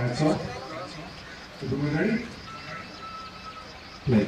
Hats off. So, do we ready? Play.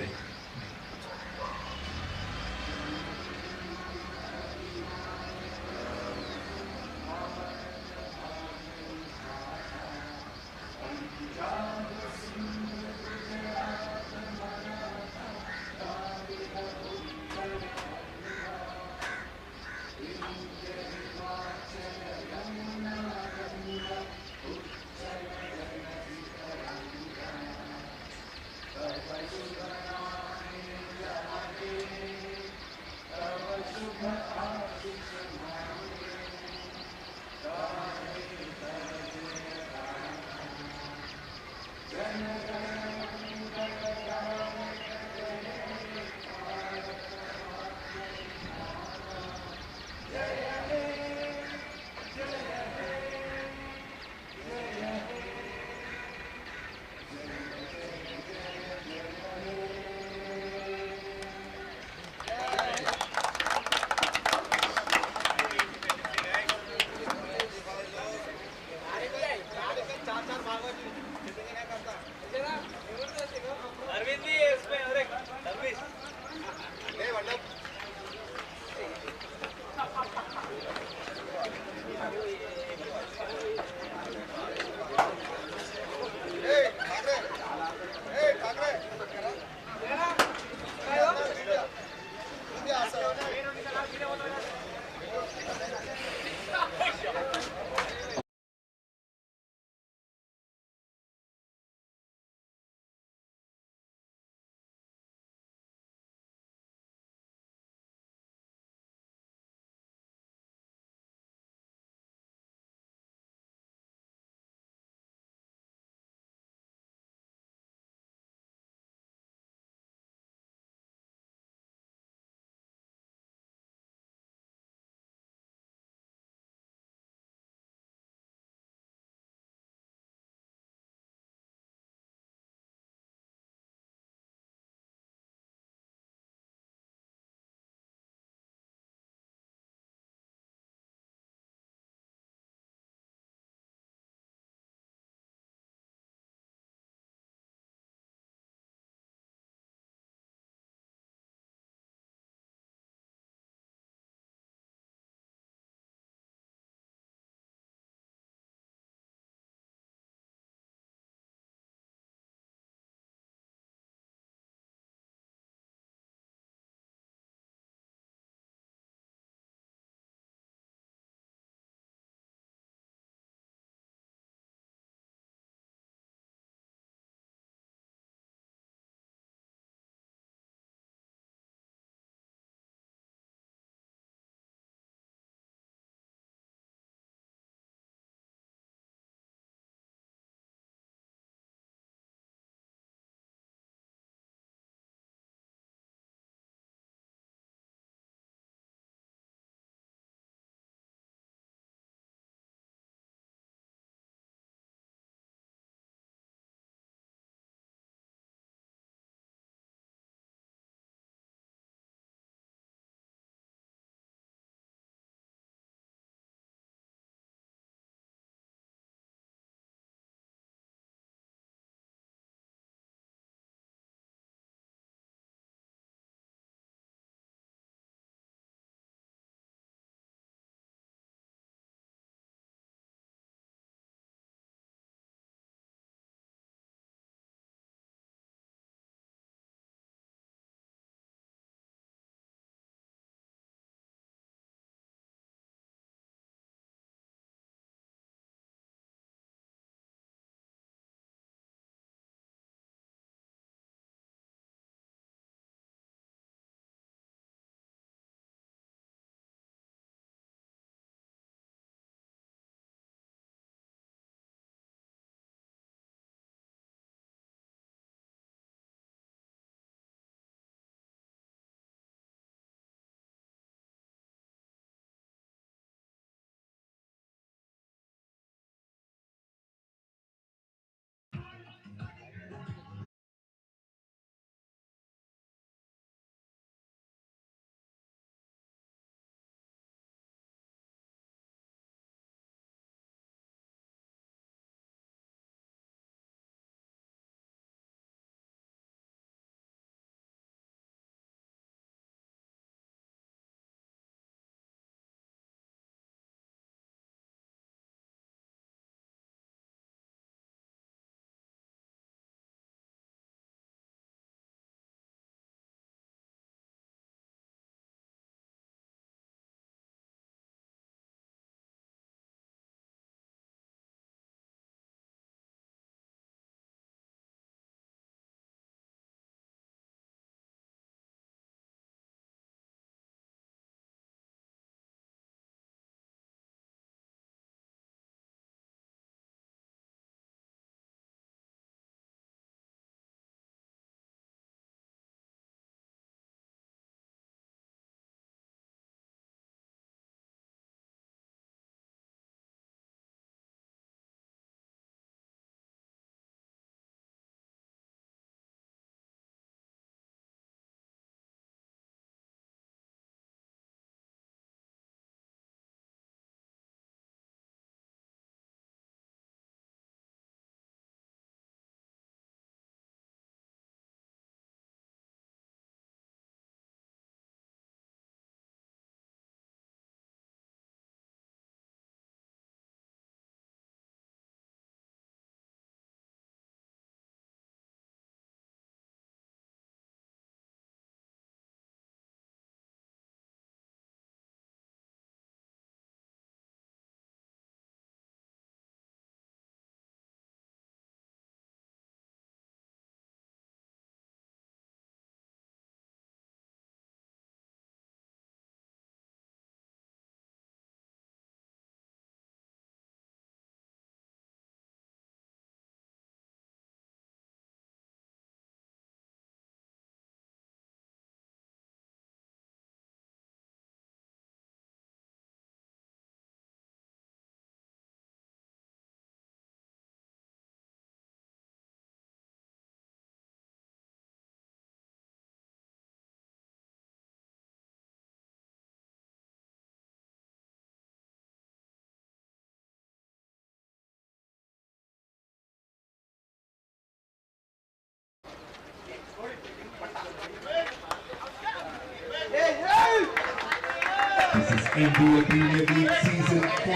This is MVL Premier League season 43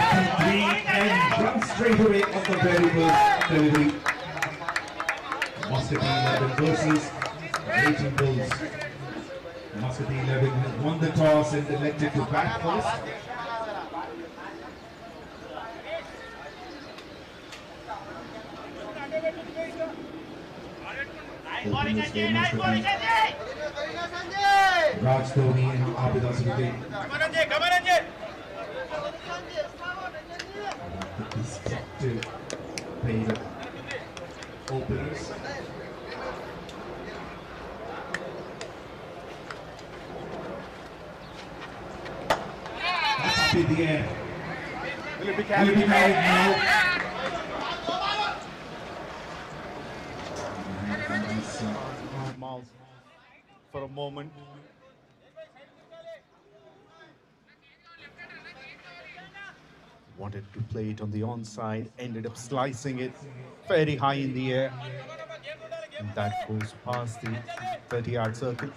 and runs straight away on the very first delivery. MASQATI 11 versus Raging Bulls. MASQATI 11 has won the toss and elected to bat first. Raj Dhoni and 𝗵𝗶𝗃𝗲𝗏. Destructive paid openers. That's up in the air. Will it be carried now? Mouth for a moment. Wanted to play it on the onside, ended up slicing it very high in the air. And that goes past the 30-yard circle.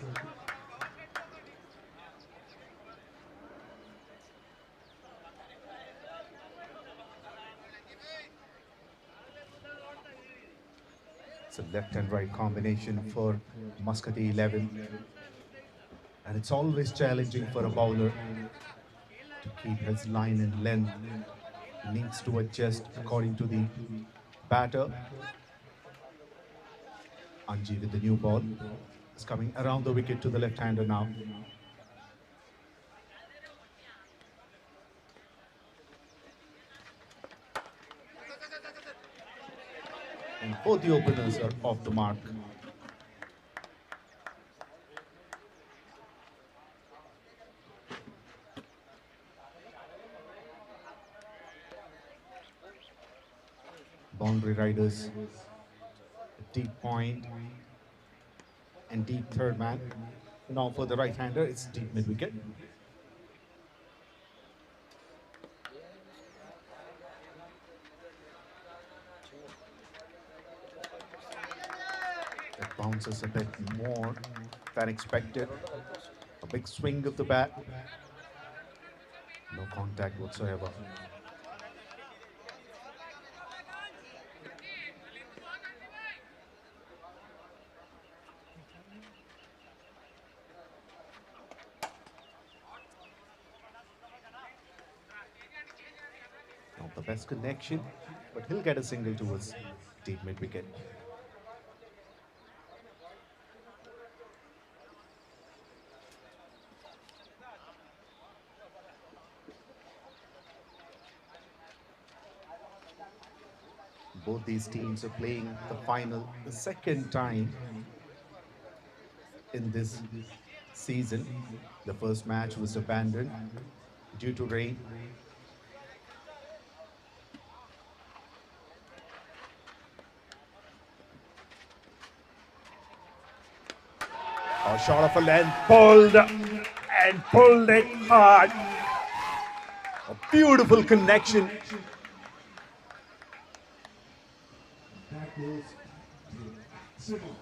It's a left and right combination for MASQATI 11. And it's always challenging for a bowler to keep his line and length. He needs to adjust according to the batter. Anji with the new ball is coming around the wicket to the left-hander now. And both the openers are off the mark. Boundary riders, deep point and deep third man. Now for the right-hander, it's deep mid-wicket. That bounces a bit more than expected. A big swing of the bat. No contact whatsoever. Not the best connection, but he'll get a single towards deep mid-wicket. Both these teams are playing the final the second time in this season. The first match was abandoned due to rain. A shot of a length, pulled it hard. A beautiful connection. That goes to Sybil.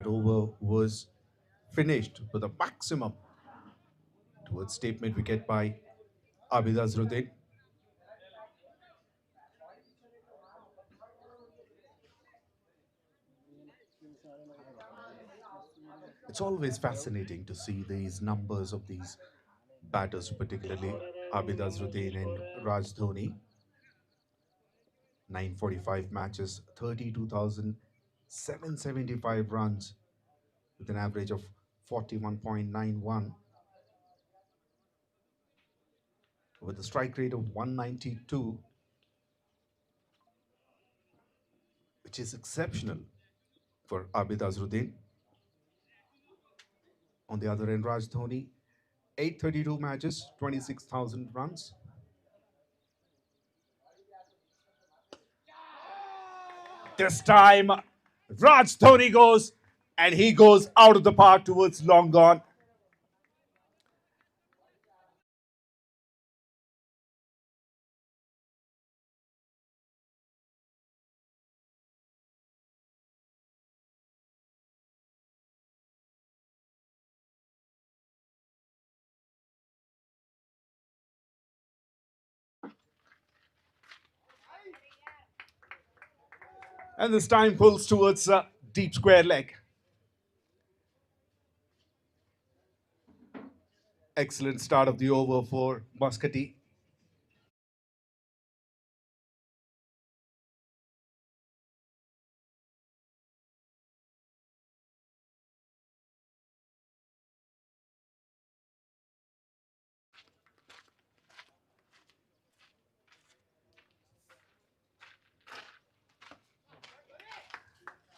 Over was finished with a maximum towards deep mid-wicket by Abid Azruddin. It's always fascinating to see these numbers of these batters, particularly Abid Azruddin and Raj Dhoni. 945 matches, 32,775 runs with an average of 41.91, with a strike rate of 192, which is exceptional for Abid Azharuddin. On the other end, Raj Dhoni, 832 matches, 26,000 runs. This time, Raj Dhoni goes, and he goes out of the park towards long gone. And this time pulls towards deep square leg. Excellent start of the over for MASQATI.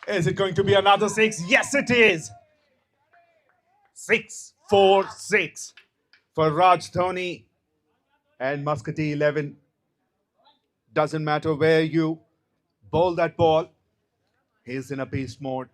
Is it going to be another six? Yes, it is. 6-4-6 for Raj Dhoni and MASQATI 11. Doesn't matter where you bowl that ball, he's in a beast mode.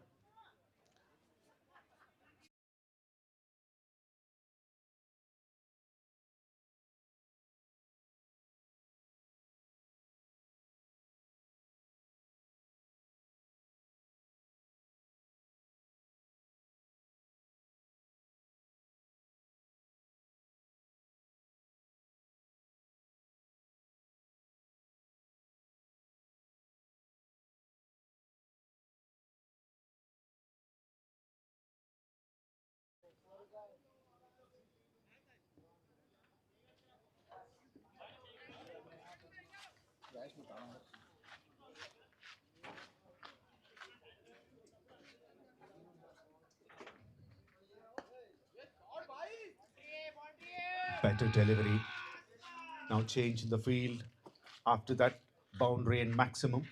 Better delivery. Now change in the field after that boundary and maximum.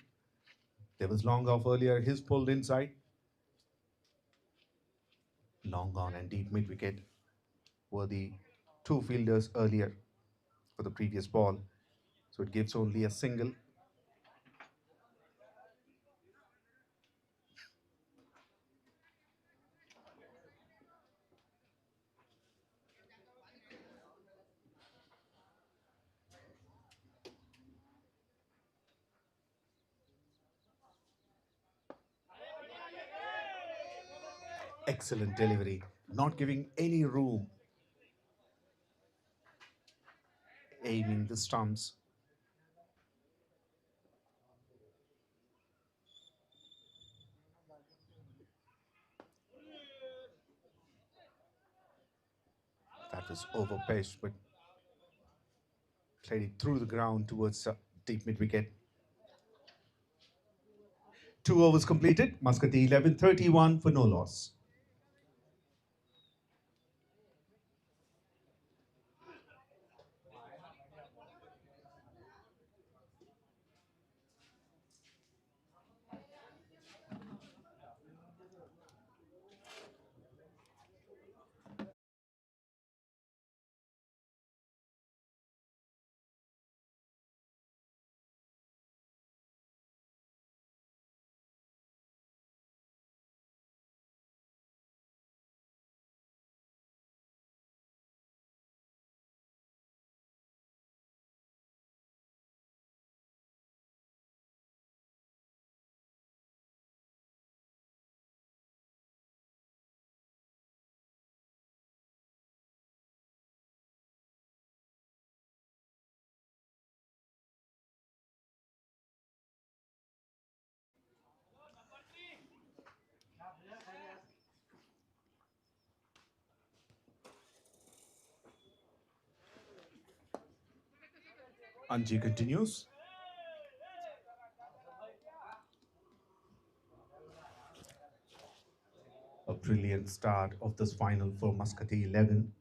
There was long off earlier. He's pulled inside. Long on and deep mid wicket were the two fielders earlier for the previous ball. So it gives only a single. Excellent delivery, not giving any room. Aiming the stumps. That was over-pitched, but played it through the ground towards deep mid wicket. 2 overs completed. MASQATI 11, 31 for no loss. Anji continues. brilliant start of this final for MASQATI 11.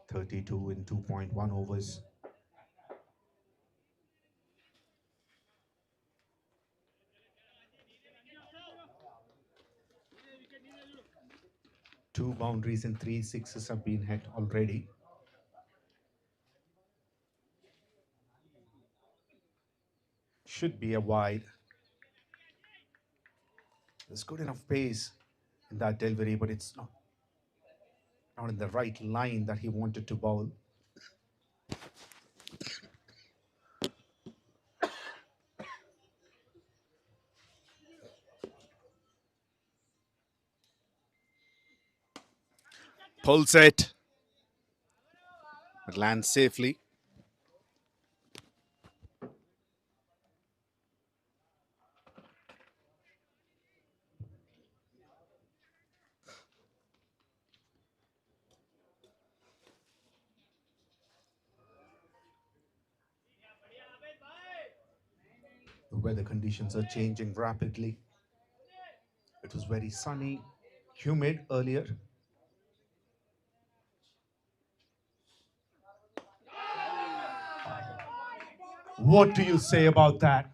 32 in 2.1 overs. Two boundaries and 3 sixes have been hit already. Should be a wide. There's good enough pace in that delivery, but it's not in the right line that he wanted to bowl. Pulls it. It lands safely. The weather conditions are changing rapidly. It was very sunny, humid earlier. What do you say about that?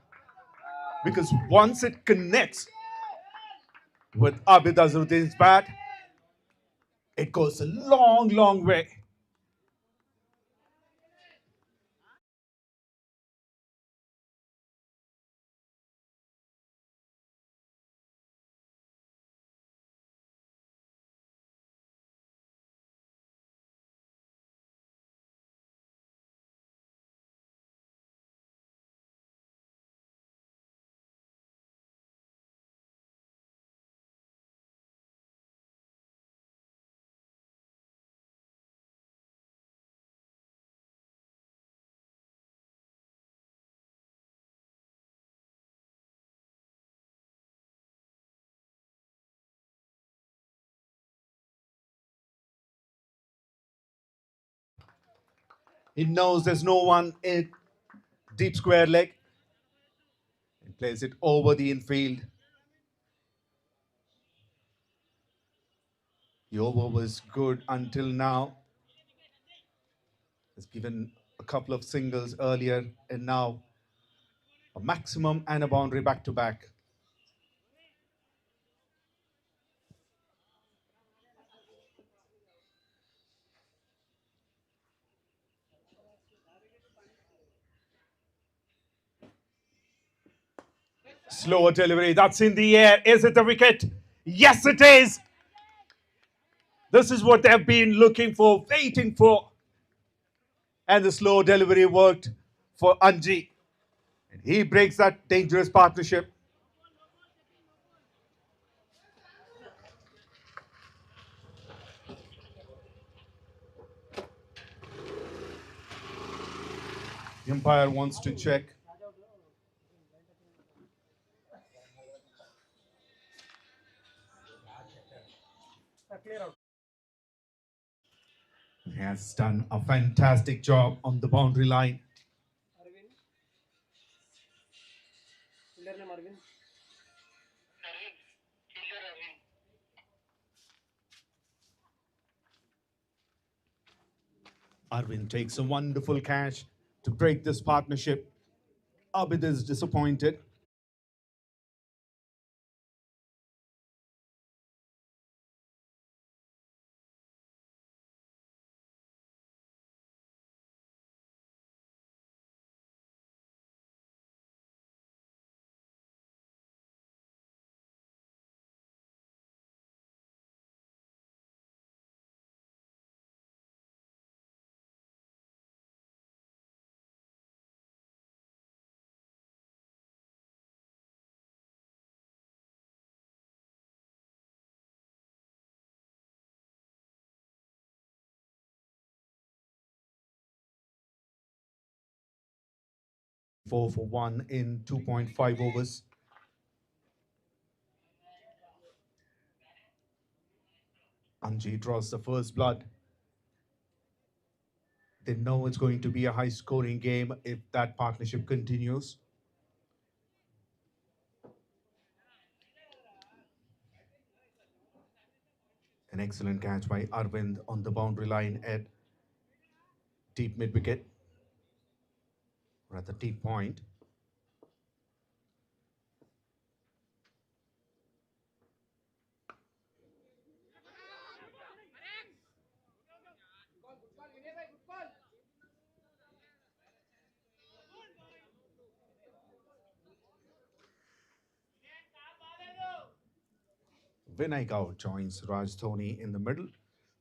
Because once it connects with Abid Azharuddin's bat, it goes a long, long way. He knows there's no one in deep square leg. He plays it over the infield. The over was good until now. Has given a couple of singles earlier, and now a maximum and a boundary back to back. Slower delivery, that's in the air. Is it a wicket? Yes, it is. This is what they've been looking for, waiting for. And the slow delivery worked for Anji. And he breaks that dangerous partnership. The umpire wants to check. He has done a fantastic job on the boundary line. Arvind takes a wonderful catch to break this partnership. Abid is disappointed. Four for one in 2.5 overs. Anji draws the first blood. They know it's going to be a high-scoring game if that partnership continues. An excellent catch by Arvind on the boundary line at deep mid wicket, or at the deep point. 𝗕𝗫𝗃𝗀 joins Raj Dhoni in the middle.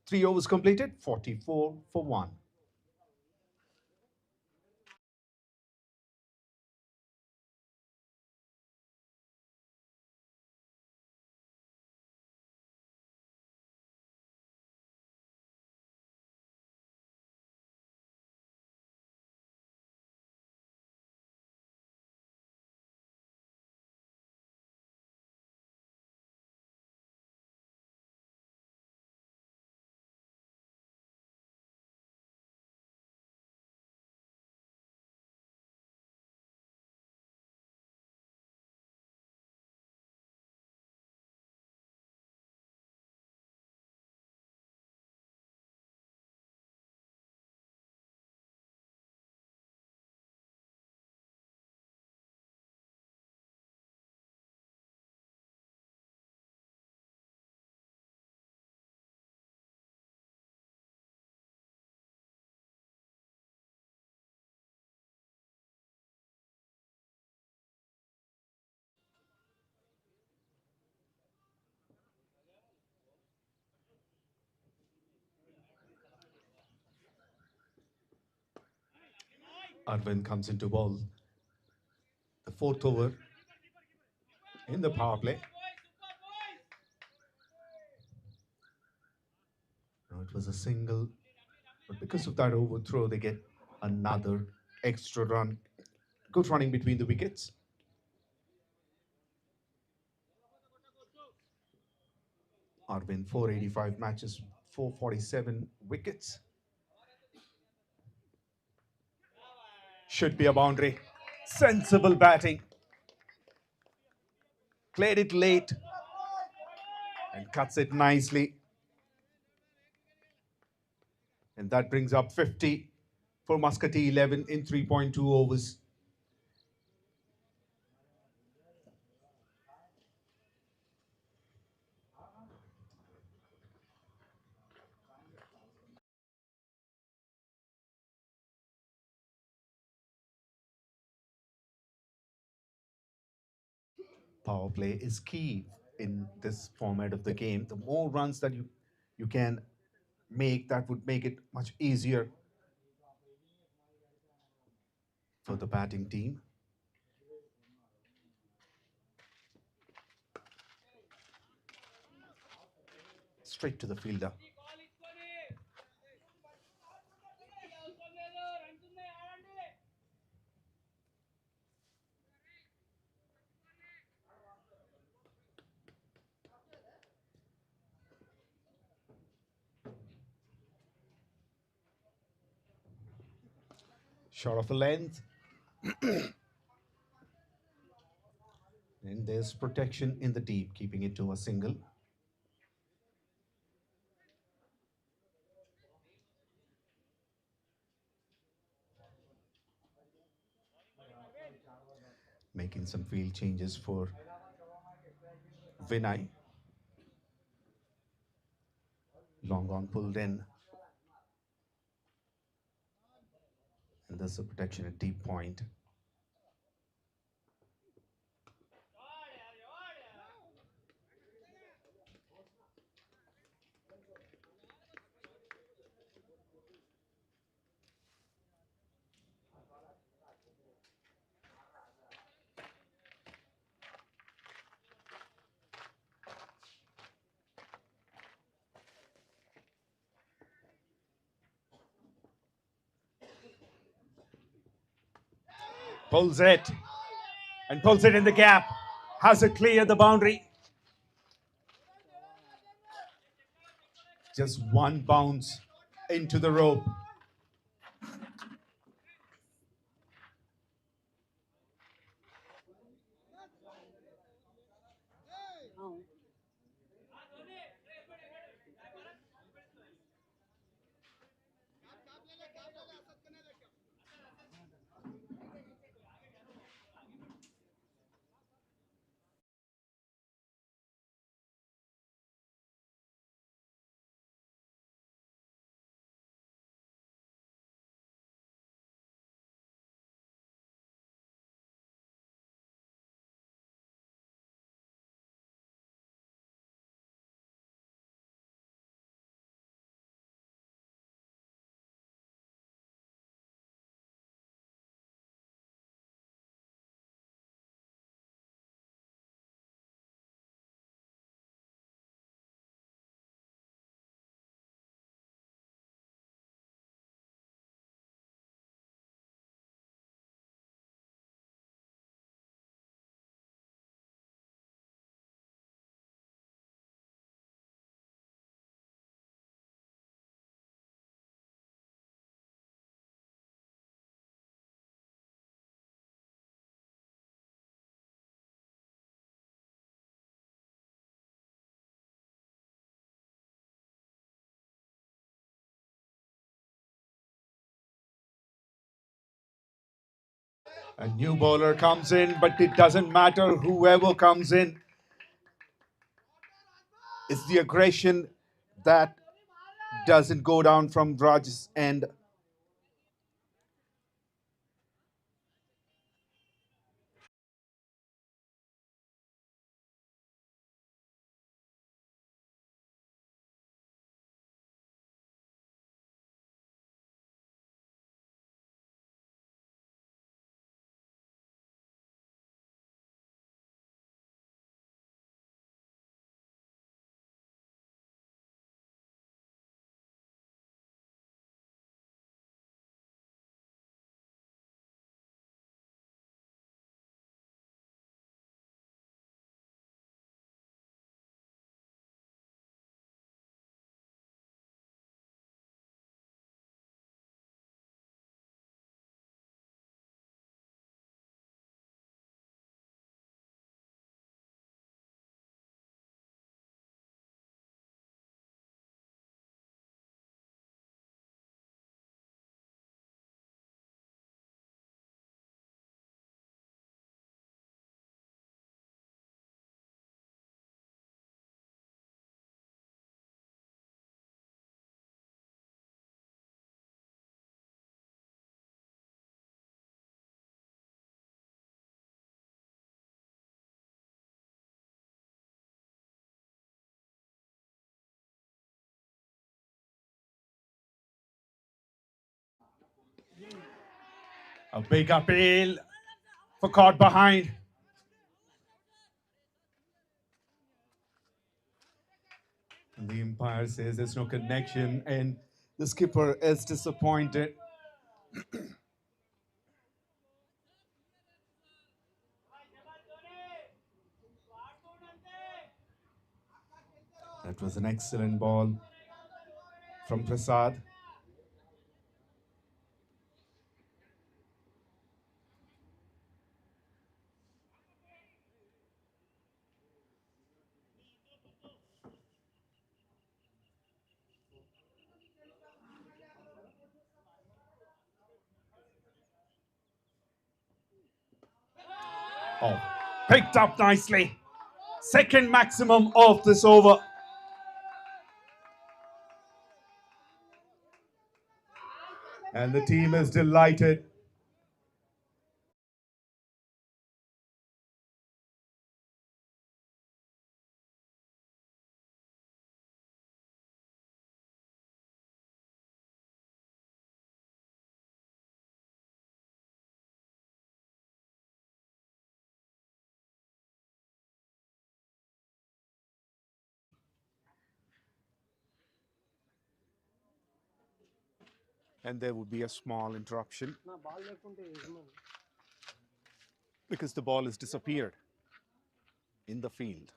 3 overs completed, 44 for 1. Arvind comes into ball. The 4th over in the power play. Now it was a single, but because of that overthrow, they get another extra run. Good running between the wickets. Arvind, 485 matches, 447 wickets. Should be a boundary. Sensible batting. Cleared it late and cuts it nicely. And that brings up 50 for MASQATI 11 in 3.2 overs. Power play is key in this format of the game. The more runs that you can make, that would make it much easier for the batting team. Straight to the fielder. Short of a length. And there's protection in the deep, keeping it to a single. Making some field changes for Vinay. Long on pulled in. And there's a protection at deep point. Pulls it. And pulls it in the gap. Has it cleared the boundary? Just one bounce into the rope. A new bowler comes in, but it doesn't matter whoever comes in. It's the aggression that doesn't go down from Raj's end. A big appeal for caught behind. And the umpire says there's no connection, and the skipper is disappointed. That was an excellent ball from Prasad. Oh, picked up nicely. Second maximum of this over. And the team is delighted. And there would be a small interruption because the ball has disappeared in the field.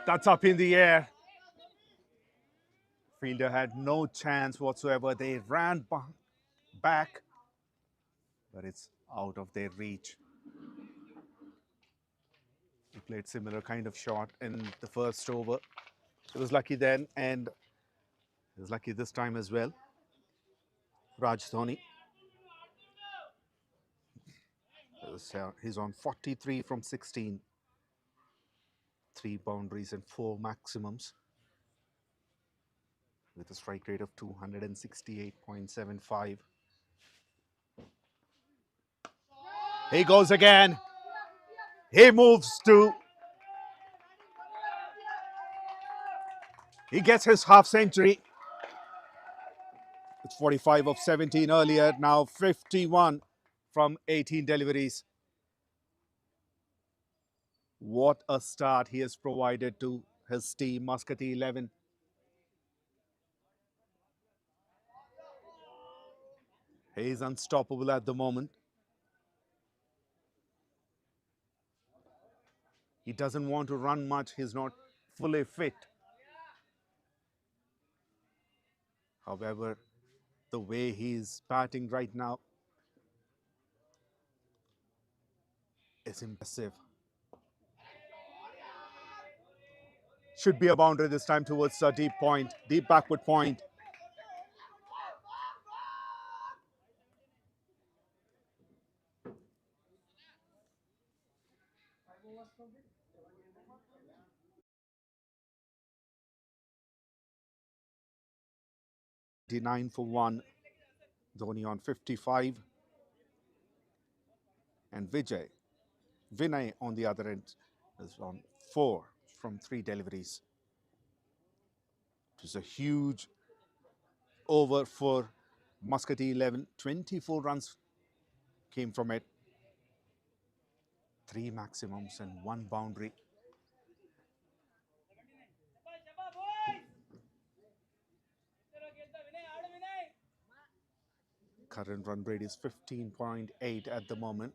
That's up in the air. Fielder had no chance whatsoever. They ran back, but it's out of their reach. He played similar kind of shot in the first over. It was lucky then, and it was lucky this time as well. Raj Dhoni. He's on 43 from 16. 3 boundaries and 4 maximums, with a strike rate of 268.75. He goes again. He moves to. He gets his half century. It's 45 of 17 earlier, now 51 from 18 deliveries. What a start he has provided to his team, MASQATI 11. He is unstoppable at the moment. He doesn't want to run much. He's not fully fit. However, the way he's batting right now is impressive. Should be a boundary this time towards a deep point, deep backward point. Nine for 1. Dhoni on 55. And Vinay on the other end is on 4 from 3 deliveries. It was a huge over for MASQATI 11. 24 runs came from it. 3 maximums and 1 boundary. Current run rate is 15.8 at the moment.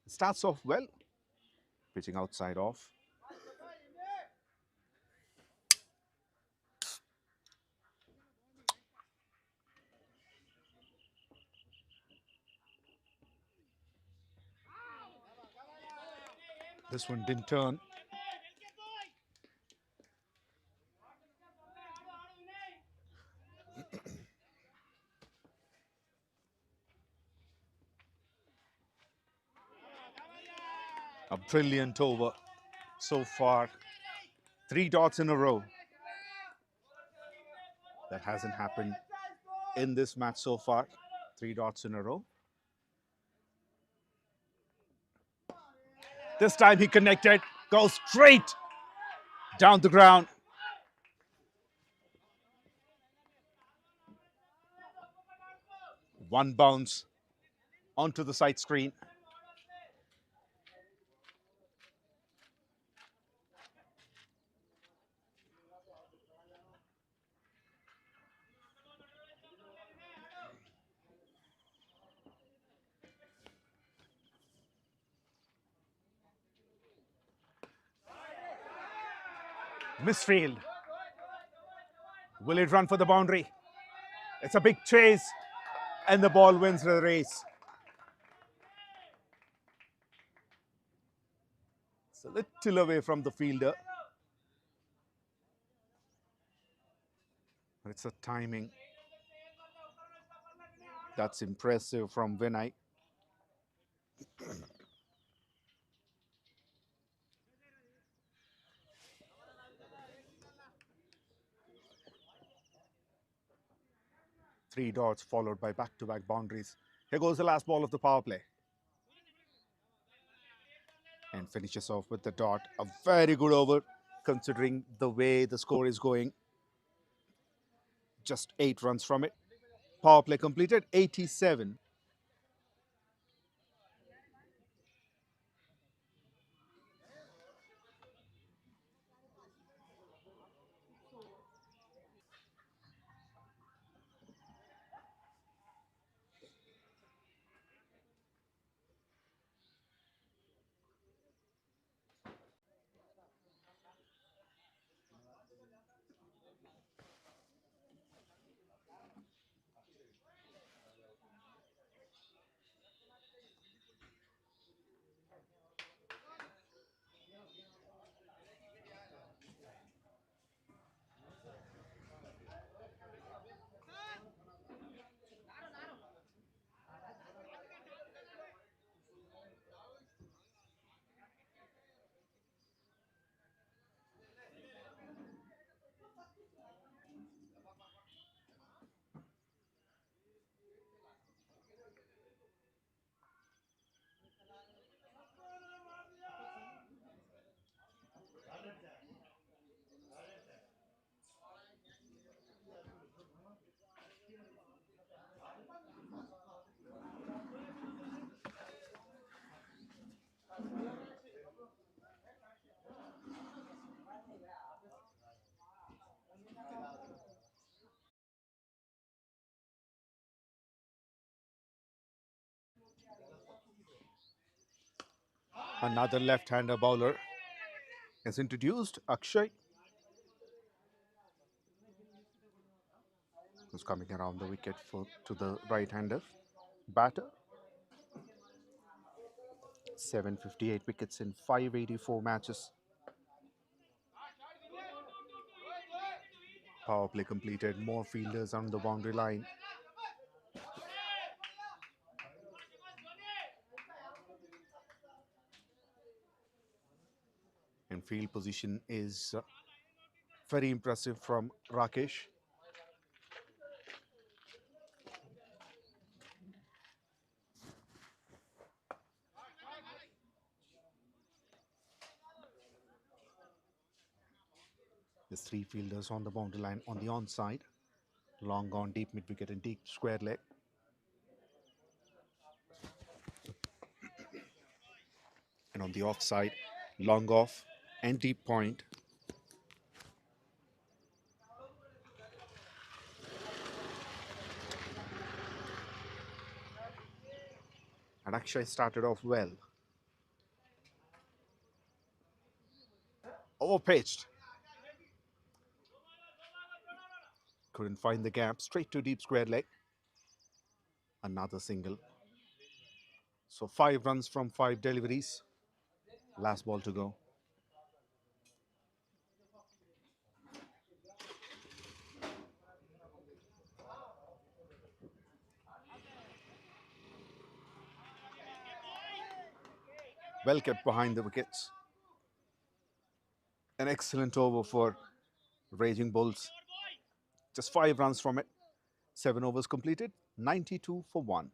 Starts off well, pitching outside off. This one didn't turn. A brilliant over so far. 3 dots in a row. That hasn't happened in this match so far. 3 dots in a row. This time he connected, goes straight down the ground. One bounce onto the side screen. Misfield. Will it run for the boundary? It's a big chase and the ball wins the race. It's a little away from the fielder. But it's a timing that's impressive from Vinay. Three dots followed by back-to-back boundaries. Here goes the last ball of the power play. And finishes off with the dot. A very good over considering the way the score is going. Just 8 runs from it. Power play completed, 87. Another left-hander bowler is introduced, Akshay, who's coming around the wicket to the right-hander batter. 758 wickets in 584 matches. Power play completed, more fielders on the boundary line. And field position is very impressive from Rakesh. There's three fielders on the boundary line on the onside. Long on, deep mid wicket and deep square leg. And on the offside, long off and deep point. And Akshay started off well. Overpitched. Couldn't find the gap. Straight to deep square leg. Another single. So 5 runs from 5 deliveries. Last ball to go. Well kept behind the wickets. An excellent over for Raging Bulls. Just 5 runs from it. 7 overs completed. 92 for 1.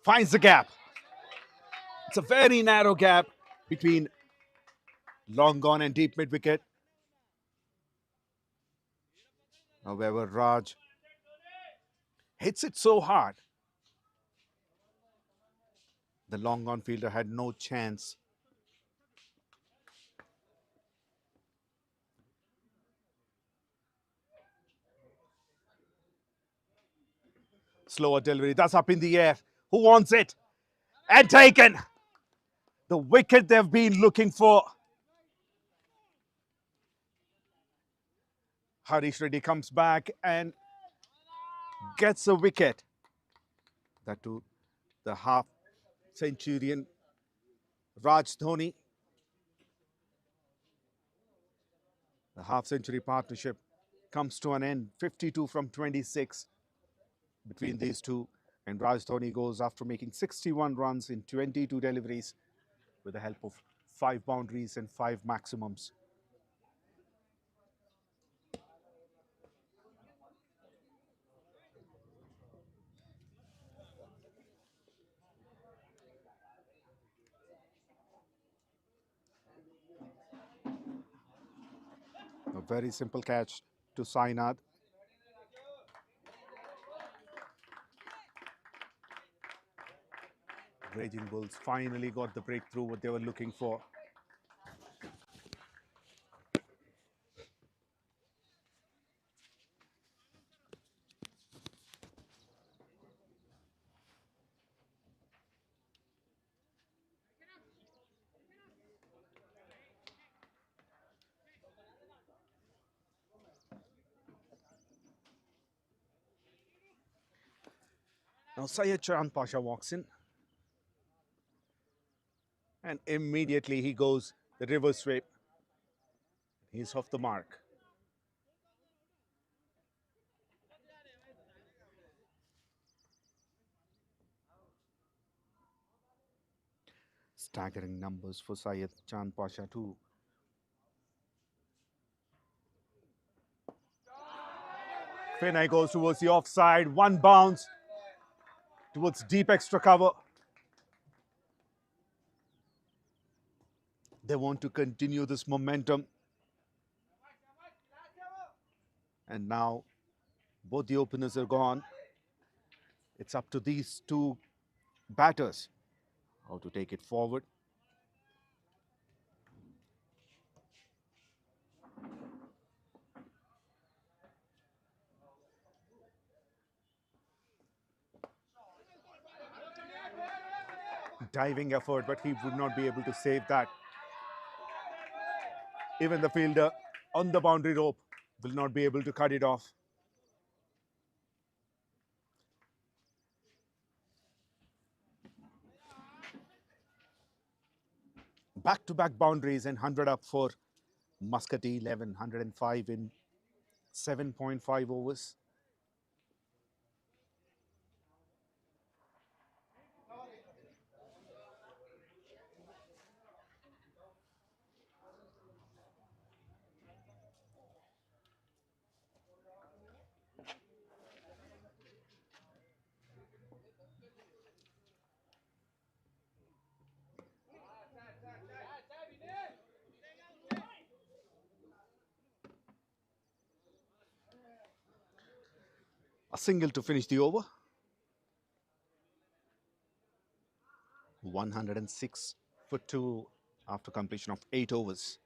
Finds the gap. It's a very narrow gap between long on and deep mid wicket. However, Raj hits it so hard. The long on fielder had no chance. Slower delivery. That's up in the air. Who wants it? And taken. The wicket they've been looking for. Harish Reddy comes back and gets a wicket. That to the half-centurion Raj Dhoni. The half-century partnership comes to an end. 52 from 26 between these two. And Raj Dhoni goes after making 61 runs in 22 deliveries with the help of 5 boundaries and 5 maximums. A very simple catch to Sainath. Raging Bulls finally got the breakthrough, what they were looking for. Now 𝗀𝗙𝗏 walks in. And immediately he goes the reverse sweep. He's off the mark. Staggering numbers for 𝗀𝗙𝗏 too. Finney goes towards the offside. One bounce towards deep extra cover. They want to continue this momentum. And now both the openers are gone. It's up to these two batters how to take it forward. Diving effort, but he would not be able to save that. Even the fielder on the boundary rope will not be able to cut it off. Back-to-back boundaries and 100 up for MASQATI 11, 105 in 7.5 overs. A single to finish the over. 106 for 2 after completion of 8 overs.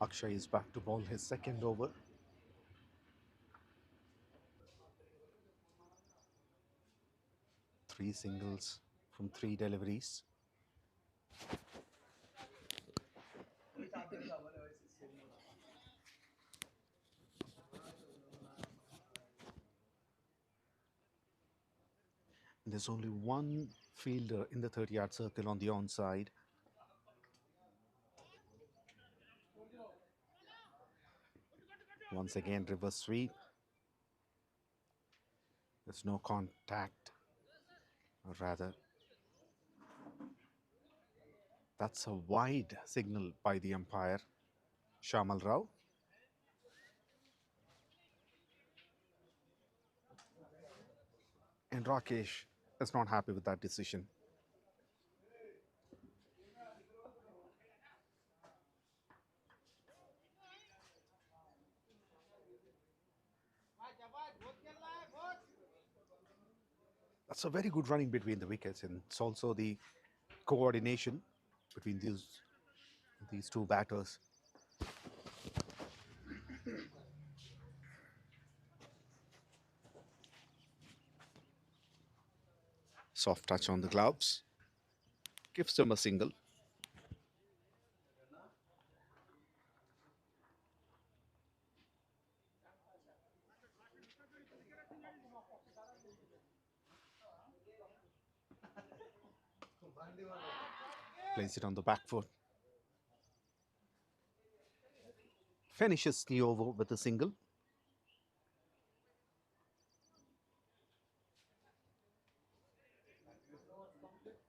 Akshay is back to bowl his second over. Three singles from 3 deliveries. There's only one fielder in the 30-yard circle on the onside. Once again, reverse sweep. There's no contact, or rather, that's a wide signal by the umpire, Shamal Rao. And Rakesh is not happy with that decision. That's a very good running between the wickets, and it's also the coordination between these two batters. Soft touch on the gloves. Gives them a single. Plays it on the back foot. Finishes the over with a single.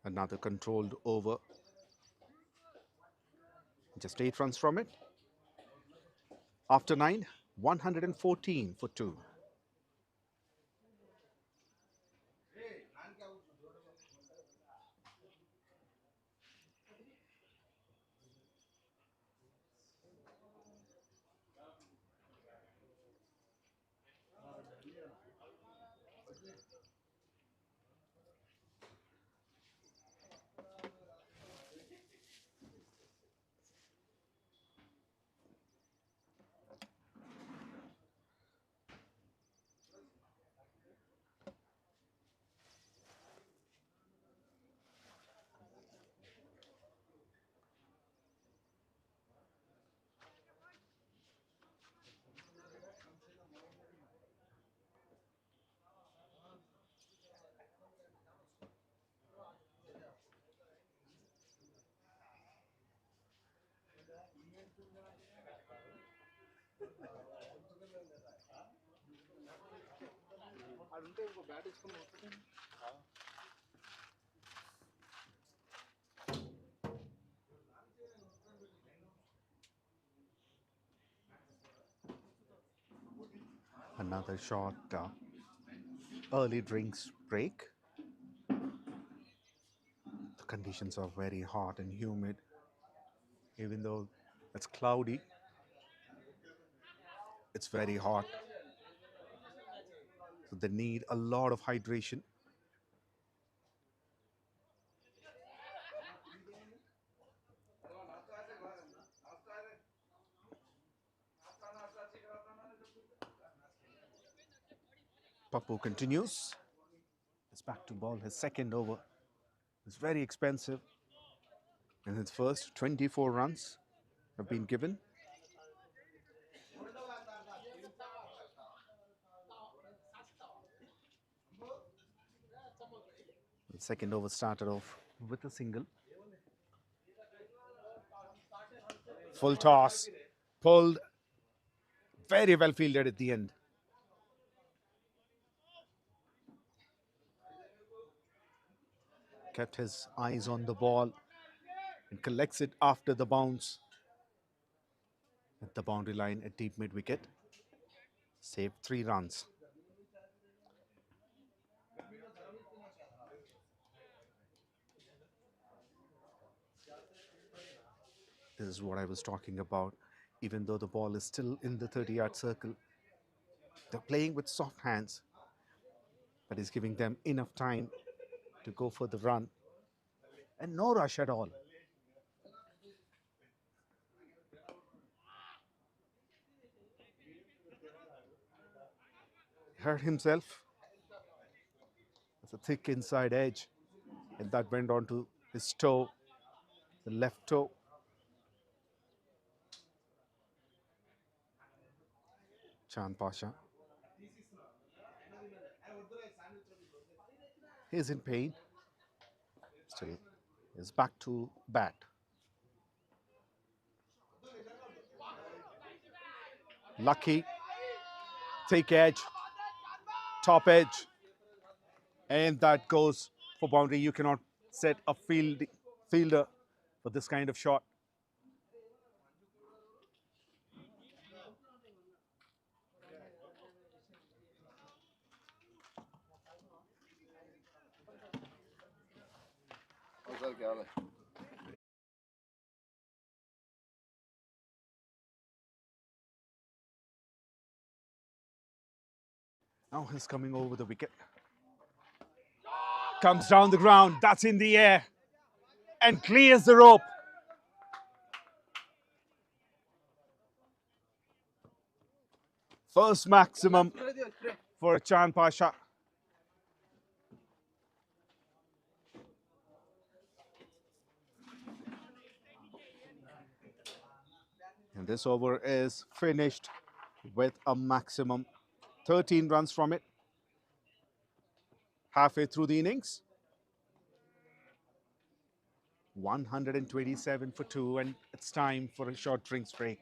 Another controlled over. Just 8 runs from it. After 9, 114 for 2. Another short early drinks break. The conditions are very hot and humid. Even though it's cloudy, it's very hot. So they need a lot of hydration. Pappu continues. It's back to ball. His second over is very expensive. In his first 24 runs have been given. The second over started off with a single. Full toss, pulled, very well fielded at the end. Kept his eyes on the ball and collects it after the bounce at the boundary line at deep mid wicket. Saved 3 runs. This is what I was talking about. Even though the ball is still in the 30-yard circle, they're playing with soft hands, but he's giving them enough time to go for the run. And no rush at all. Hurt himself. It's a thick inside edge, and that went onto his toe, the left toe. 𝗀𝗄𝗃𝗃. He's in pain. Still is back to bat. Lucky, thick edge, top edge, and that goes for boundary. You cannot set a fielder for this kind of shot. Now he's coming over the wicket. Comes down the ground, that's in the air, and clears the rope. First maximum for 𝗀𝗄𝗃𝗃. And this over is finished with a maximum 13 runs from it. Halfway through the innings. 127 for 2, and it's time for a short drinks break.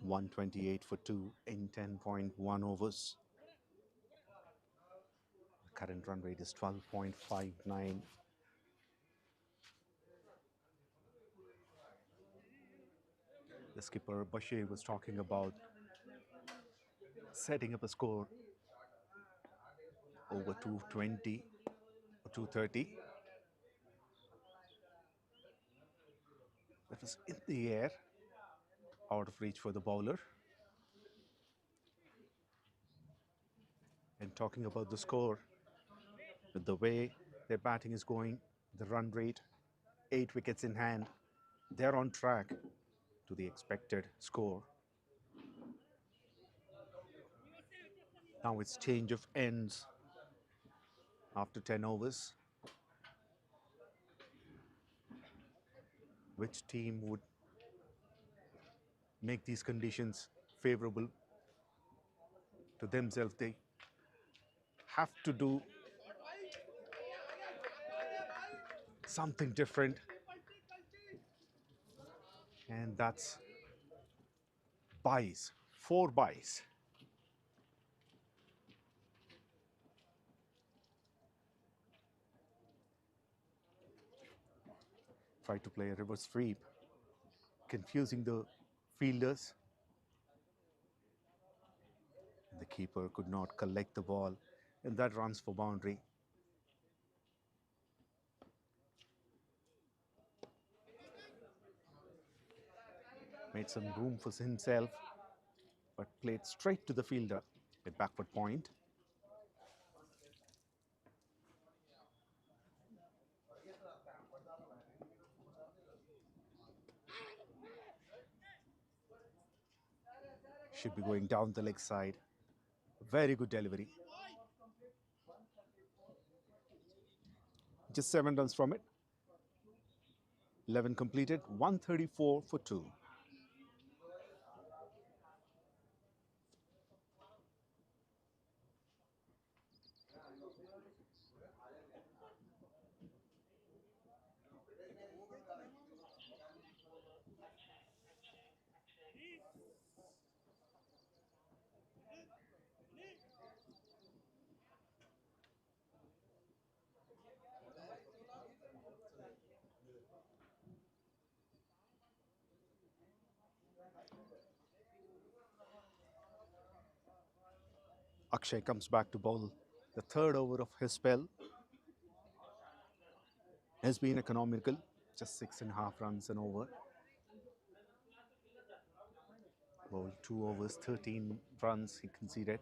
.128 for 2 in 10.1 overs. The current run rate is 12.59. The skipper Bashir was talking about setting up a score over 220 or 230. That was in the air, out of reach for the bowler. And talking about the score, with the way their batting is going, the run rate, 8 wickets in hand. They're on track to the expected score. Now it's change of ends after 10 overs. Which team would make these conditions favorable to themselves? They have to do something different, and that's buys, 4 buys. Try to play a reverse sweep, confusing the fielders. The keeper could not collect the ball, and that runs for boundary. Made some room for himself, but played straight to the fielder. A backward point. Should be going down the leg side. Very good delivery. Just 7 runs from it. 11 completed, 134 for 2. Akshay comes back to bowl. The 3rd over of his spell has been economical, just 6.5 runs and over. Bowled 2 overs, 13 runs he conceded.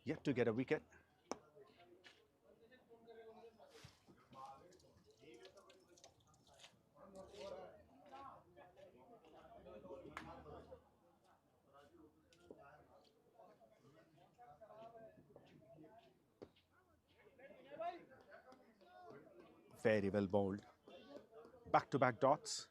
Yet to get a wicket. Very well bowled. Back-to-back dots.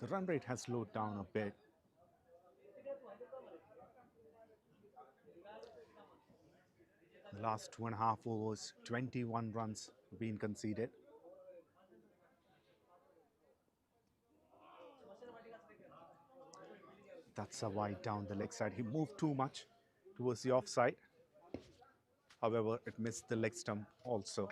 The run rate has slowed down a bit. The last 2.5 overs, 21 runs have been conceded. That's a wide down the leg side. He moved too much towards the offside. However, it missed the leg stump also.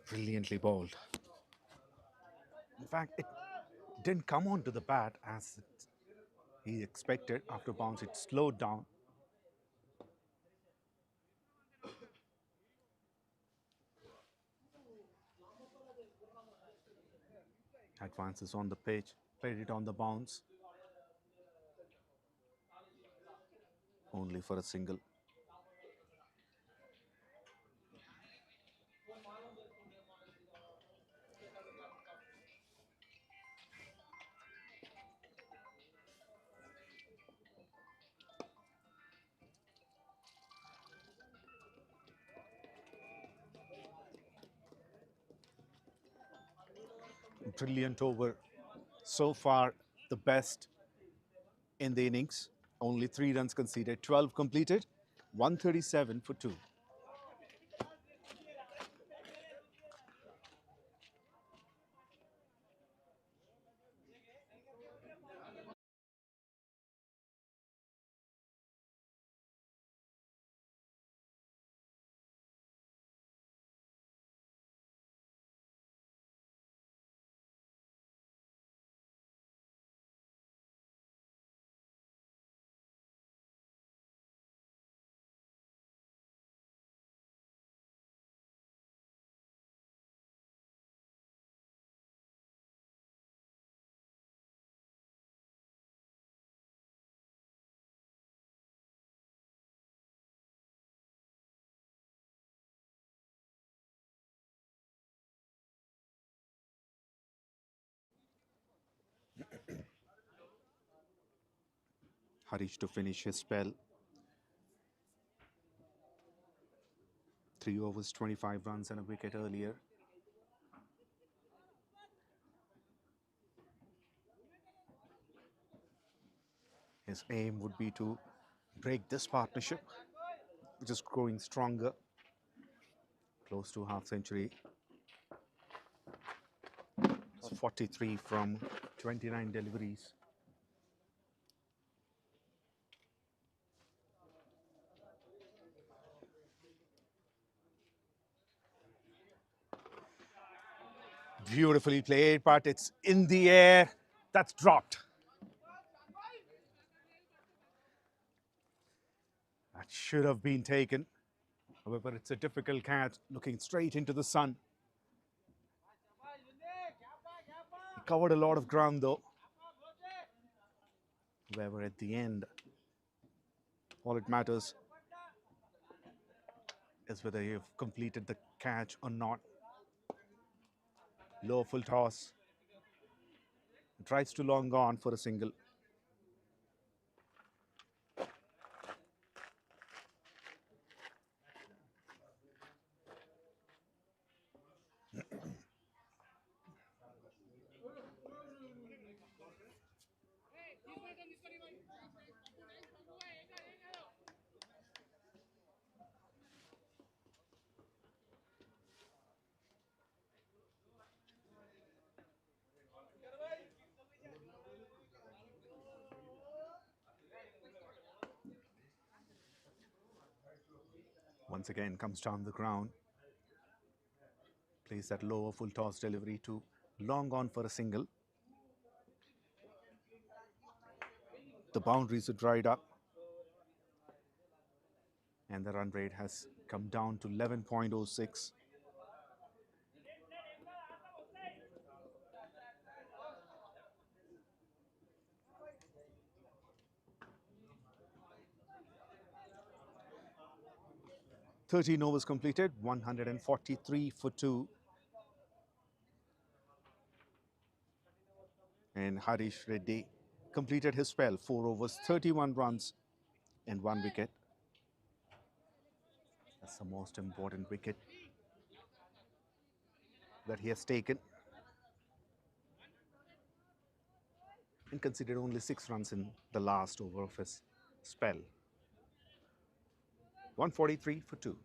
Brilliantly bowled. In fact, it didn't come onto the bat as he expected. After bounce, it slowed down. Advances on the pitch, played it on the bounce. Only for a single. Brilliant over. So far, the best in the innings. Only 3 runs conceded, 12 completed, 137 for 2. 𝗃𝗃 to finish his spell. 3 overs, 25 runs and a wicket earlier. His aim would be to break this partnership, which is growing stronger, close to half century. It's 43 from 29 deliveries. Beautifully played, but it's in the air. That's dropped. That should have been taken. However, it's a difficult catch, looking straight into the sun. He covered a lot of ground though. However, at the end, all it matters is whether you've completed the catch or not. Low full toss. Tries to long on for a single. Once again comes down the ground. Plays that lower full toss delivery to long on for a single. The boundaries are dried up. And the run rate has come down to 11.06. "13 overs completed, 143 for 2. And Harish Reddy completed his spell, 4 overs, 31 runs and 1 wicket. That's the most important wicket that he has taken. And conceded only 6 runs in the last over of his spell. 143 for 2.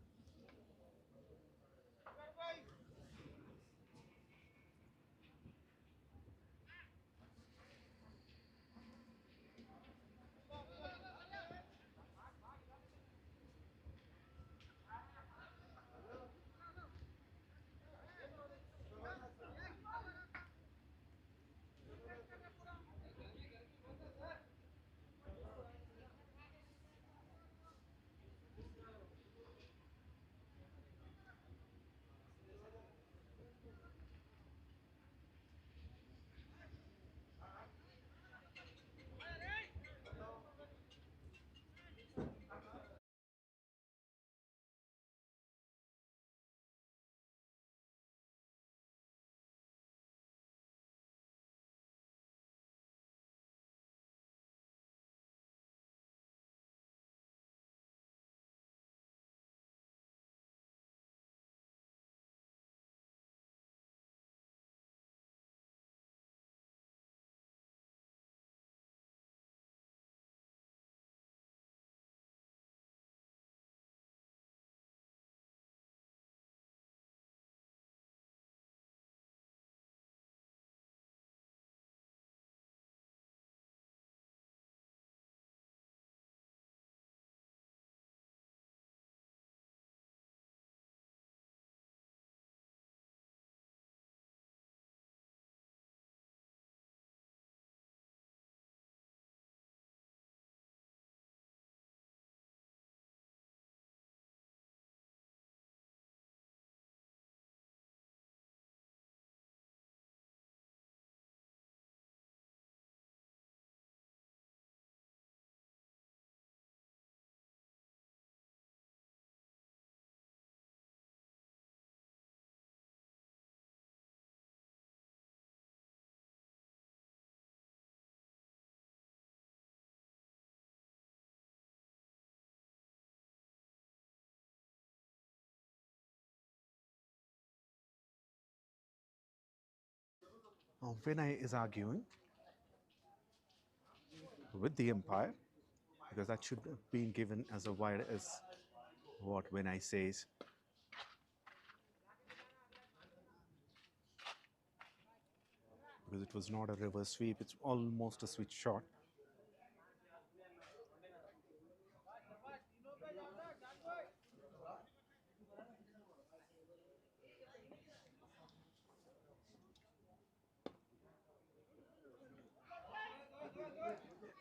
Now, Vinay is arguing with the umpire because that should have been given as a wide as what Vinay says. Because it was not a reverse sweep, it's almost a switch shot.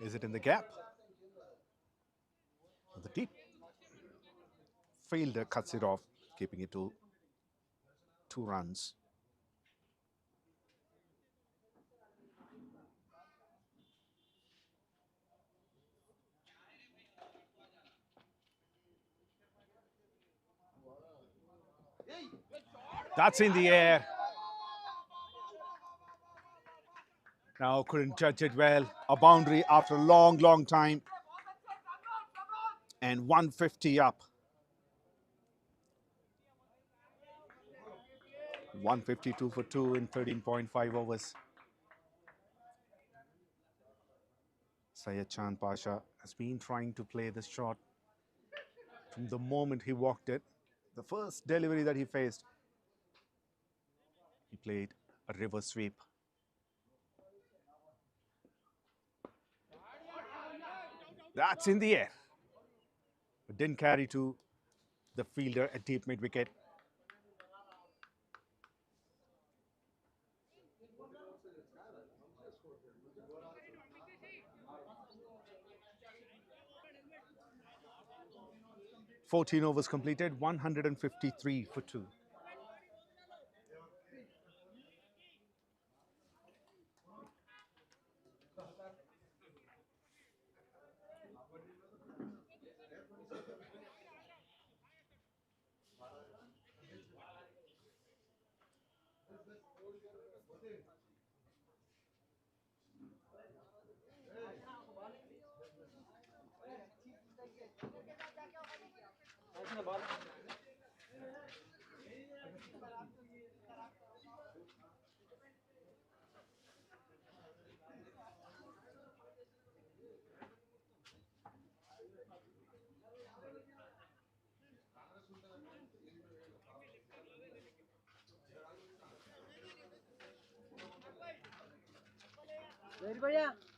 Is it in the gap? The deep fielder cuts it off, keeping it to 2 runs. That's in the air. Now couldn't judge it well. A boundary after a long, long time. And 150 up. 152 for 2 in 13.5 overs. Syed Chand Pasha has been trying to play this shot from the moment he walked it. The first delivery that he faced, he played a reverse sweep. That's in the air. But didn't carry to the fielder at deep mid wicket. "14 overs completed, 153 for 2. 𝗬𝗃𝗃𝗃𝗃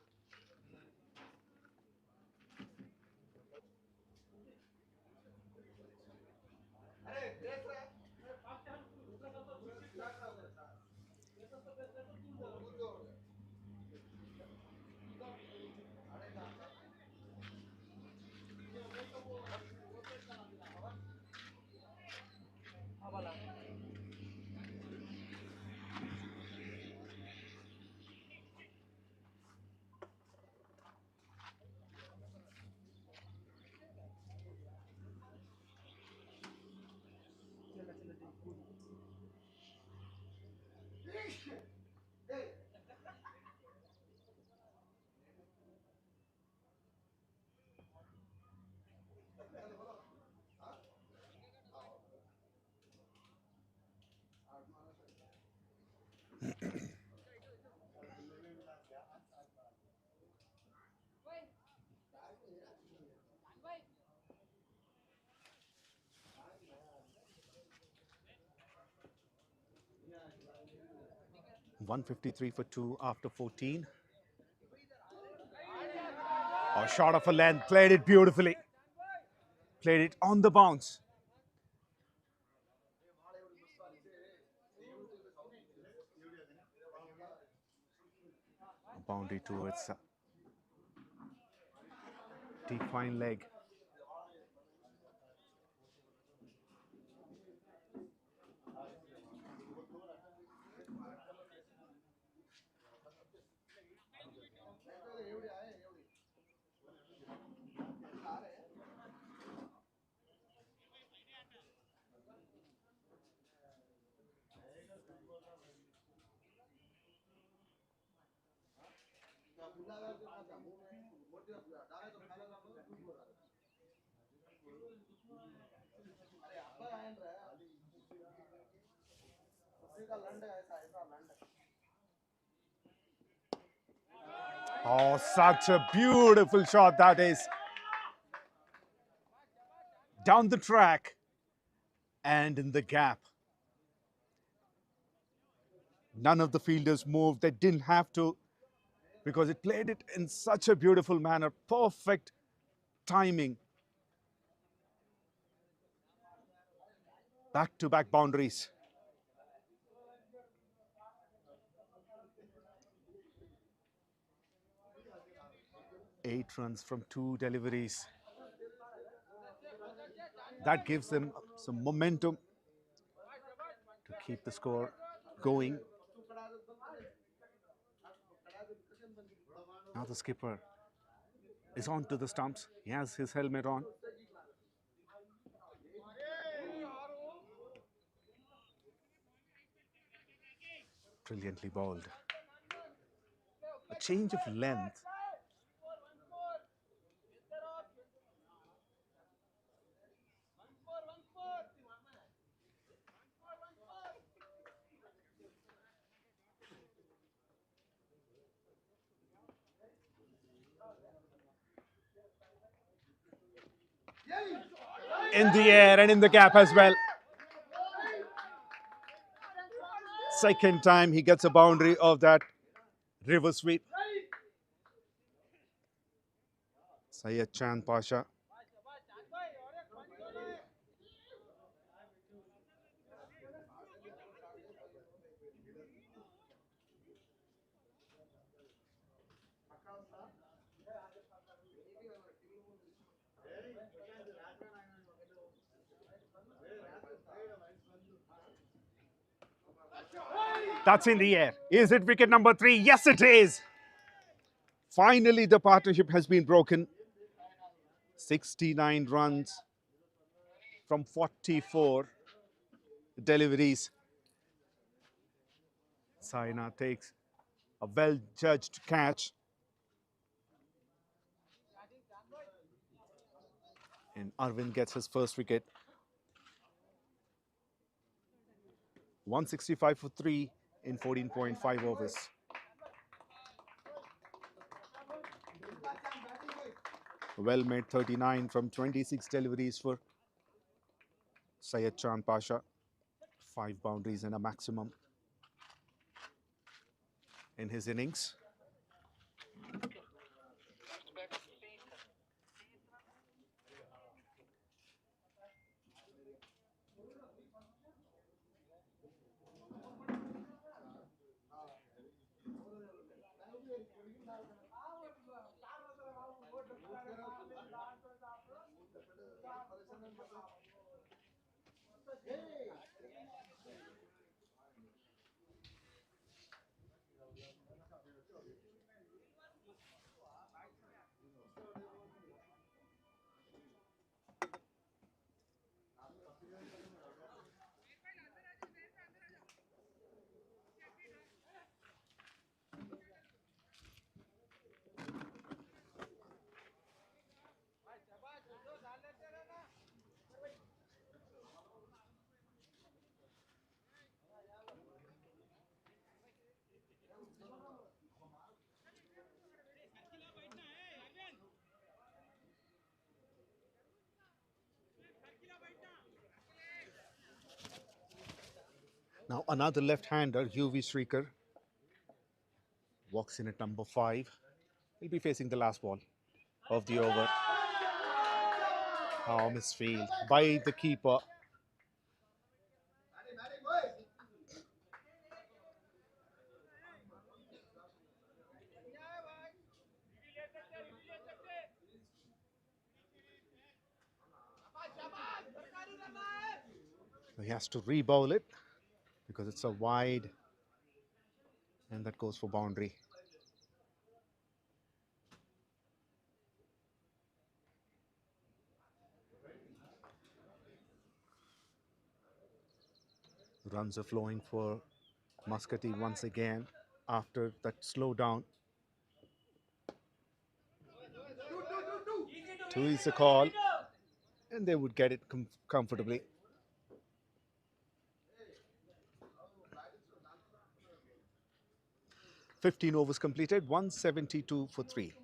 153 for 2 after 14. A shot of a length, played it beautifully. Played it on the bounce. A boundary towards deep fine leg. Oh, such a beautiful shot that is. Down the track and in the gap. None of the fielders moved. They didn't have to, because it played it in such a beautiful manner. Perfect timing. Back-to-back boundaries. Eight runs from 2 deliveries. That gives them some momentum to keep the score going. Now the skipper is on to the stumps. He has his helmet on. Brilliantly bowled. A change of length. In the air and in the gap as well. Second time he gets a boundary of that river sweep. 𝗪𝗏𝗪𝗏. That's in the air. Is it wicket number 3? Yes, it is. Finally, the partnership has been broken. 69 runs from 44 deliveries. Saina takes a well-judged catch. And Arvind gets his first wicket. 165 for 3 in 14.5 overs. Well made 39 from 26 deliveries for 𝗪𝗏𝗪𝗏. 5 boundaries and a maximum in his innings. Now another left-hander, 𝗬𝗰 𝗃𝗃, walks in at number 5. He'll be facing the last ball of the over. Oh, misfield by the keeper. He has to re-bowl it because it's a wide, and that goes for boundary. Runs are flowing for MASQATI once again after that slowdown. 2 is the call, and they would get it comfortably. 15 overs completed, 172 for 3.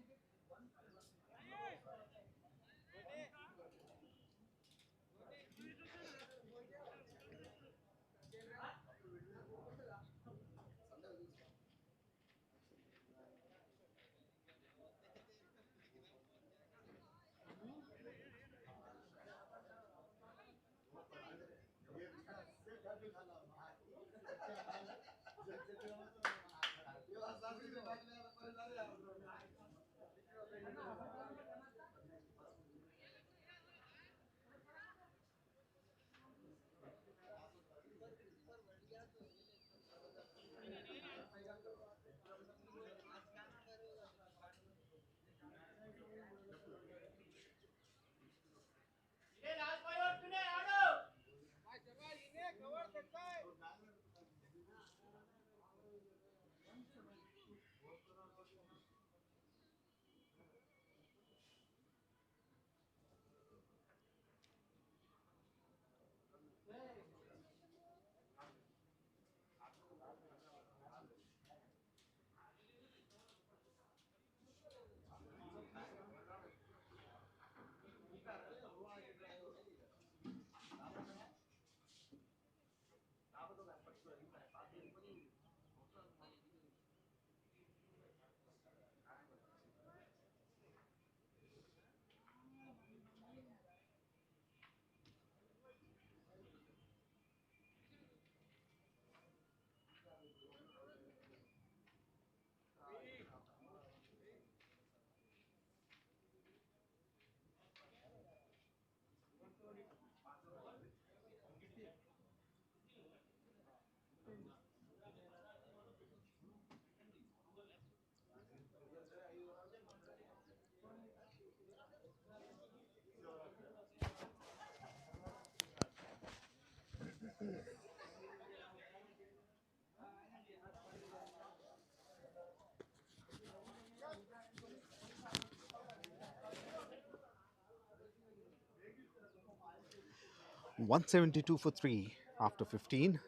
$172 for 3 after 15.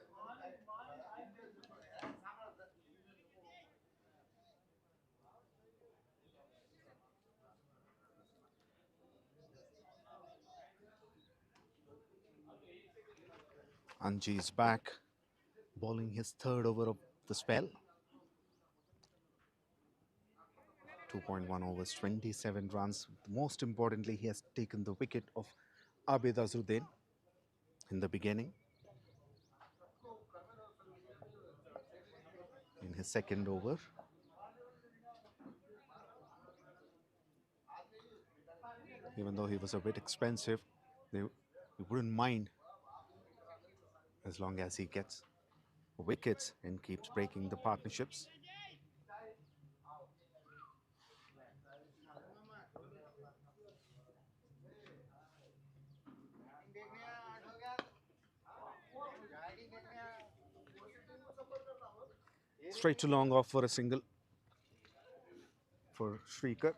Anji is back, bowling his third over of the spell. 2.1 overs, 27 runs. Most importantly, he has taken the wicket of Abid Azruddin in the beginning. In his second over. Even though he was a bit expensive, we wouldn't mind as long as he gets wickets and keeps breaking the partnerships. Straight to long off for a single for 𝗃𝗃𝗃.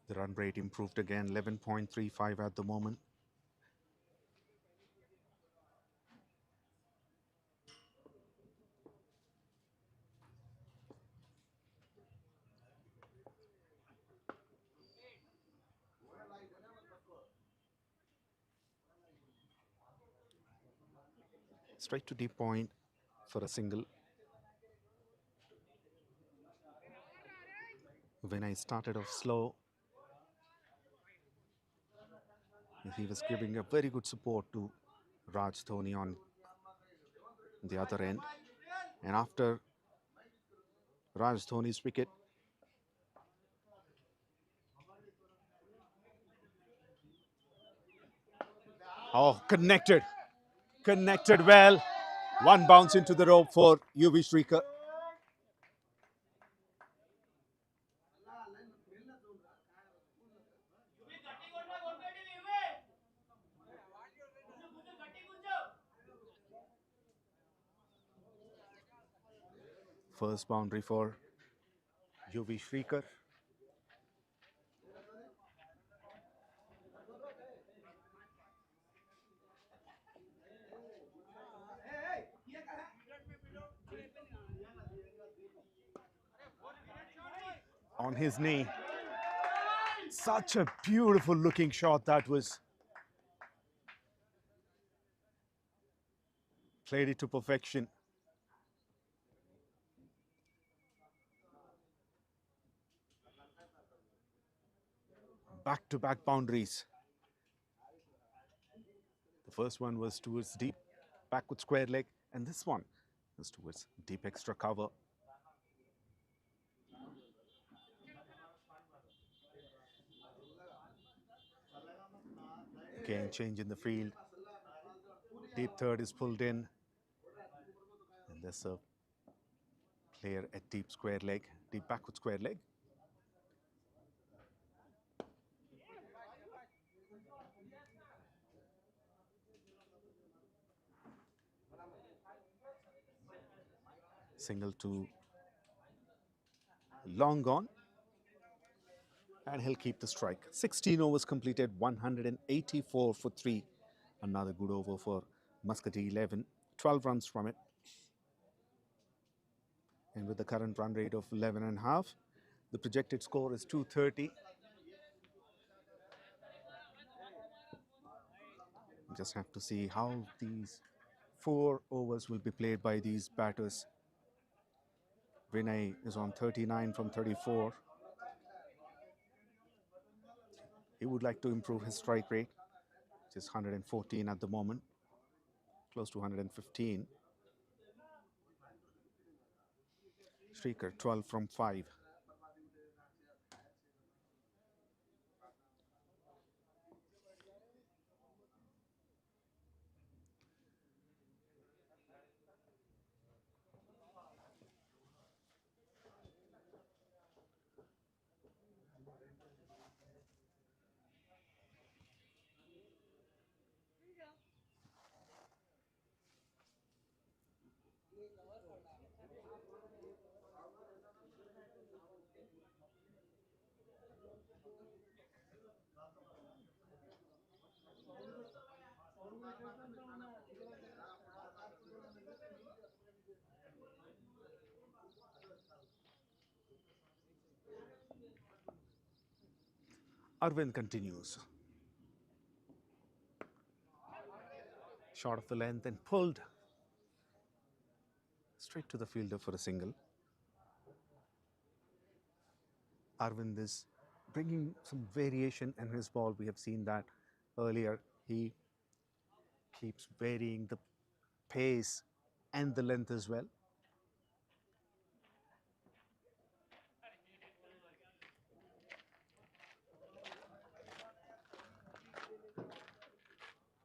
The run rate improved again, 11.35 at the moment. Straight to deep point for a single. When I started off slow, he was giving a very good support to Raj Dhoni on the other end. And after Raj Dhoni's wicket, oh, connected well. One bounce into the rope for 𝗬𝗃𝗃𝗃. First boundary for 𝗬𝗃𝗃𝗃. on his knee. Such a beautiful looking shot that was. Played it to perfection. Back-to-back boundaries. The first one was towards deep backward square leg, and this one was towards deep extra cover. Again, change in the field. Deep third is pulled in, and there's a player at deep square leg, deep backward square leg. Single to long on, and he'll keep the strike. 16 overs completed, 184 for 3. Another good over for MASQATI 11, 12 runs from it. And with the current run rate of 11.5, the projected score is 230. Just have to see how these 4 overs will be played by these batters. Vinay is on 39 from 34. He would like to improve his strike rate, which is 114 at the moment, close to 115. Striker 12 from 5. Arvind continues. Short of the length and pulled straight to the fielder for a single. Arvind is bringing some variation in his ball. We have seen that earlier. He keeps varying the pace and the length as well.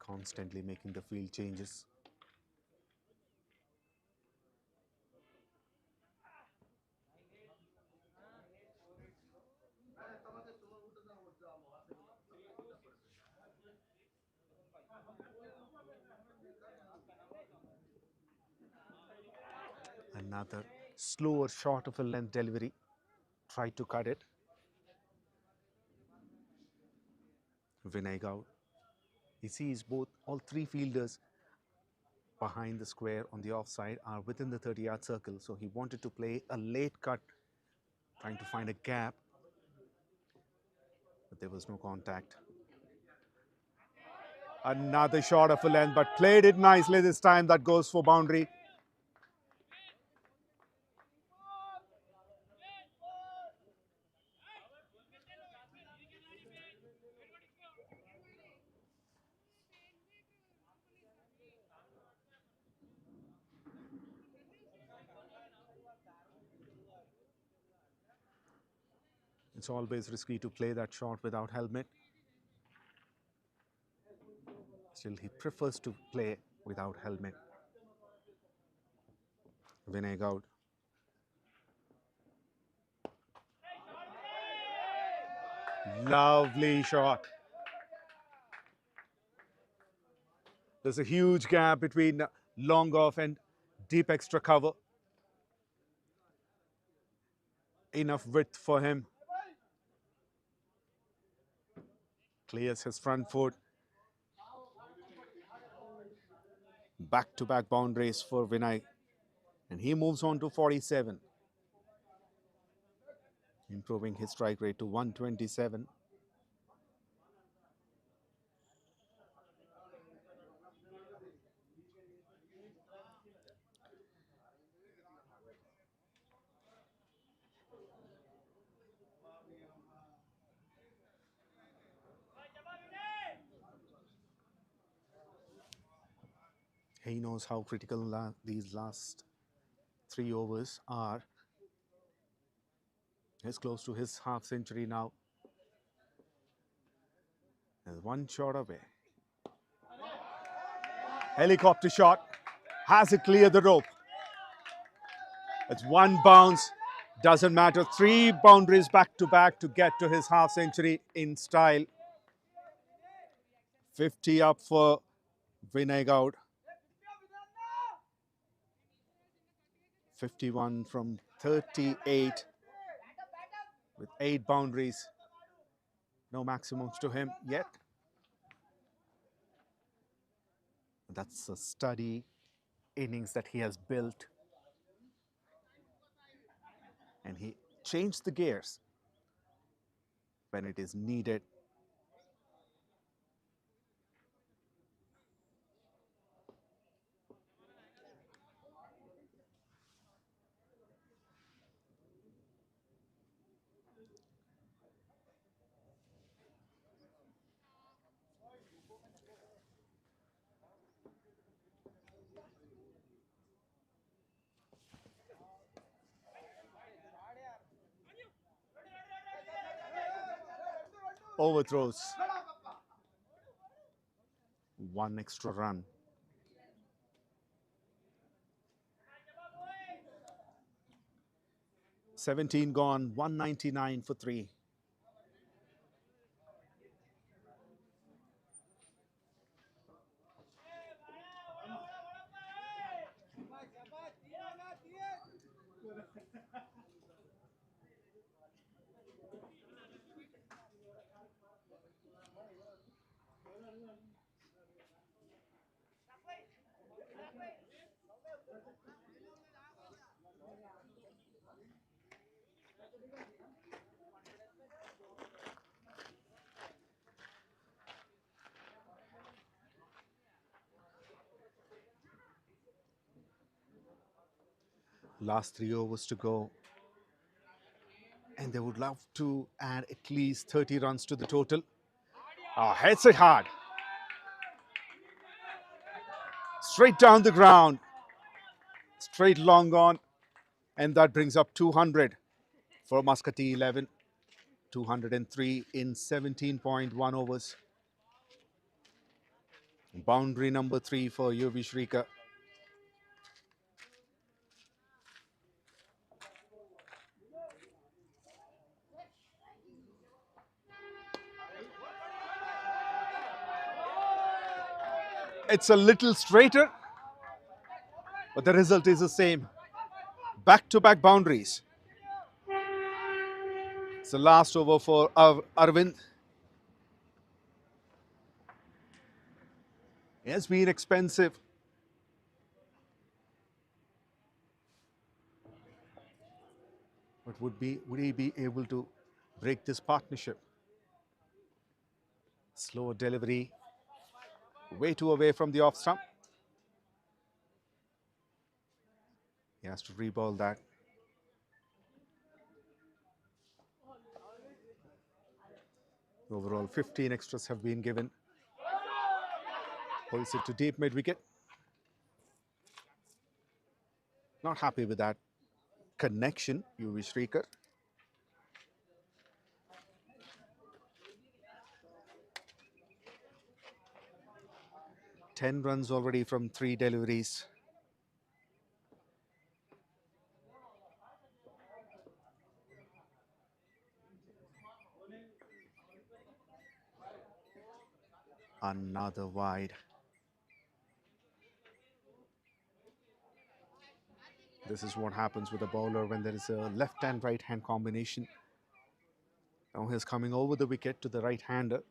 Constantly making the field changes. Another slower short of a length delivery. Tried to cut it. Vinay Gowd. He sees all 3 fielders behind the square on the offside are within the 30-yard circle. So he wanted to play a late cut, trying to find a gap. But there was no contact. Another shot of a length, but played it nicely this time. That goes for boundary. It's always risky to play that shot without helmet. Still, he prefers to play without helmet. Vinay Gowd. Lovely shot. There's a huge gap between long off and deep extra cover. Enough width for him. Clears his front foot. Back-to-back boundaries for Vinay. And he moves on to 47. improving his strike rate to 127. He knows how critical these last 3 overs are. He's close to his half century now. There's one shot away. Helicopter shot. Has it cleared the rope? It's one bounce. Doesn't matter. 3 boundaries back to back to get to his half century in style. 50 up for Vinay Gowd. 51 from 38 with 8 boundaries. No maximums to him yet. That's a steady innings that he has built. And he changed the gears when it is needed. Overthrows. 1 extra run. $17 gone, 199 for 3. Last 3 overs to go. And they would love to add at least 30 runs to the total. Hits it hard. Straight down the ground. Straight long on. And that brings up 200 for MASQATI 11. 203 in 17.1 overs. Boundary number 3 for 𝗬𝗃 𝗃𝗃. It's a little straighter, but the result is the same. Back-to-back boundaries. It's the last over for Arvind. It has been expensive. But would he be able to break this partnership? Slow delivery. Way too away from the off stump. He has to reball that. Overall, 15 extras have been given. Pulls it to deep mid-wicket. Not happy with that connection, 𝗬𝗃 𝗃𝗃. Ten runs already from 3 deliveries. Another wide. This is what happens with a bowler when there is a left and right hand combination. Now he's coming over the wicket to the right hander.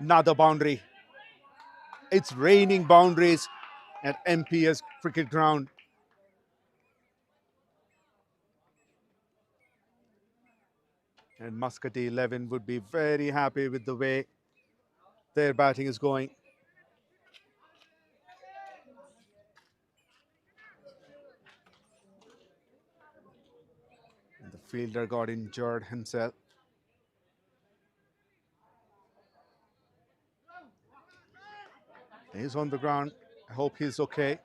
Another boundary. It's raining boundaries. at MPS cricket ground. And MASQATI 11 would be very happy with the way their batting is going. And the fielder got injured himself. He's on the ground. I hope he's okay.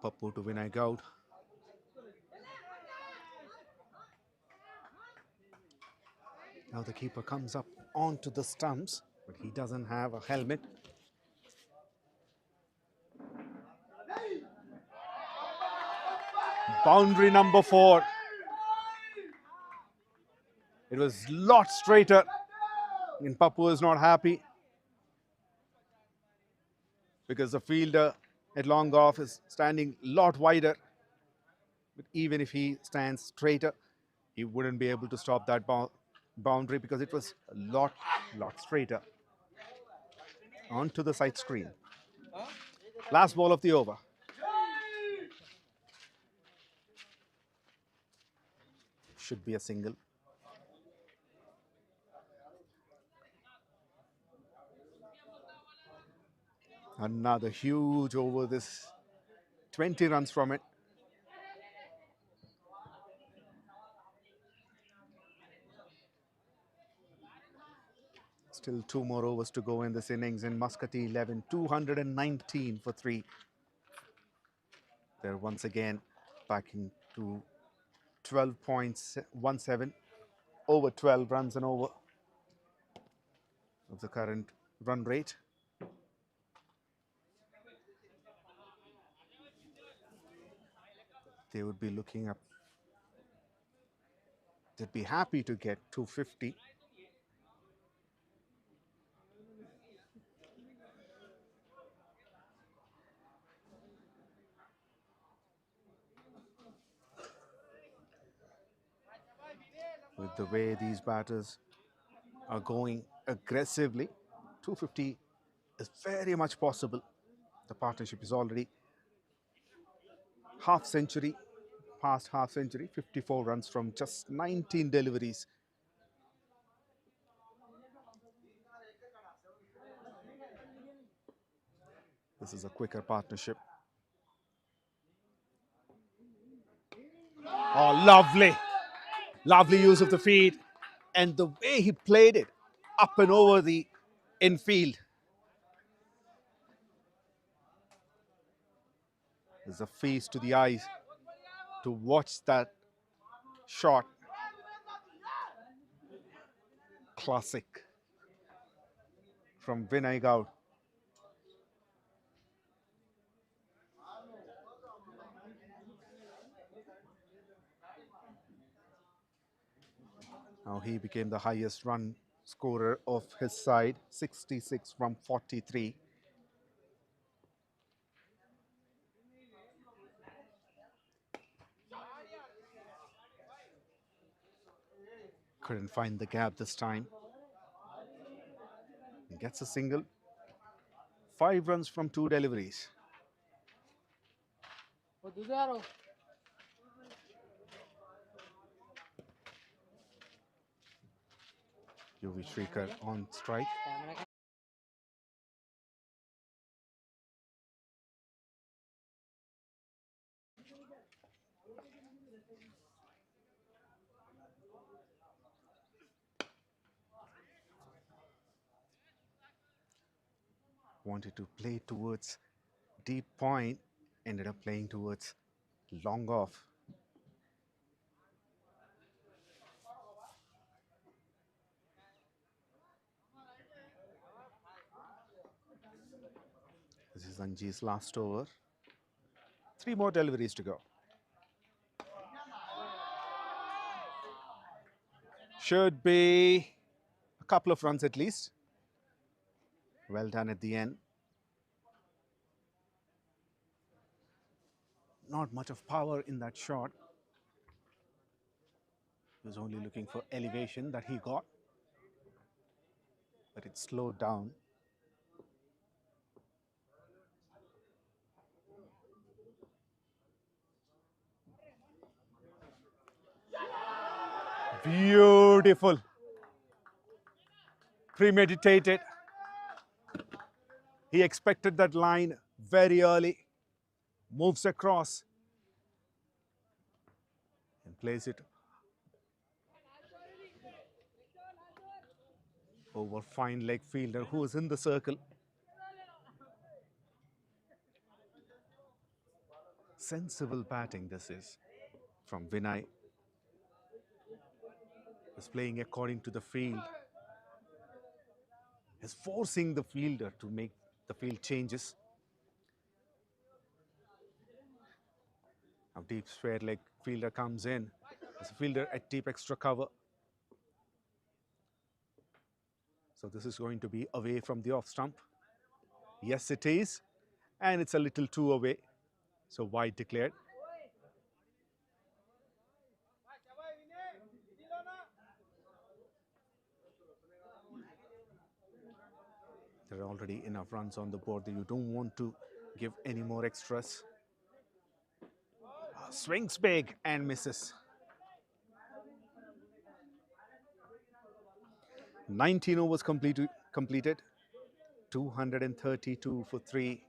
Pappu to 𝗰𝗫𝗃𝗃. Now the keeper comes up onto the stumps, but he doesn't have a helmet. Boundary number 4. It was a lot straighter, and Pappu is not happy because the fielder at long off is standing a lot wider. But even if he stands straighter, he wouldn't be able to stop that boundary because it was a lot straighter. Onto the side screen. Last ball of the over. Should be a single. Another huge over this. 20 runs from it. Still 2 more overs to go in this innings, and MASQATI 11, 219 for 3. They're once again back into 12.17, over 12 runs and over of the current run rate. They would be looking up. They'd be happy to get 250. With the way these batters are going aggressively, 250 is very much possible. The partnership is already half century, past half century, 54 runs from just 19 deliveries. This is a quicker partnership. Oh, lovely. Lovely use of the feed. And the way he played it up and over the infield. There's a feast to the eyes to watch that shot. Classic from 𝗰𝗫𝗃𝗃. Now he became the highest run scorer of his side, 66 from 43. Couldn't find the gap this time. He gets a single. 5 runs from 2 deliveries. 𝗬𝗰𝗃𝗃 on strike. Wanted to play towards deep point, ended up playing towards long off. This is Anji's last over. 3 more deliveries to go. Should be a couple of runs at least. Well done at the end. Not much of power in that shot. He was only looking for elevation that he got, but it slowed down. Beautiful. Premeditated. He expected that line very early. Moves across and plays it over fine leg fielder who is in the circle. Sensible batting this is from Vinay. Is playing according to the field. Is forcing the fielder to make the field changes. Now deep square leg fielder comes in. As a fielder at deep extra cover. So this is going to be away from the off stump. Yes, it is. And it's a little too away. So wide declared. There are already enough runs on the board that you don't want to give any more extras. Swings big and misses. 19 overs completed. 232 for 3.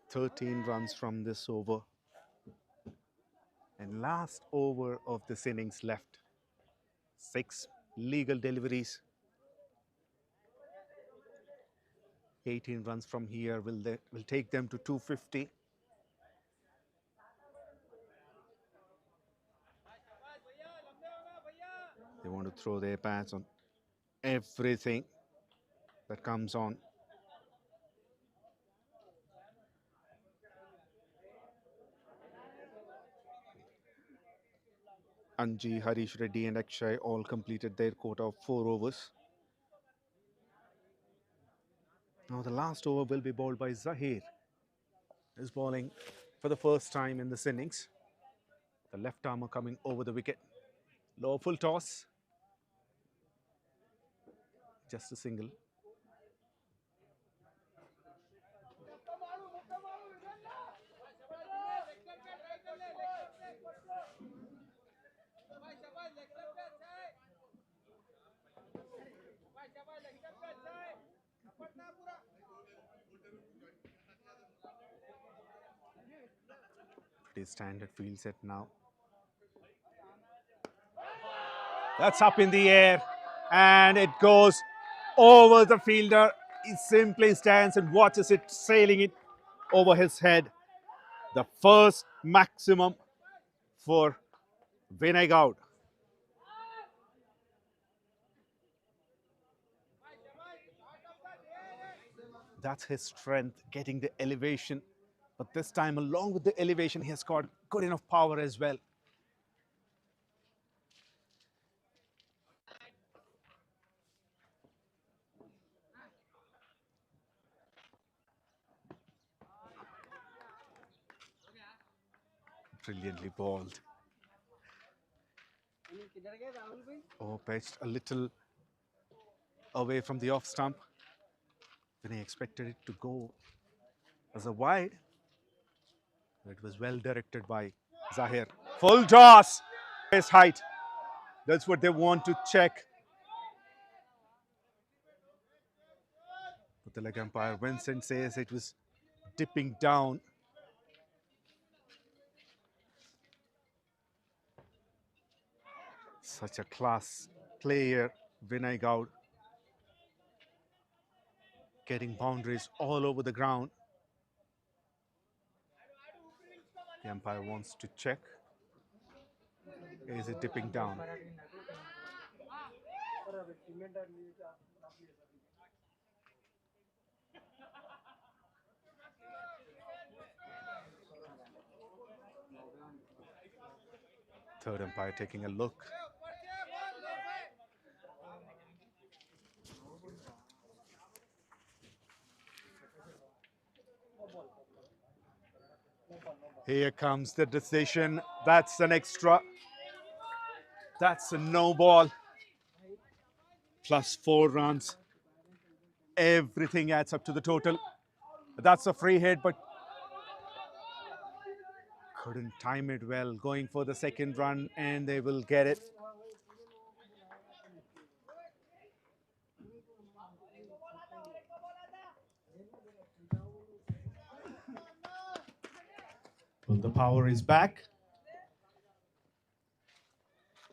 "13 runs from this over. And last over of this innings left. 6 legal deliveries. 18 runs from here will take them to 250. They want to throw their pads on everything that comes on. Anji, Harish Reddy and Akshay all completed their quota of 4 overs. Now the last over will be bowled by Zahir. Is bowling for the first time in this innings. The left armer coming over the wicket. Low full toss. Just a single. Pretty standard field set now. That's up in the air and it goes over the fielder. He simply stands and watches it sailing it over his head. The first maximum for Vinay Gowd. That's his strength, getting the elevation. But this time, along with the elevation, he has got good enough power as well. Brilliantly bowled. Oh, pitched a little away from the off stump. Vinay expected it to go as a wide. It was well directed by Zahir. Full toss. His height. That's what they want to check. But the leg umpire Vincent says it was dipping down. Such a class player, 𝗦𝗽𝗀𝗃𝗀, getting boundaries all over the ground. The umpire wants to check. Is it dipping down? Third umpire taking a look. Here comes the decision. That's an extra. That's a no ball. +4 runs. Everything adds up to the total. That's a free hit, but couldn't time it well. Going for the second run, and they will get it. Well, the power is back.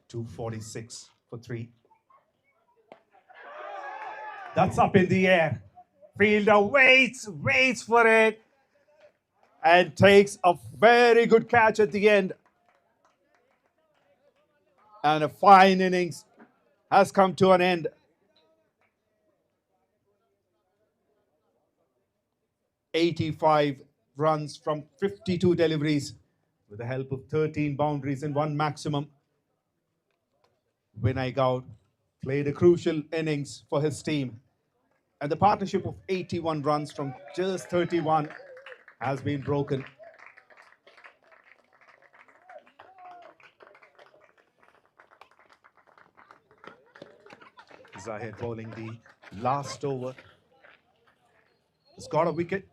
246 for 3. That's up in the air. Fielder waits for it, and takes a very good catch at the end. And a fine innings has come to an end. '85 runs from 52 deliveries with the help of 13 boundaries and 1 maximum. 𝗦𝗽𝗀𝗃𝗀 played a crucial innings for his team, and the partnership of 81 runs from just 31 has been broken. Zahir bowling the last over. He's got a wicket.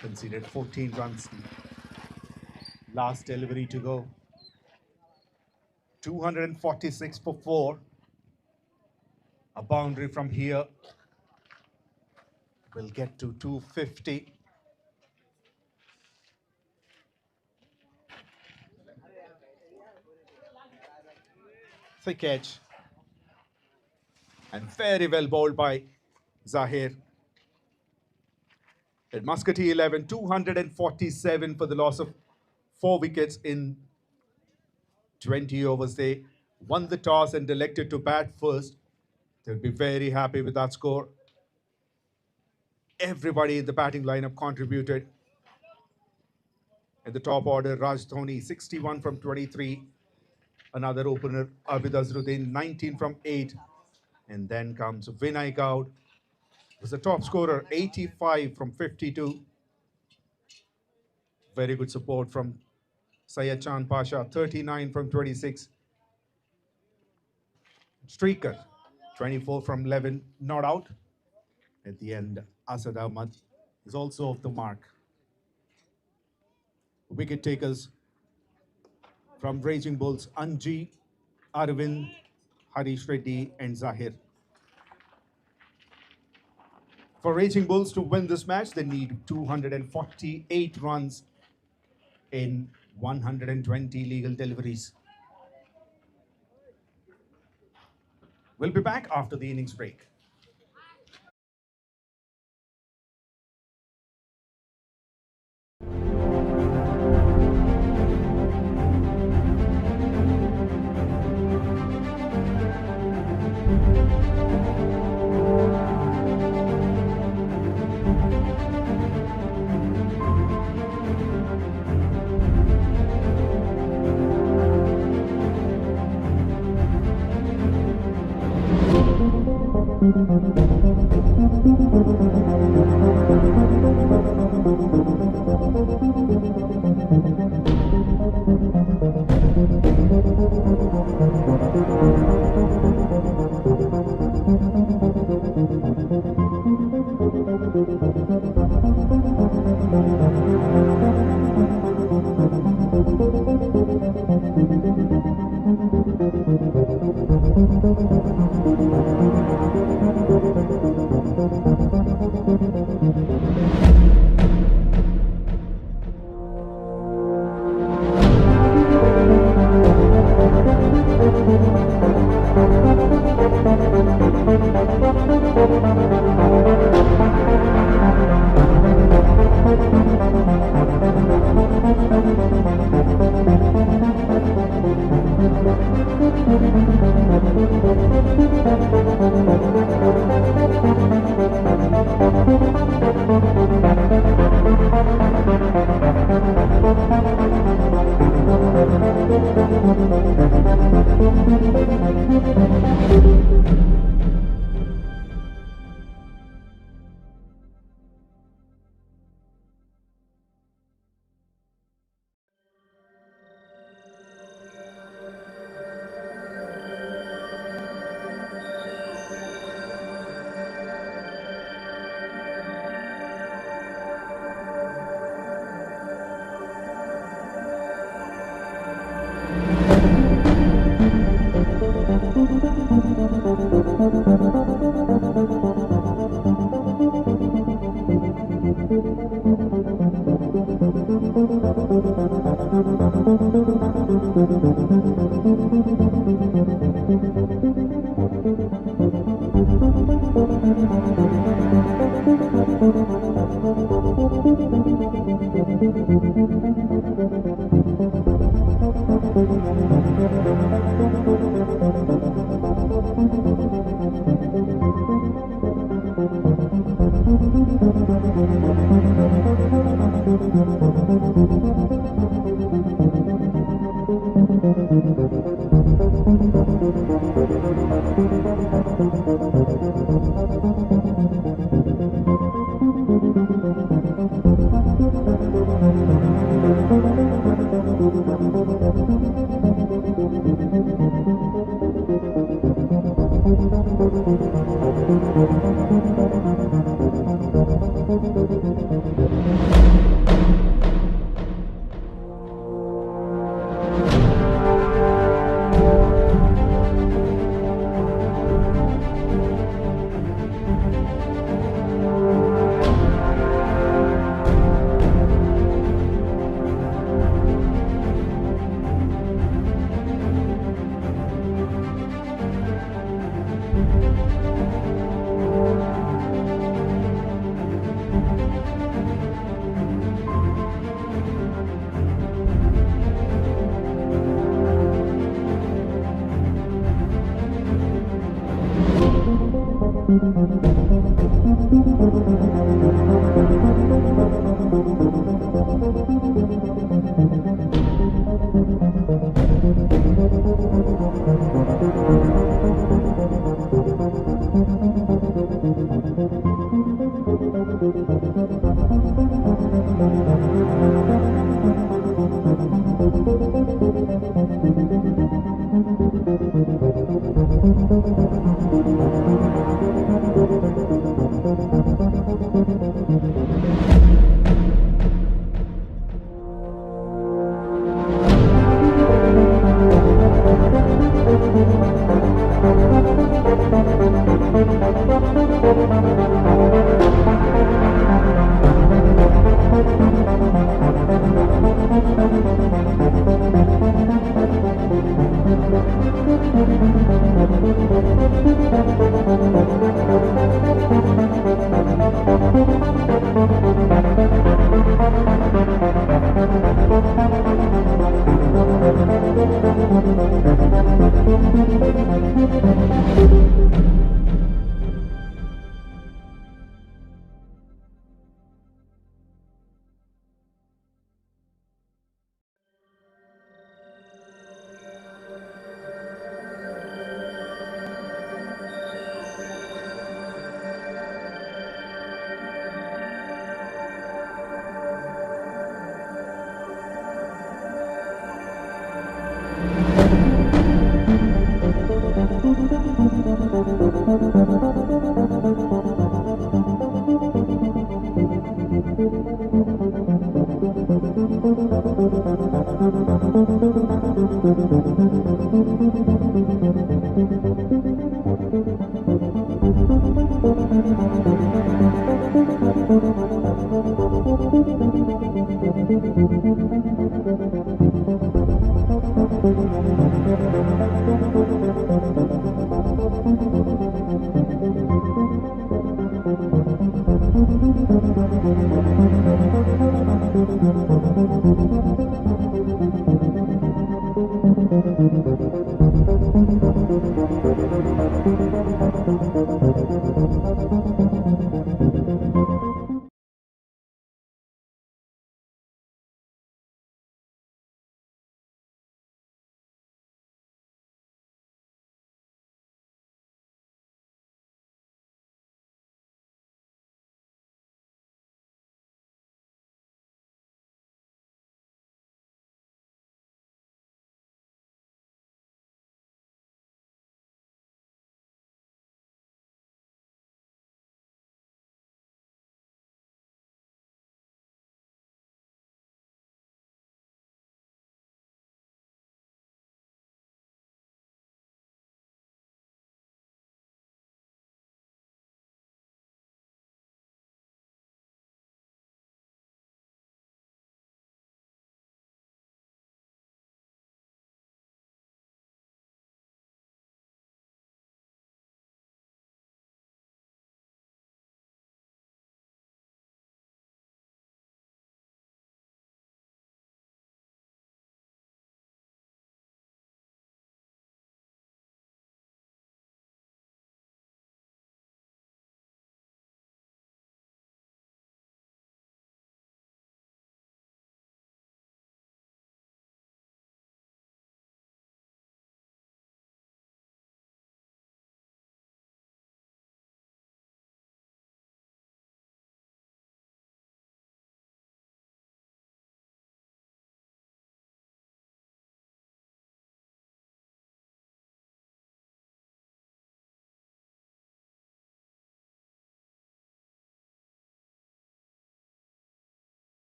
Conceded 14 runs. Last delivery to go. 246 for 4. A boundary from here will get to 250. Thick edge. And very well bowled by Zahir. At MASQATI 11, 247 for the loss of 4 wickets in 20 overs. They won the toss and elected to bat first. They'll be very happy with that score. Everybody in the batting lineup contributed. In the top order, Raj Dhoni, 61 from 23. Another opener, Abid Azharuddin, 19 from 8. And then comes 𝗦𝗽𝗀𝗃𝗀, was the top scorer, 85 from 52. Very good support from Syed Chand Pasha, 39 from 26. Streaker, 24 from 11, not out. At the end, Asad Ahmad is also off the mark. Wicket takers from Raging Bulls, Anji, Arvind, Harish Reddy and Zahir. For Raging Bulls to win this match, they need 248 runs in 120 legal deliveries. We'll be back after the innings break.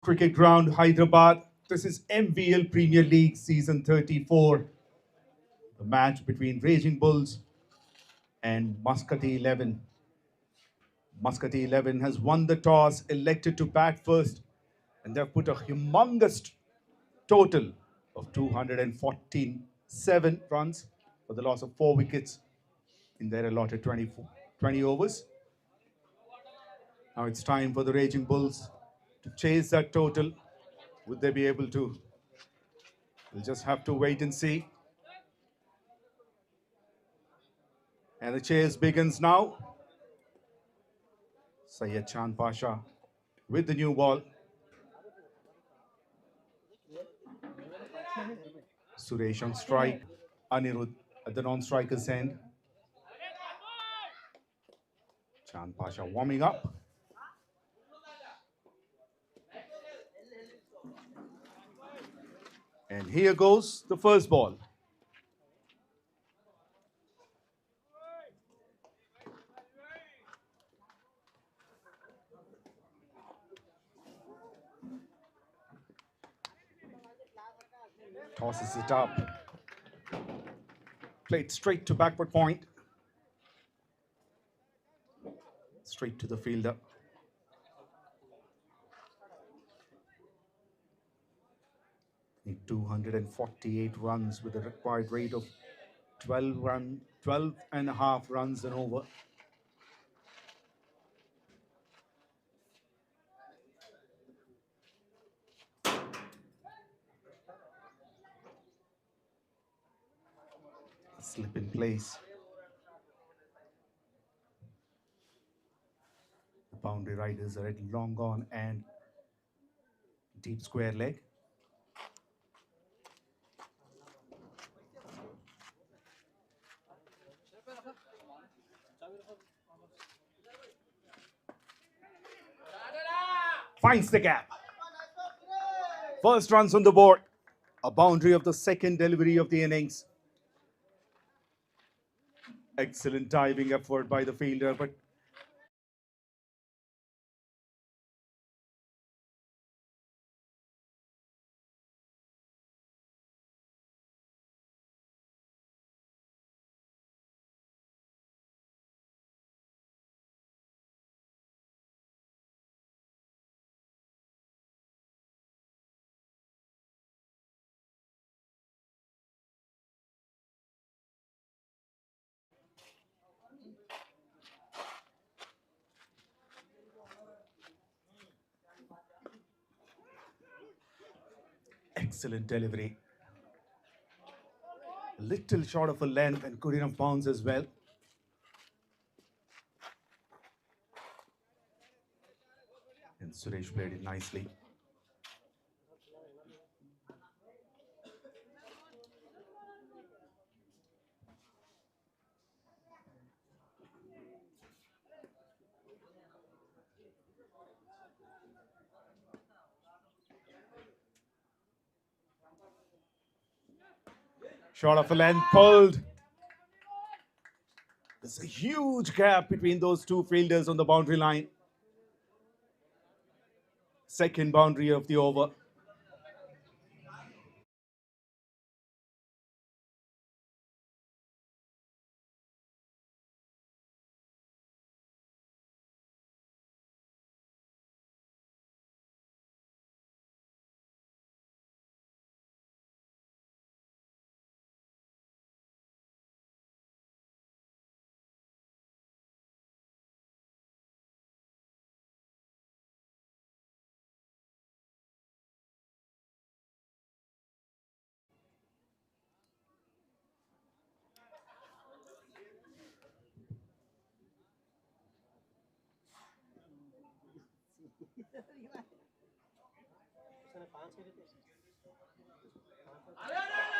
Cricket ground, Hyderabad. This is MVL Premier League season 34. The match between Raging Bulls and MASQATI 11. MASQATI 11 has won the toss, elected to bat first, and they've put a humongous total of 247 runs for the loss of 4 wickets in their allotted 20 overs. Now it's time for the Raging Bulls to chase that total. Would they be able to? We'll just have to wait and see. And the chase begins now. Syed Chand Pasha with the new ball. Suresh on strike. Anirudh at the non-striker's end. Chand Pasha warming up. And here goes the first ball. Tosses it up. Played straight to backward point. Straight to the fielder. Need 248 runs with a required rate of 12.5 runs and over. A slip in place. The boundary riders are at long on and deep square leg. Finds the gap. First runs on the board. A boundary of the second delivery of the innings. Excellent diving effort by the fielder, but excellent delivery. A little short of a length and good enough bounce as well. And Suresh played it nicely. Short of a length, pulled. There's a huge gap between those two fielders on the boundary line. Second boundary of the over.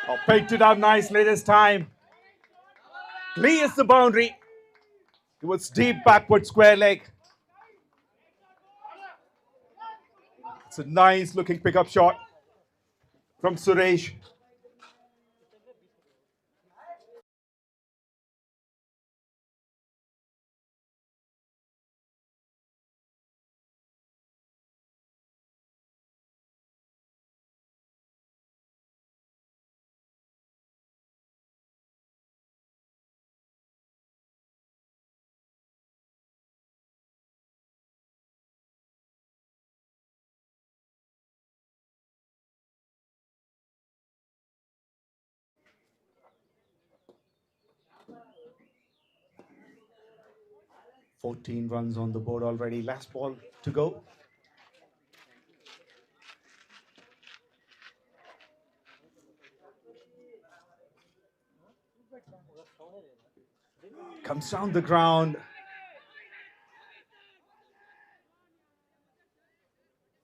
Oh, picked it up nicely this time. Clears the boundary. It was deep backward square leg. It's a nice looking pickup shot from Suresh. 14 runs on the board already. Last ball to go. Comes down the ground.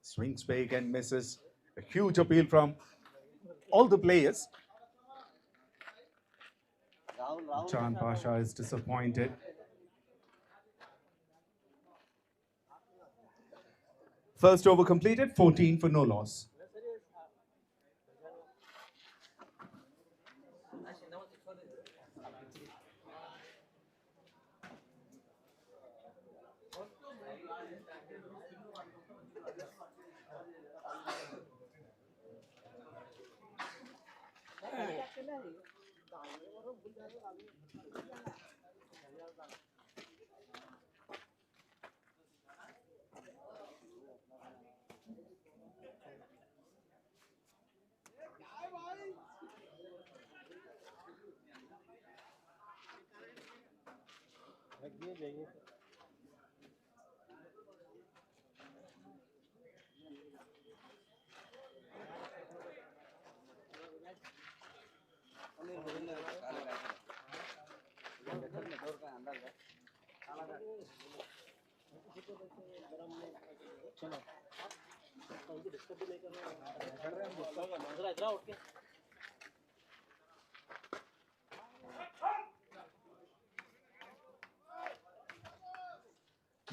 Swings big and misses. A huge appeal from all the players. 𝗀𝗡𝗃𝗃 is disappointed. First over completed, 14 for no loss.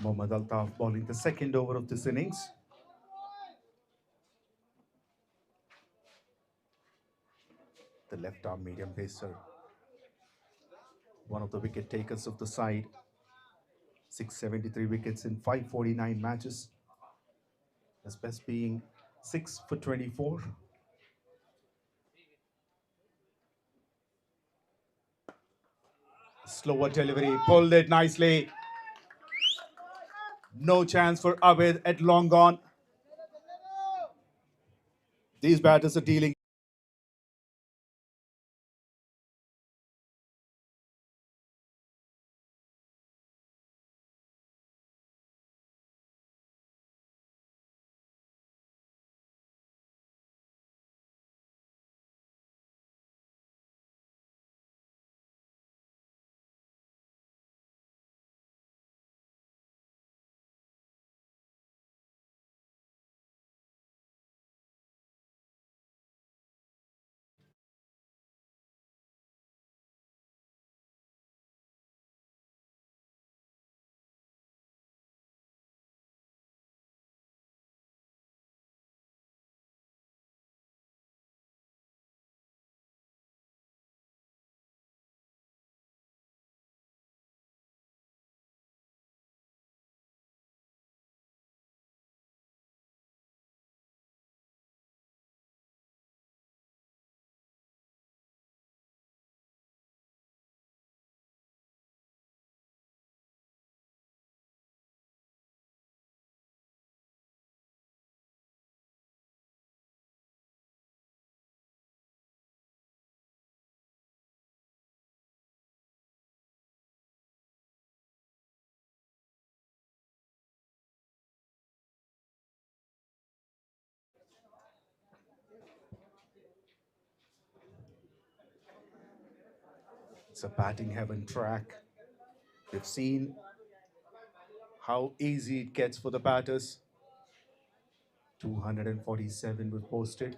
𝗬𝗁𝗘𝗃𝗲 bowling the second over of this innings. The left-arm medium pacer, one of the wicket takers of the side. 673 wickets in 549 matches. His best being 6 for 24. Slower delivery, pulled it nicely. No chance for 𝗬𝗶𝗃𝗍 at long gone. These batters are dealing. It's a batting heaven track. We've seen how easy it gets for the batters. 247 was posted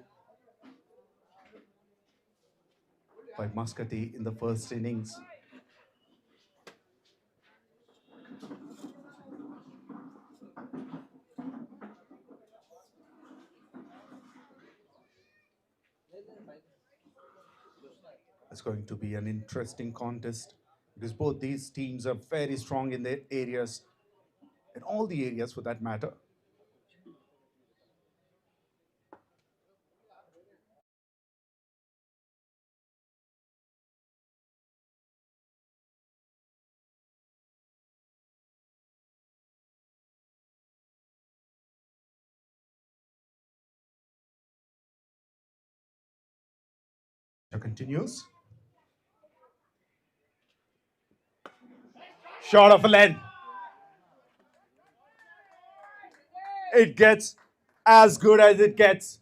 by MASQATI in the first innings. It's going to be an interesting contest because both these teams are very strong in their areas, in all the areas for that matter. Continues. Short of a length. it gets as good as it gets.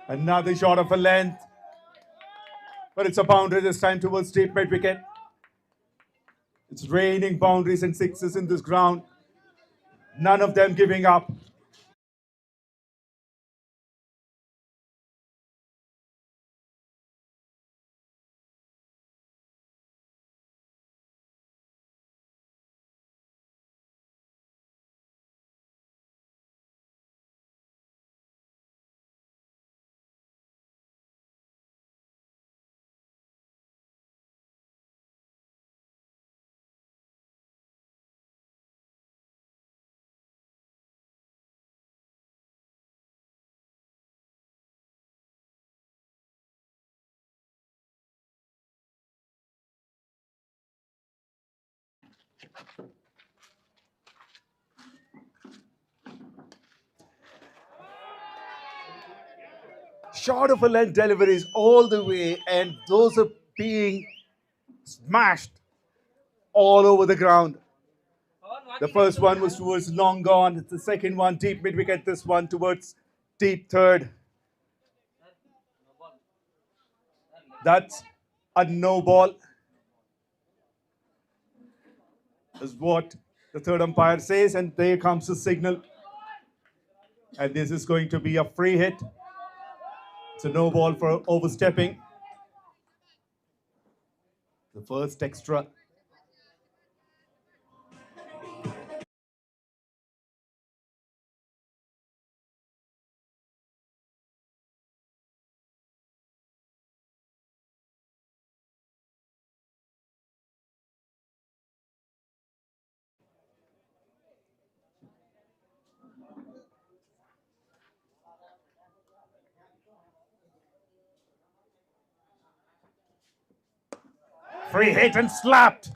Another shot of a length, but it's a boundary this time towards deep mid wicket. It's raining boundaries and sixes in this ground. None of them giving up. Short of a length deliveries all the way, and those are being smashed all over the ground. The first one was towards long gone. The second one deep mid wicket. This one towards deep third. That's a no ball, is what the third umpire says, and there comes the signal. And this is going to be a free hit. It's a no ball for overstepping. The first extra. Free hit and slapped.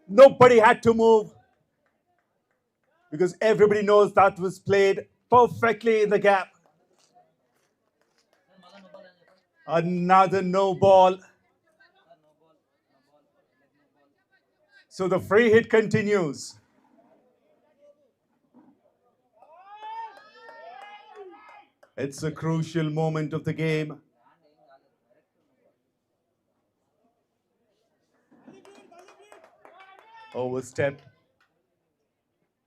Nobody had to move because everybody knows that was played perfectly in the gap. Another no ball. So the free hit continues. It's a crucial moment of the game. Overstep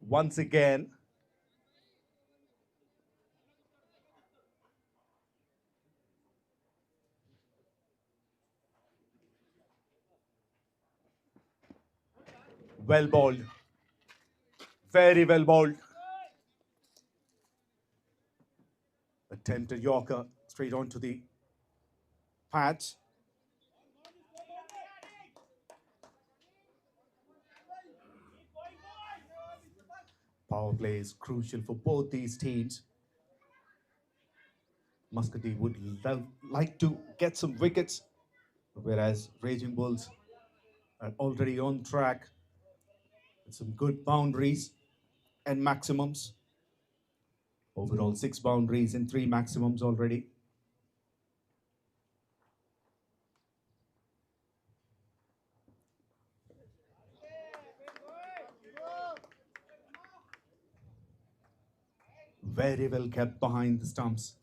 once again. Well bowled. Very well bowled. Attempted Yorker straight onto the patch. Power play is crucial for both these teams. MASQATI would like to get some wickets, whereas Raging Bulls are already on track with some good boundaries and maximums. Overall 6 boundaries and 3 maximums already. Very well kept behind the stumps.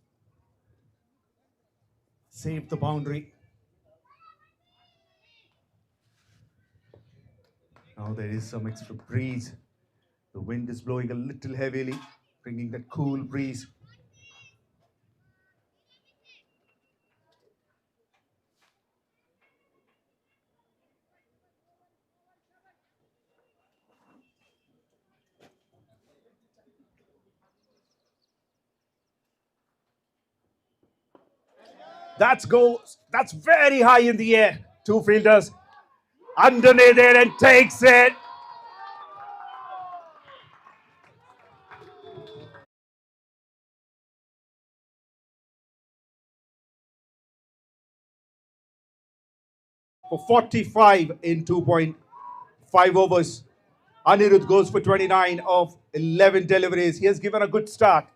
Saved the boundary. there is some extra breeze. The wind is blowing a little heavily, bringing that cool breeze. That's goes. That's very high in the air. Two fielders underneath it and takes it. For 45 in 2.5 overs. Anirudh goes for 29 of 11 deliveries. He has given a good start.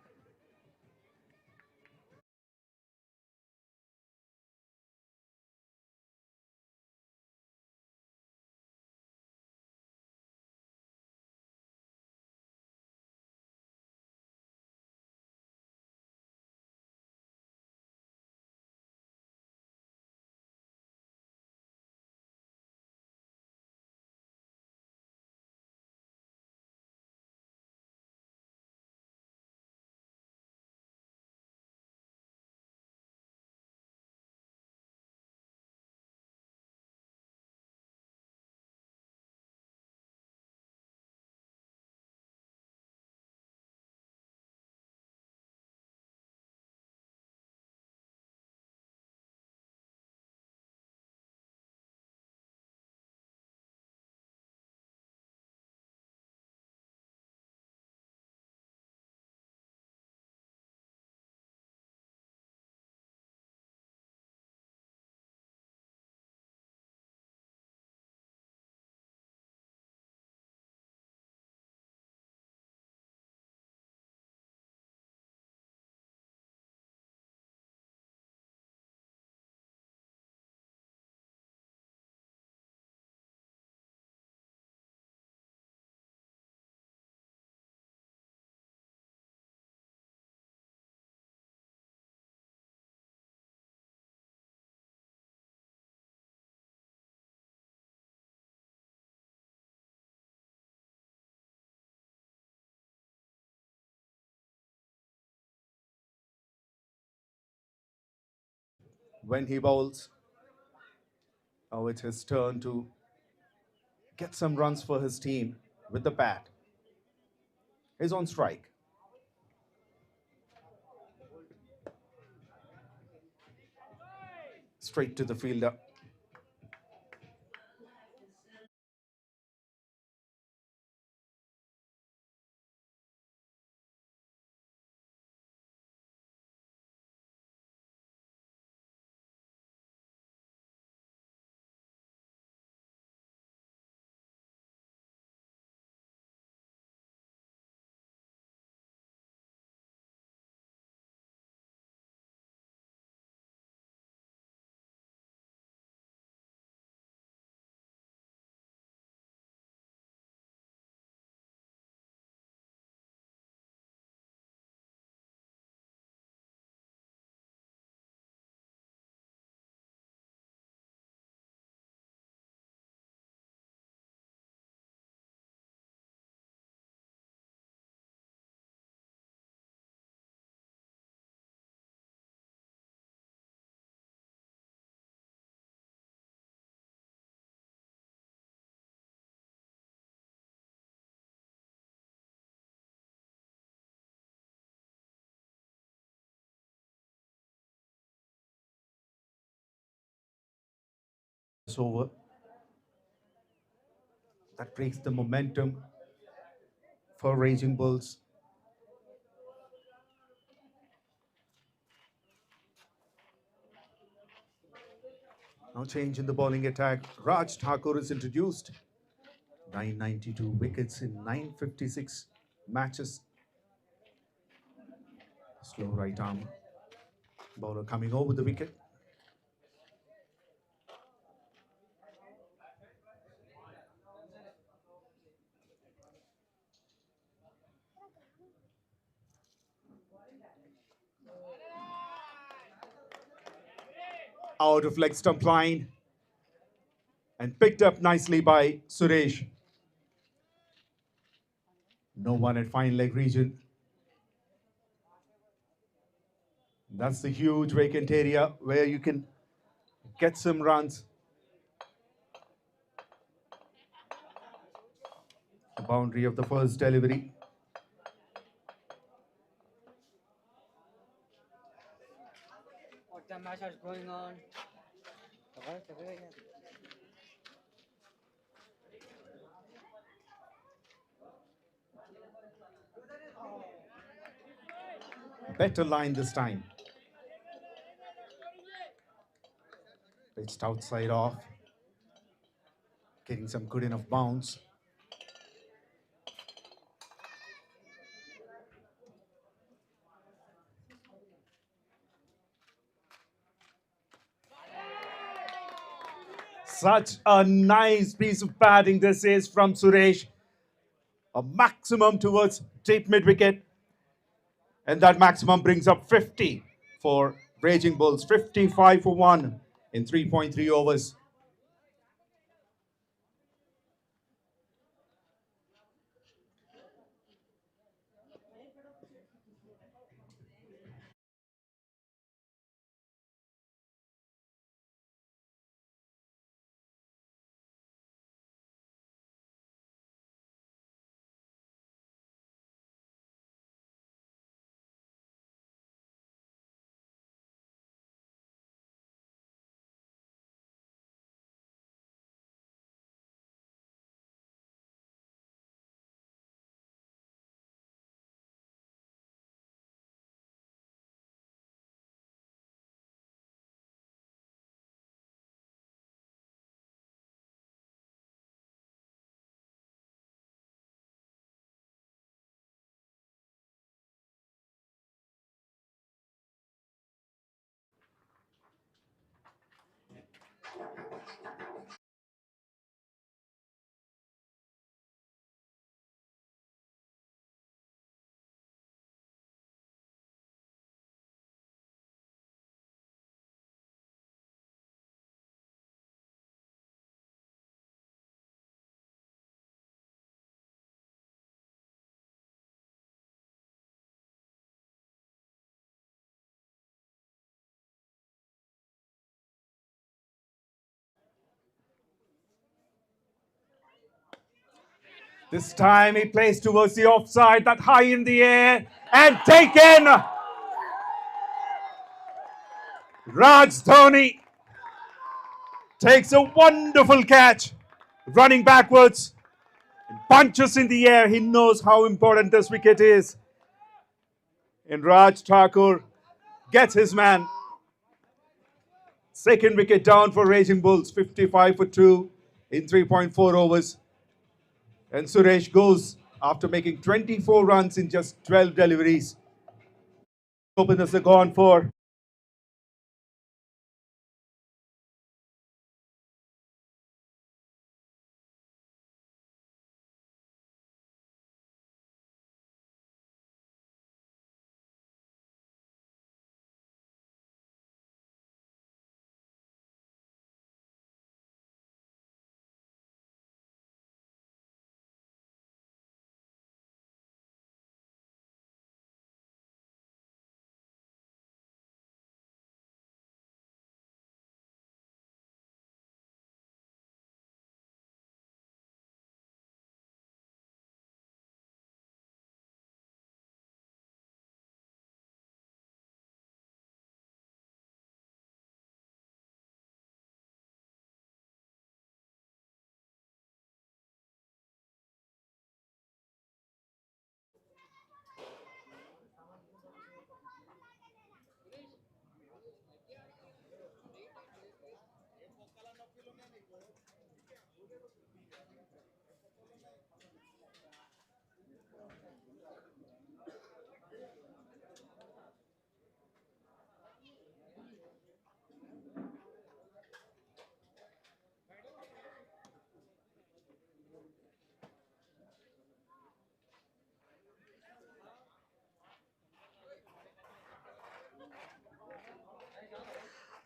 When he bowls, oh, it's his turn to get some runs for his team with the bat. He's on strike. Straight to the fielder. It's over. That breaks the momentum for Raging Bulls. Now change in the bowling attack. Raj Thakur is introduced. 992 wickets in 956 matches. Slow right arm bowler coming over the wicket. Out of leg stump line and picked up nicely by Suresh. No one at fine leg region. That's the huge vacant area where you can get some runs. The boundary of the first delivery. What the match is going on? Better line this time. Pitched outside off. Getting some good enough bounce. Such a nice piece of batting this is from Suresh. A maximum towards deep mid-wicket. And that maximum brings up 50 for Raging Bulls. 55 for 1 in 3.3 overs. This time he plays towards the offside, that high in the air, and taken! Raj Dhoni takes a wonderful catch, running backwards, punches in the air. He knows how important this wicket is. And Raj Thakur gets his man. Second wicket down for Raging Bulls, 55 for 2 in 3.4 overs. And Suresh goes after making 24 runs in just 12 deliveries. Openers are gone for.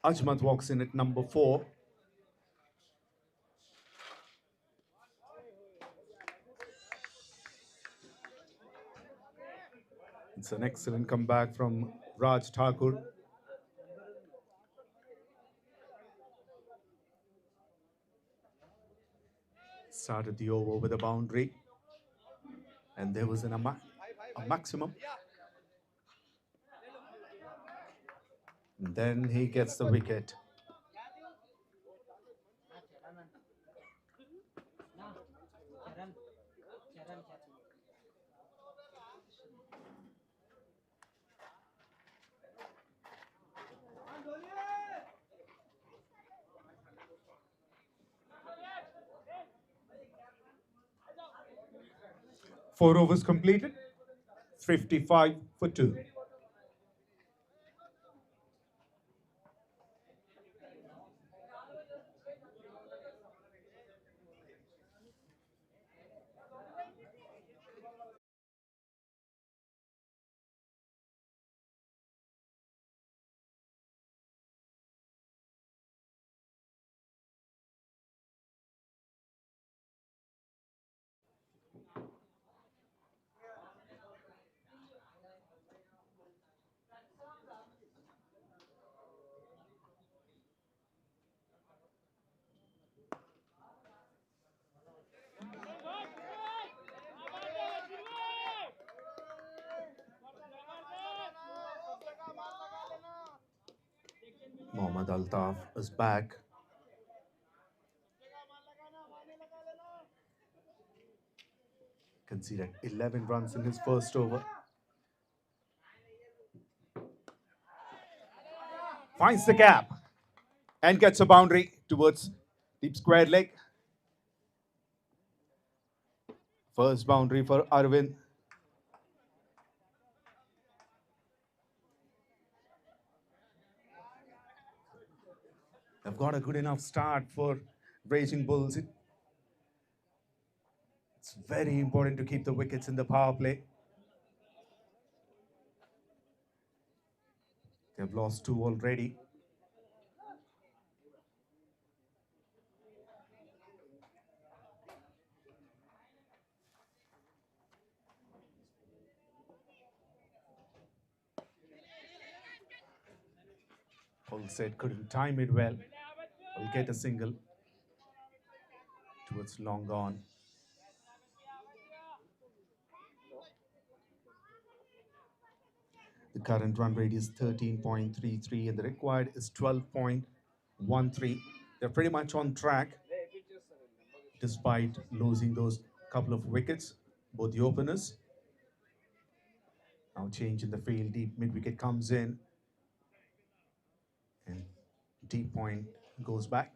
Ajmal walks in at number 4. It's an excellent comeback from Raj Thakur. Started the over with a boundary, and there was a maximum. And then he gets the wicket. Four overs completed, 55 for 2. 𝗬𝗁𝗲𝗏 is back. Conceded 11 runs in his first over. Finds the gap and gets a boundary towards deep square leg. First boundary for Arvind. They've got a good enough start for Raging Bulls. It's very important to keep the wickets in the power play. They've lost 2 already. 𝗀𝗁𝗘 couldn't time it well. Will get a single towards long on. The current run rate is 13.33 and the required is 12.13. They're pretty much on track despite losing those couple of wickets, both the openers. Now change in the field, deep mid-wicket comes in and deep point goes back.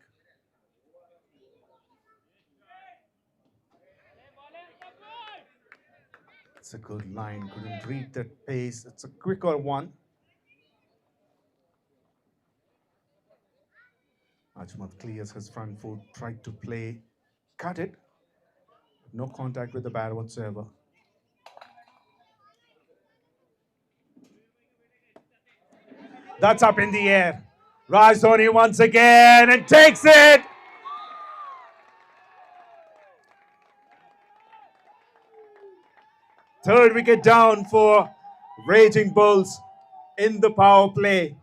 It's a good line, couldn't read that pace. It's a quicker one. Ajmat clears his front foot, tried to play, cut it. No contact with the bat whatsoever. That's up in the air. Raj Dhoni once again and takes it. Third wicket down for Raging Bulls in the power play.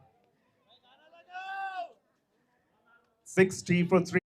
60 for 3.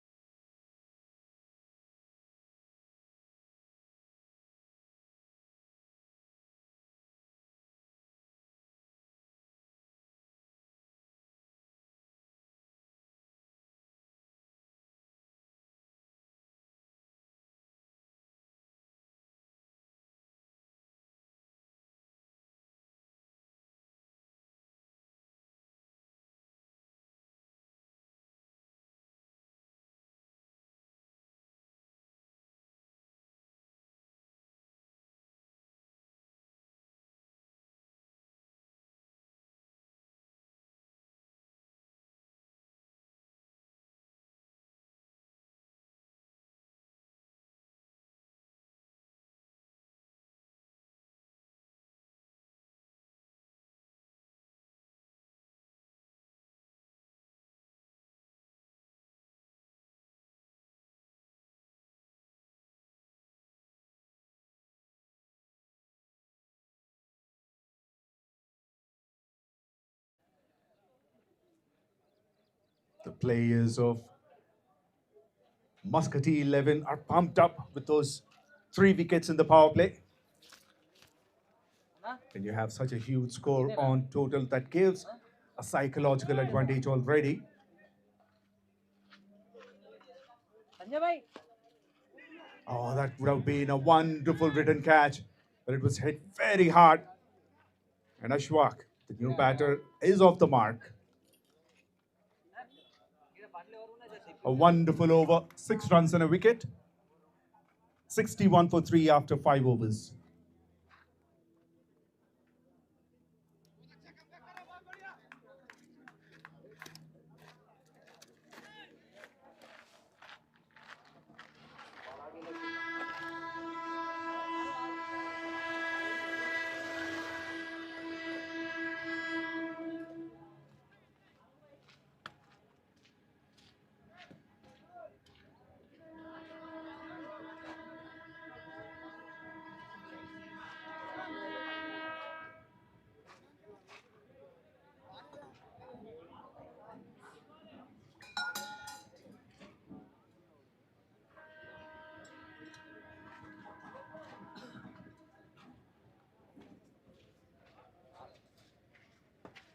players of MASQATI 11 are pumped up with those 3 wickets in the power play. When you have such a huge score on total, that gives a psychological advantage already. Oh, that would have been a wonderful return catch, but it was hit very hard. And Ashwak, the new batter, is off the mark. A wonderful over, 6 runs and a wicket. 61 for 3 after 5 overs.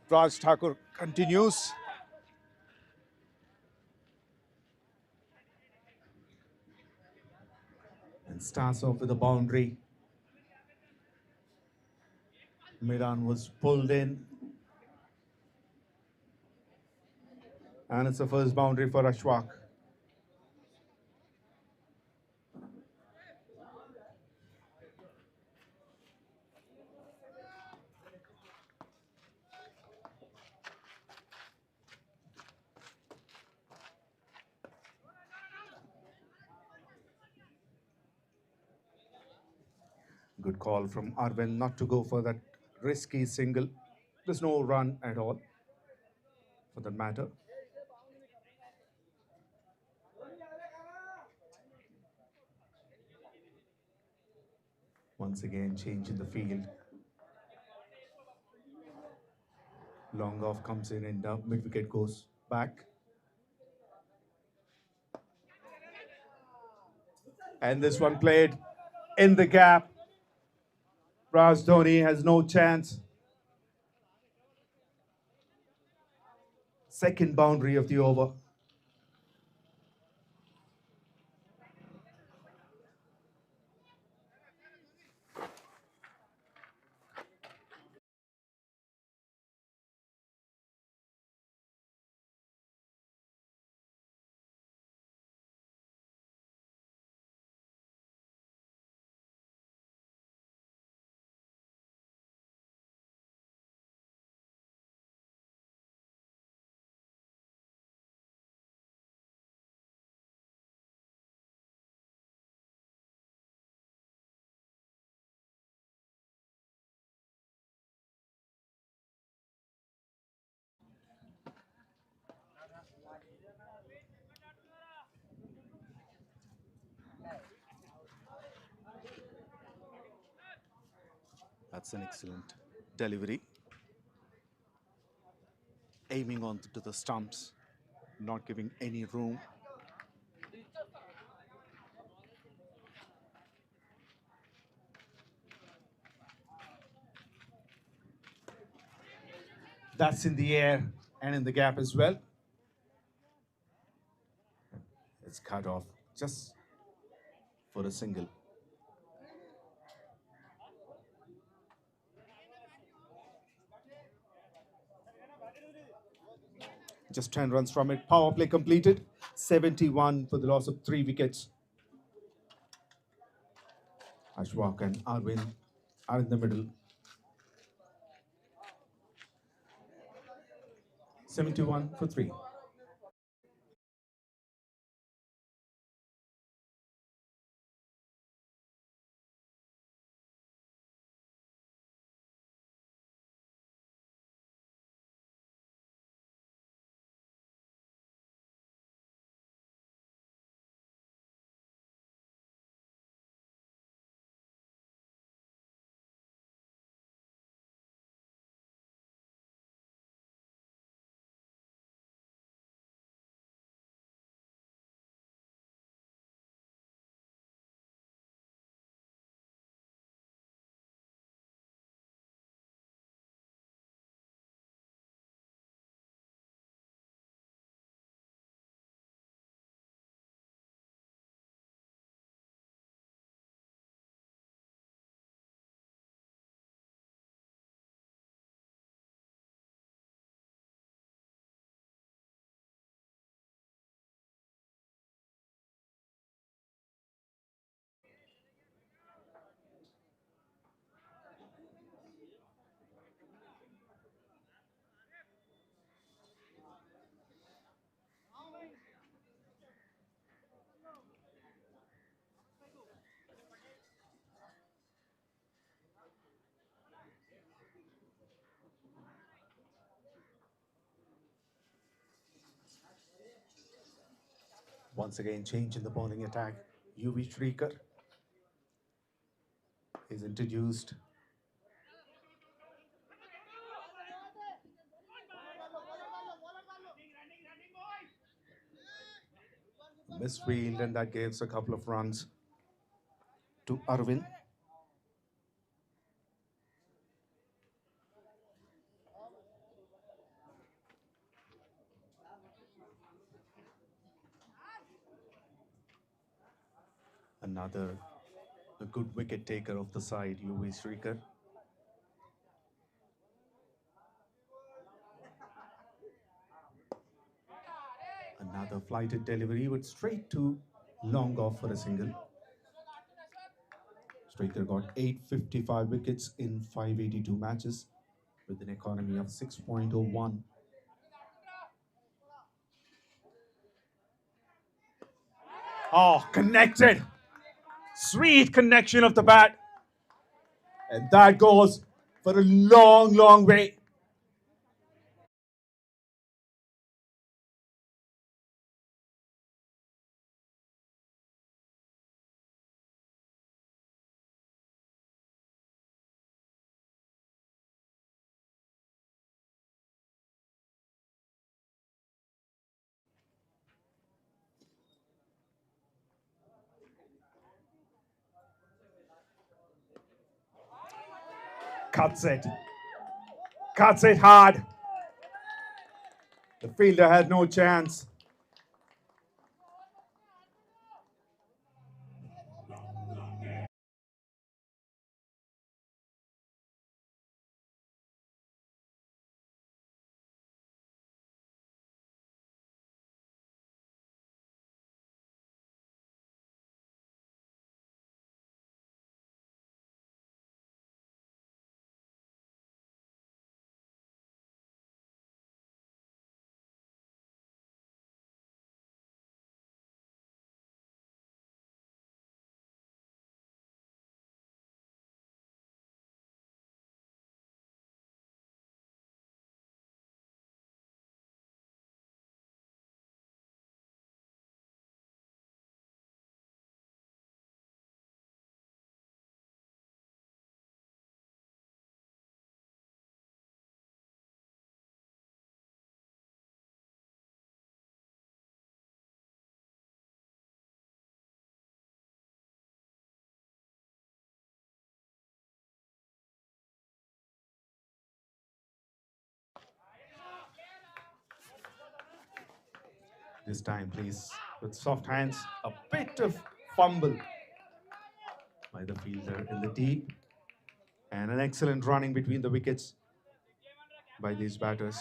Raj Thakur continues. And starts off with a boundary. Miran was pulled in. And it's the first boundary for Ashwak. Good call from Arvind not to go for that risky single. There's no run at all, for that matter. Once again, change in the field. Long off comes in and mid-wicket goes back. And this one played in the gap. Raj Dhoni has no chance. Second boundary of the over. That's an excellent delivery. Aiming on to the stumps, not giving any room. That's in the air and in the gap as well. It's cut off just for a single. Just 10 runs from it. Power play completed. 71 for the loss of 3 wickets. Ashwak and Arvind are in the middle. 71 for 3. Once again, change in the bowling attack. 𝗬𝗃𝗃𝗲 is introduced. Misfield, and that gives a couple of runs to Arvind. Another a good wicket taker of the side, 𝗬𝗃𝗃𝗲. Another flighted delivery, but straight to long off for a single. Striker got 855 wickets in 582 matches with an economy of 6.01. Oh, connected. Sweet connection of the bat. And that goes for a long, long way. Cuts it. Cuts it hard. The fielder had no chance. This time, please, with soft hands, a bit of fumble by the fielder in the deep, and an excellent running between the wickets by these batters.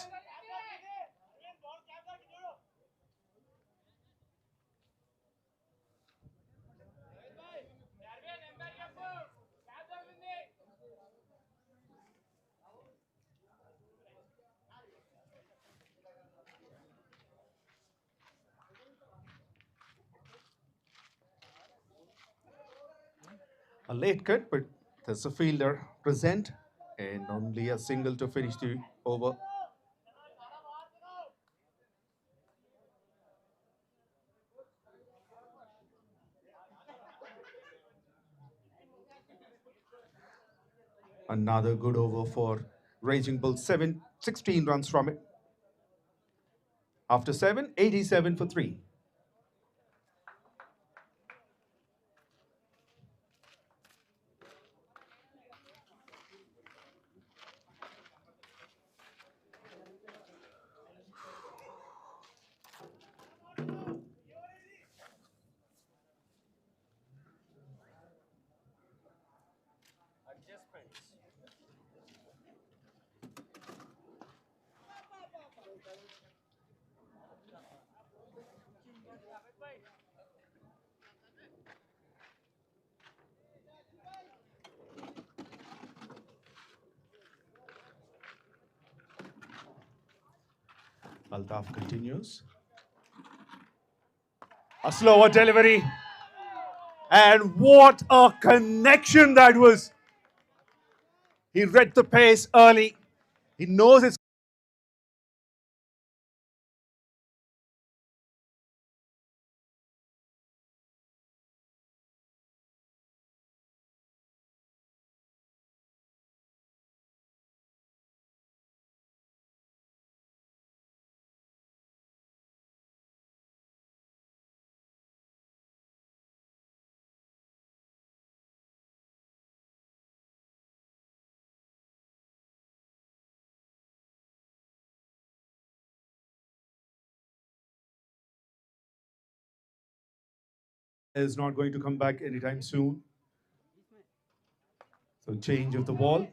A late cut, but there's a fielder present and only a single to finish the over. Another good over for Raging Bull, 16 runs from it. After 7, 87 for 3. Altaf continues. A slower delivery. And what a connection that was. He read the pace early. He knows it's is not going to come back anytime soon. So change of the ball.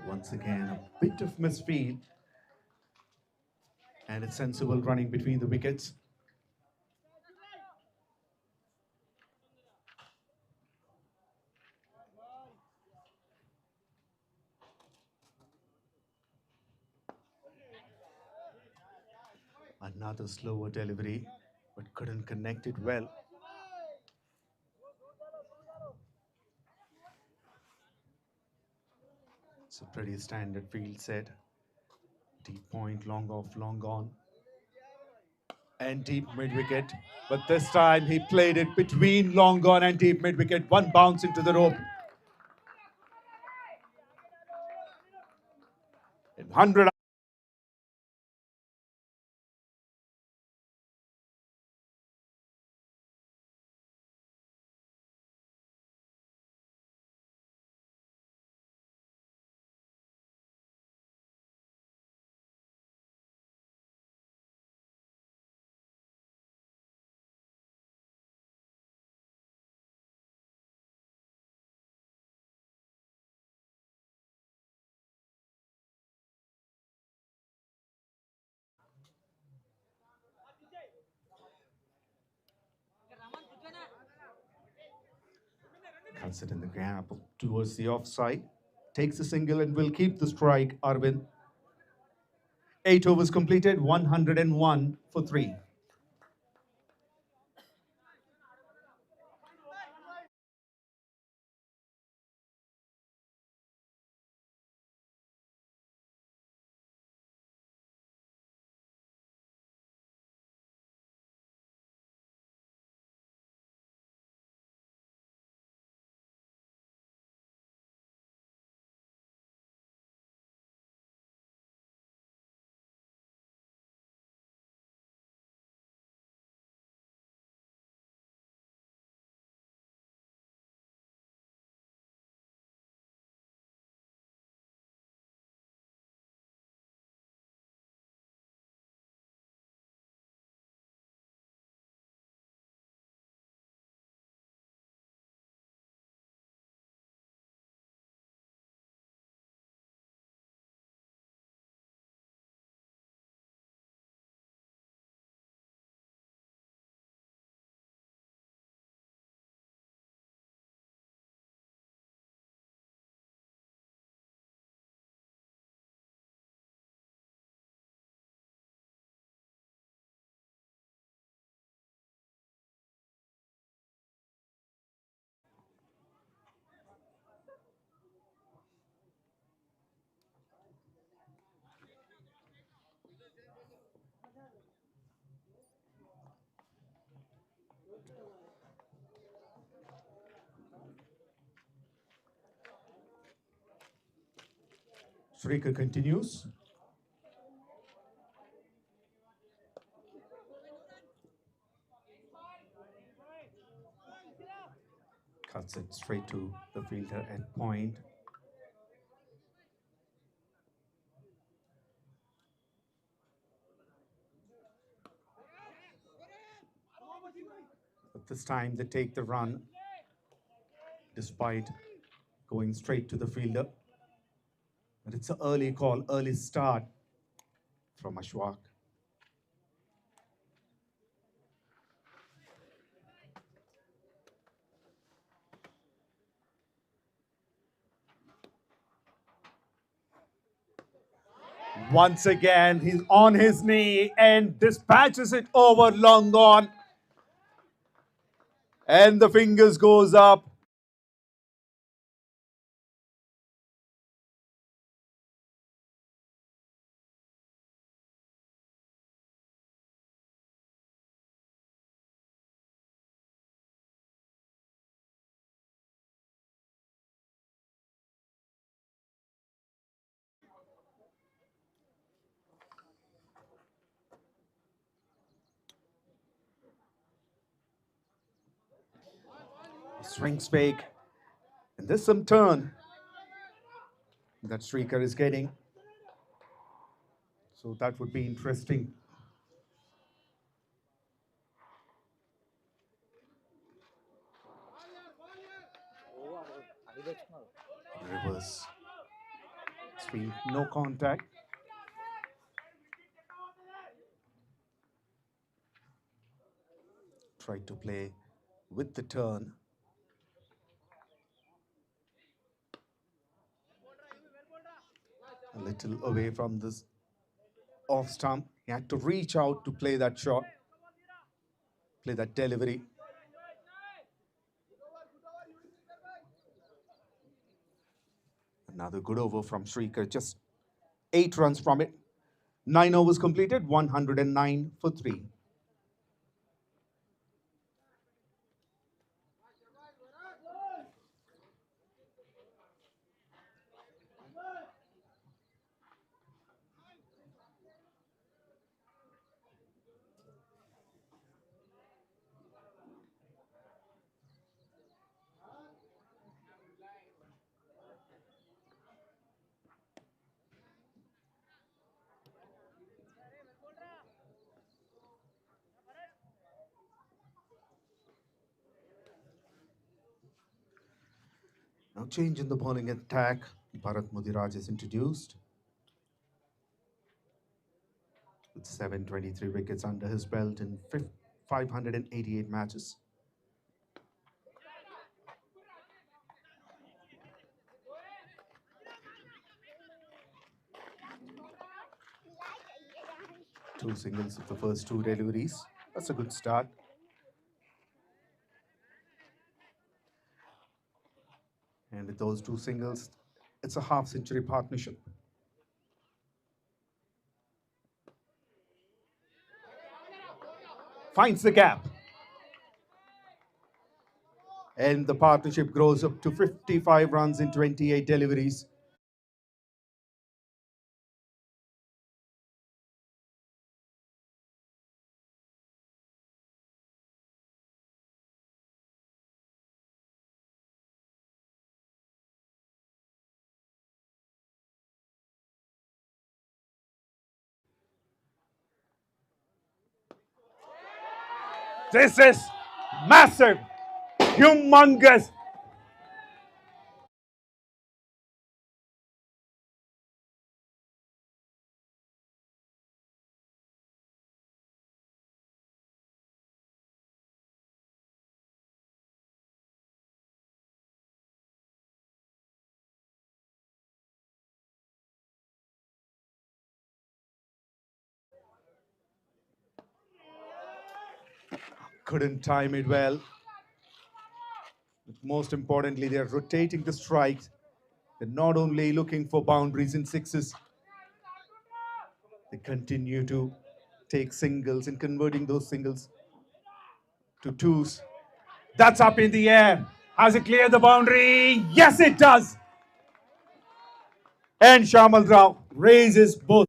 Once again, a bit of misfield. And it's sensible running between the wickets. Another slower delivery, but couldn't connect it well. It's a pretty standard field set. Deep point, long off, long on. And deep mid-wicket. But this time he played it between long on and deep mid-wicket. One bounce into the rope. In 100. Cuts it in the gap towards the offside. Takes a single and will keep the strike, Arvind. 8 overs completed, 101 for 3. Shrikar continues. Cuts it straight to the fielder at point. But this time they take the run despite going straight to the fielder. But it's an early call, early start from Ashwak. Once again, he's on his knee and dispatches it over long on. And the fingers goes up. Swings big. And there's some turn that Shrikar is getting. So that would be interesting. Reverse swing, no contact. Tried to play with the turn. A little away from this off stump. He had to reach out to play that shot, play that delivery. Another good over from Shrikar, just 8 runs from it. 9 overs completed, 109 for 3. Now change in the bowling attack. Bharat Mudiraj is introduced with 723 wickets under his belt in 588 matches. Two singles of the first 2 deliveries. That's a good start. And with those 2 singles, it's a half-century partnership. Finds the gap. And the partnership grows up to 55 runs in 28 deliveries. This is massive, humongous. Couldn't time it well. Most importantly, they're rotating the strikes. They're not only looking for boundaries and sixes, they continue to take singles and converting those singles to 2s. That's up in the air. Has it cleared the boundary? Yes, it does. And Shamal Rao raises both.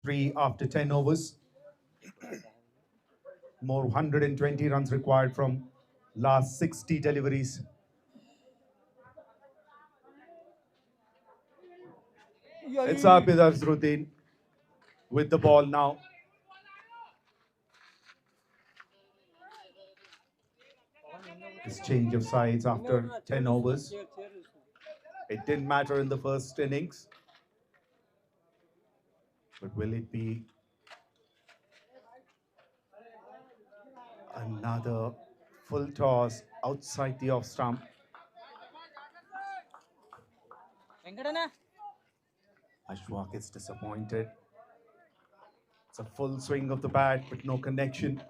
3 after 10 overs. More 120 runs required from last 60 deliveries. It's 𝗵𝗵𝗃𝗧 with the ball now. His change of sides after 10 overs. It didn't matter in the first innings. But will it be another full toss outside the off stump? Ashwak is disappointed. It's a full swing of the bat, but no connection.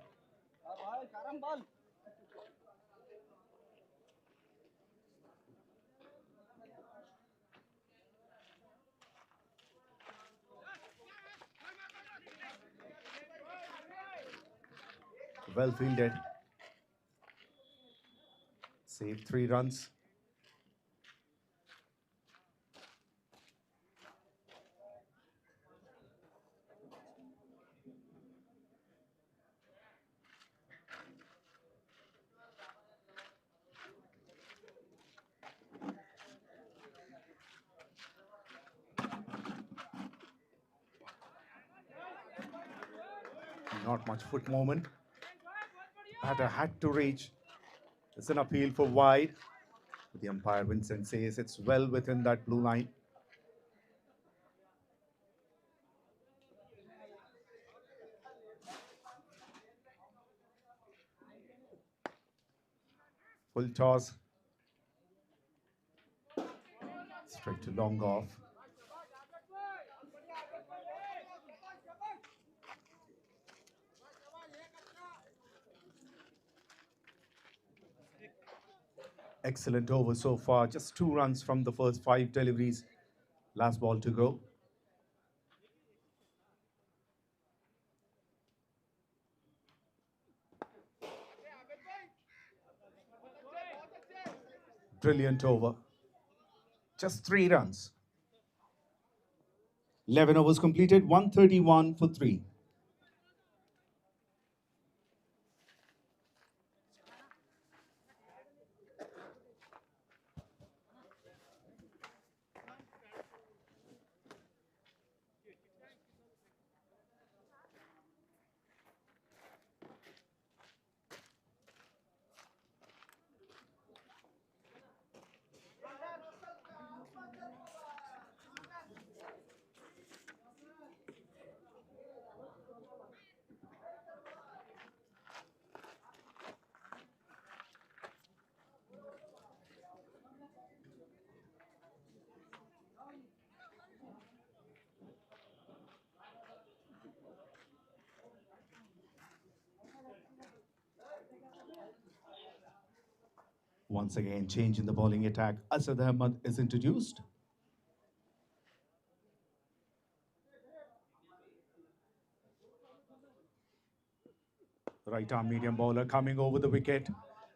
Well fielded. Saved 3 runs. Not much foot movement. Batter had to reach. It's an appeal for wide. The umpire Vincent says it's well within that blue line. Full toss. Straight to long off. Excellent over so far. Just 2 runs from the first 5 deliveries. Last ball to go. Brilliant over. Just 3 runs. 11 overs completed, 131 for 3. Once again, change in the bowling attack. Asad Ahmed is introduced. Right arm medium bowler coming over the wicket.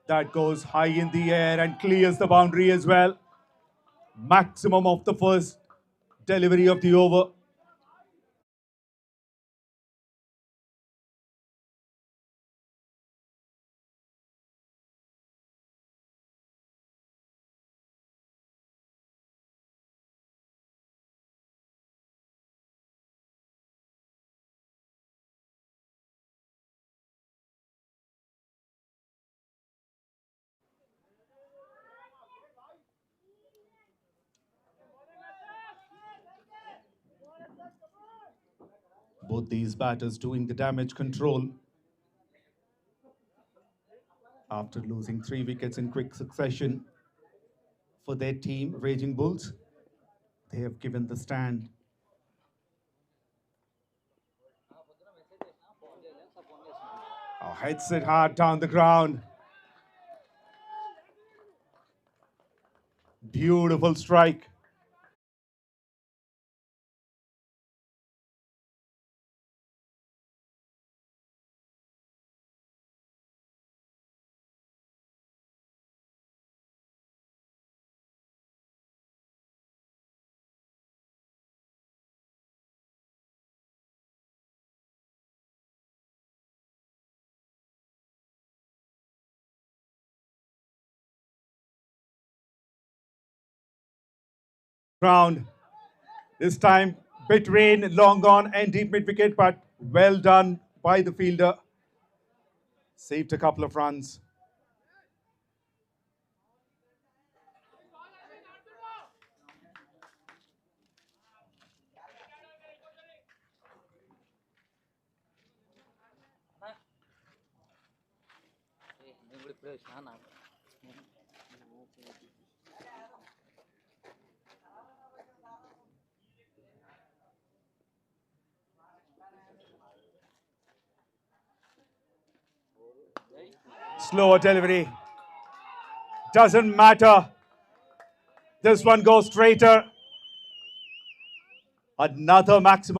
That goes high in the air and clears the boundary as well. Maximum of the first delivery of the over. Both these batters doing the damage control. After losing 3 wickets in quick succession for their team, Raging Bulls, they have given the stand. Oh, hits it hard down the ground. Beautiful strike. Round. This time between long on and deep mid wicket, but well done by the fielder. Saved a couple of runs. Slower delivery. Doesn't matter. This one goes straighter. Another maximum.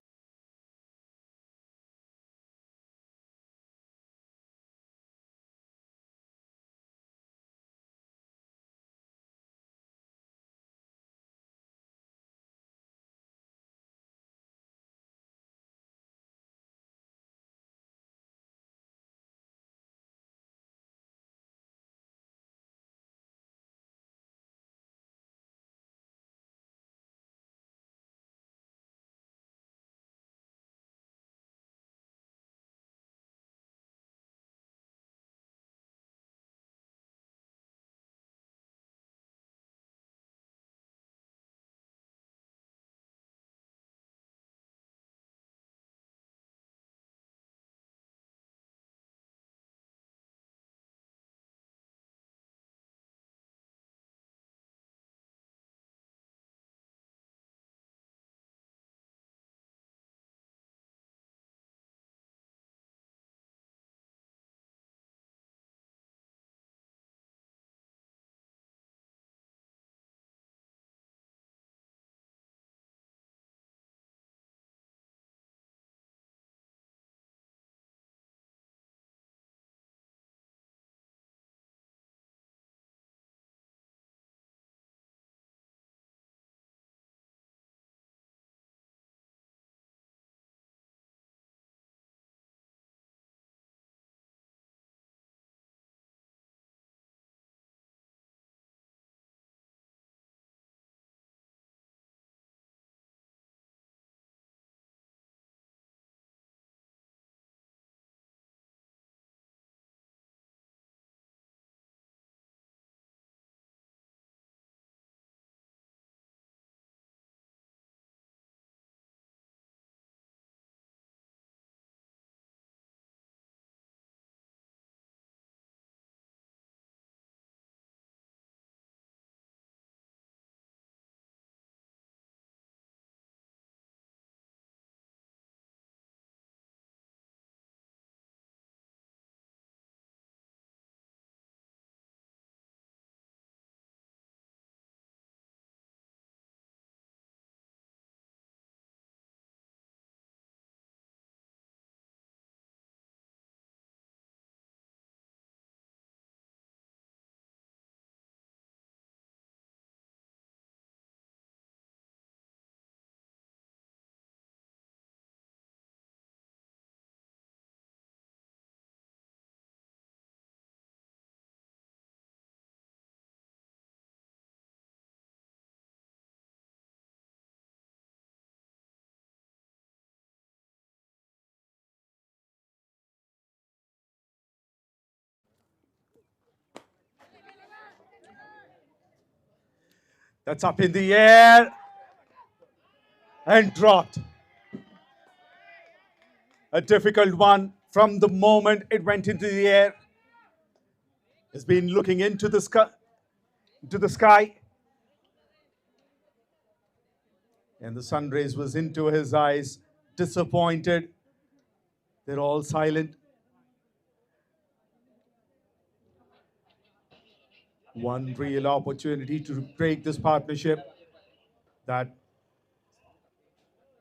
That's up in the air and dropped. A difficult one from the moment it went into the air. He's been looking into the sky. And the sun rays was into his eyes, disappointed. They're all silent. One real opportunity to break this partnership that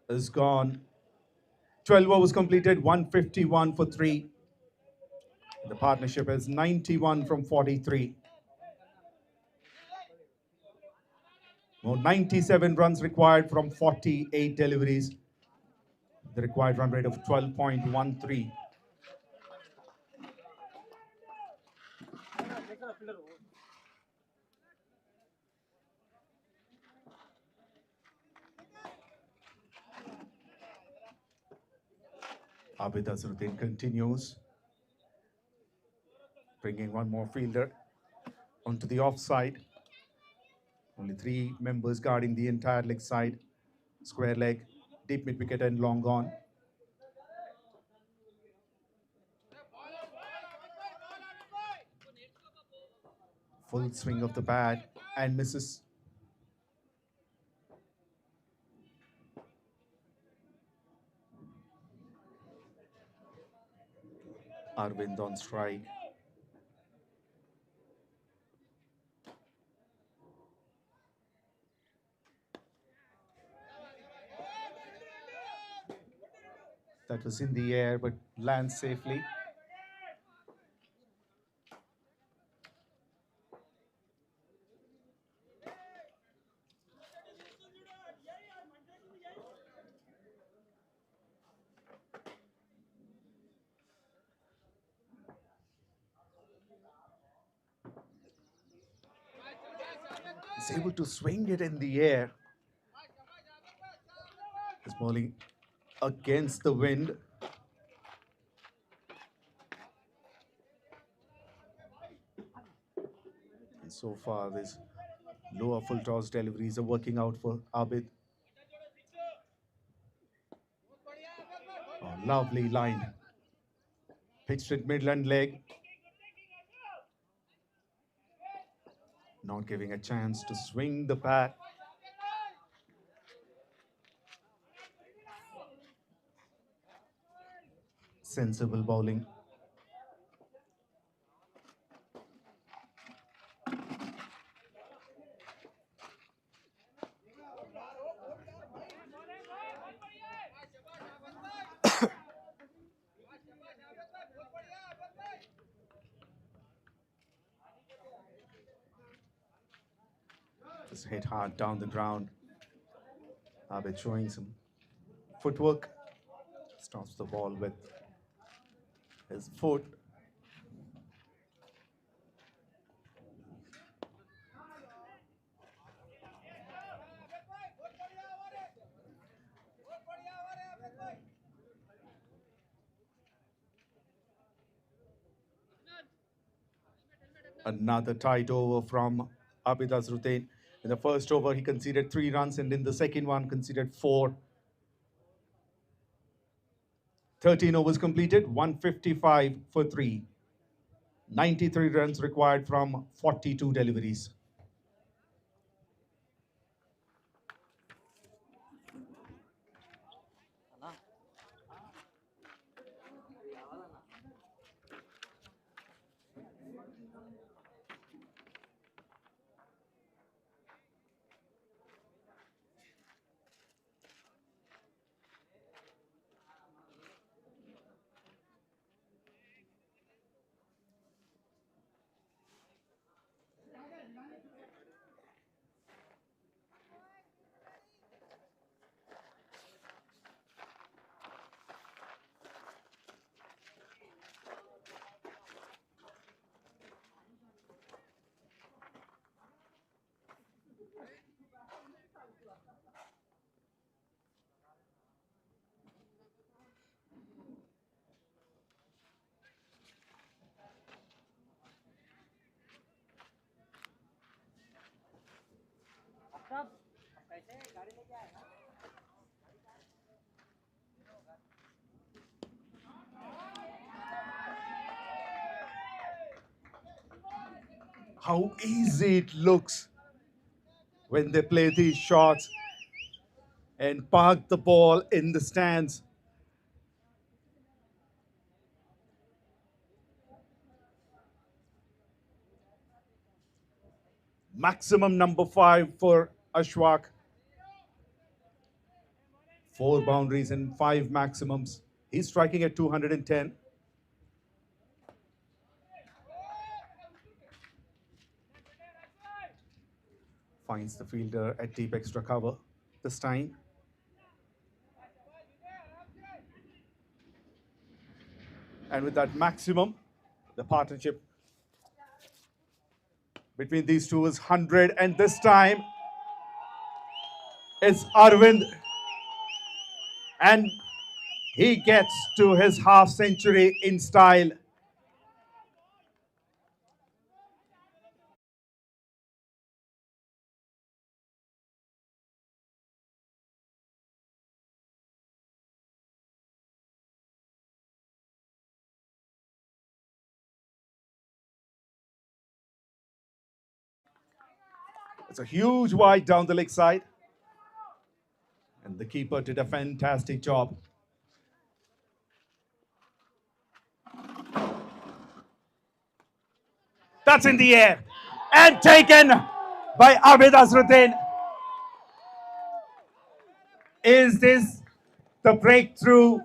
is gone. 12 overs completed, 151 for 3. The partnership is 91 from 43. Now 97 runs required from 48 deliveries. The required run rate of 12.13. 𝗵𝗃𝗃 continues, bringing one more fielder onto the offside. Only 3 members guarding the entire leg side. Square leg, deep mid wicket and long on. Full swing of the bat and misses. Arvind on strike. That was in the air but lands safely. He's able to swing it in the air. He's bowling against the wind. And so far, these lower full toss deliveries are working out for Abid. Oh, lovely line. Pitched at midland leg. Not giving a chance to swing the bat. Sensible bowling. Just hit hard down the ground. Abid showing some footwork. Stops the ball with his foot. Another tight over from Abid Azharuddin. In the first over, he conceded 3 runs, and in the second one, conceded 4. 13 overs completed, 155 for 3. 93 runs required from 42 deliveries. How easy it looks when they play these shots and park the ball in the stands. Maximum number 5 for Ashwak. 4 boundaries and 5 maximums. He's striking at 210. Finds the fielder at deep extra cover this time. And with that maximum, the partnership between these two is 100. And this time, it's Arvind. And He gets to his half century in style. It's a huge wide down the leg side. And the keeper did a fantastic job. That's in the air. And taken by Abid Azruddin. Is this the breakthrough?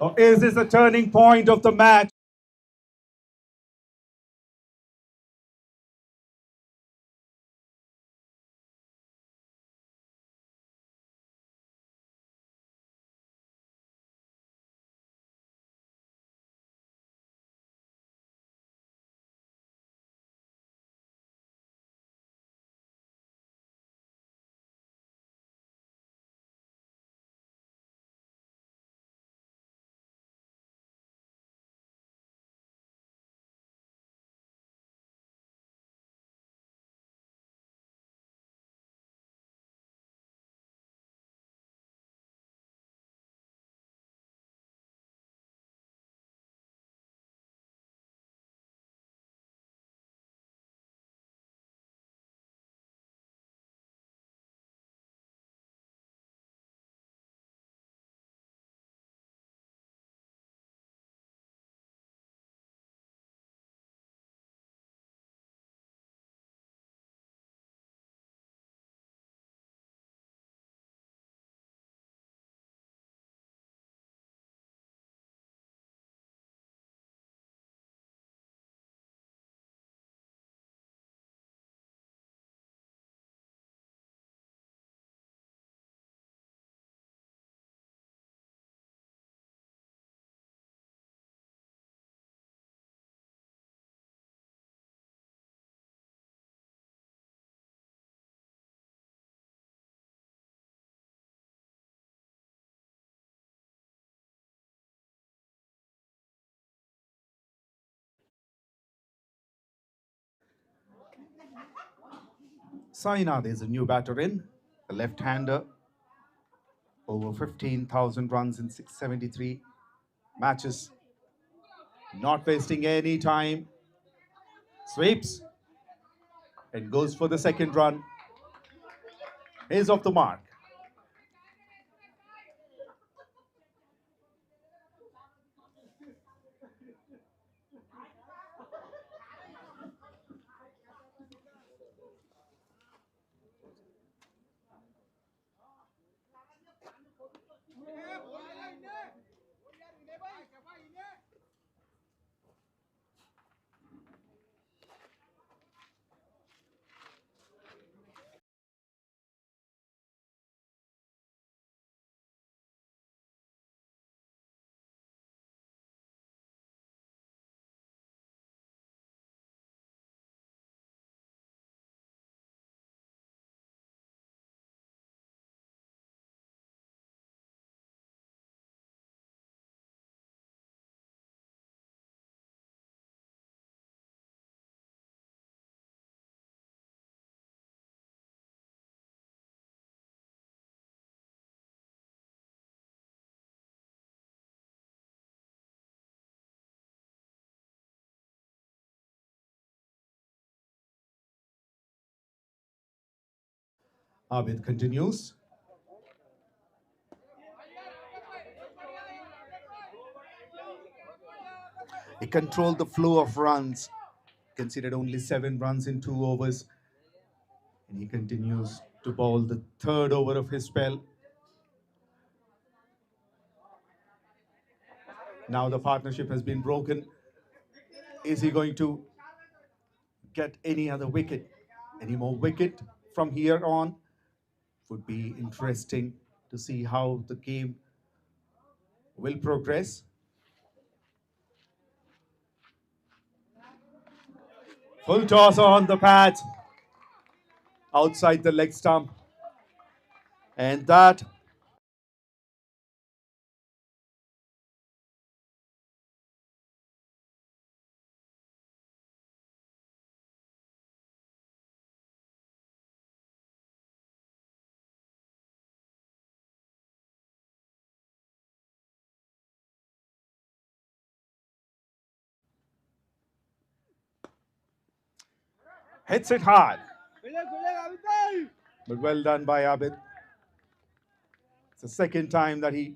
Or is this a turning point of the match? Sainath is a new batter in, a left-hander, over 15,000 runs in 673 matches. Not wasting any time. Sweeps and goes for the second run. Is off the mark. Abid continues. He controlled the flow of runs, conceded only 7 runs in 2 overs. And he continues to bowl the third over of his spell. Now the partnership has been broken. Is he going to get any other wicket? Any more wicket from here on? Would be interesting to see how the game will progress. Full toss on the pad, outside the leg stump. And that Hits it hard. But well done by Abid. It's the second time that he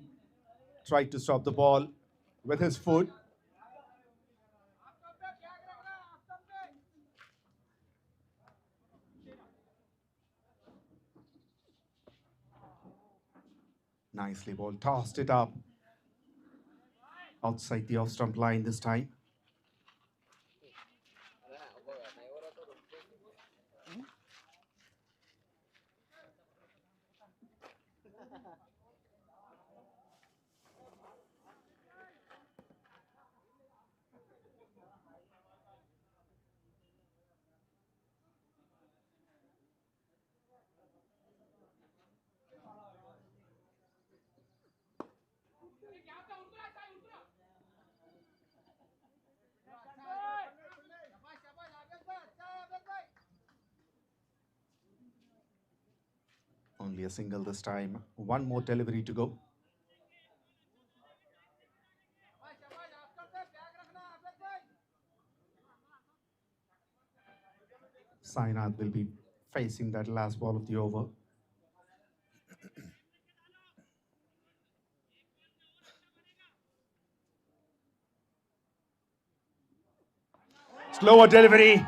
tried to stop the ball with his foot. Nicely ball, tossed it up outside the off-stump line this time. Only a single this time. One more delivery to go. Sainath will be facing that last ball of the over. Slower delivery.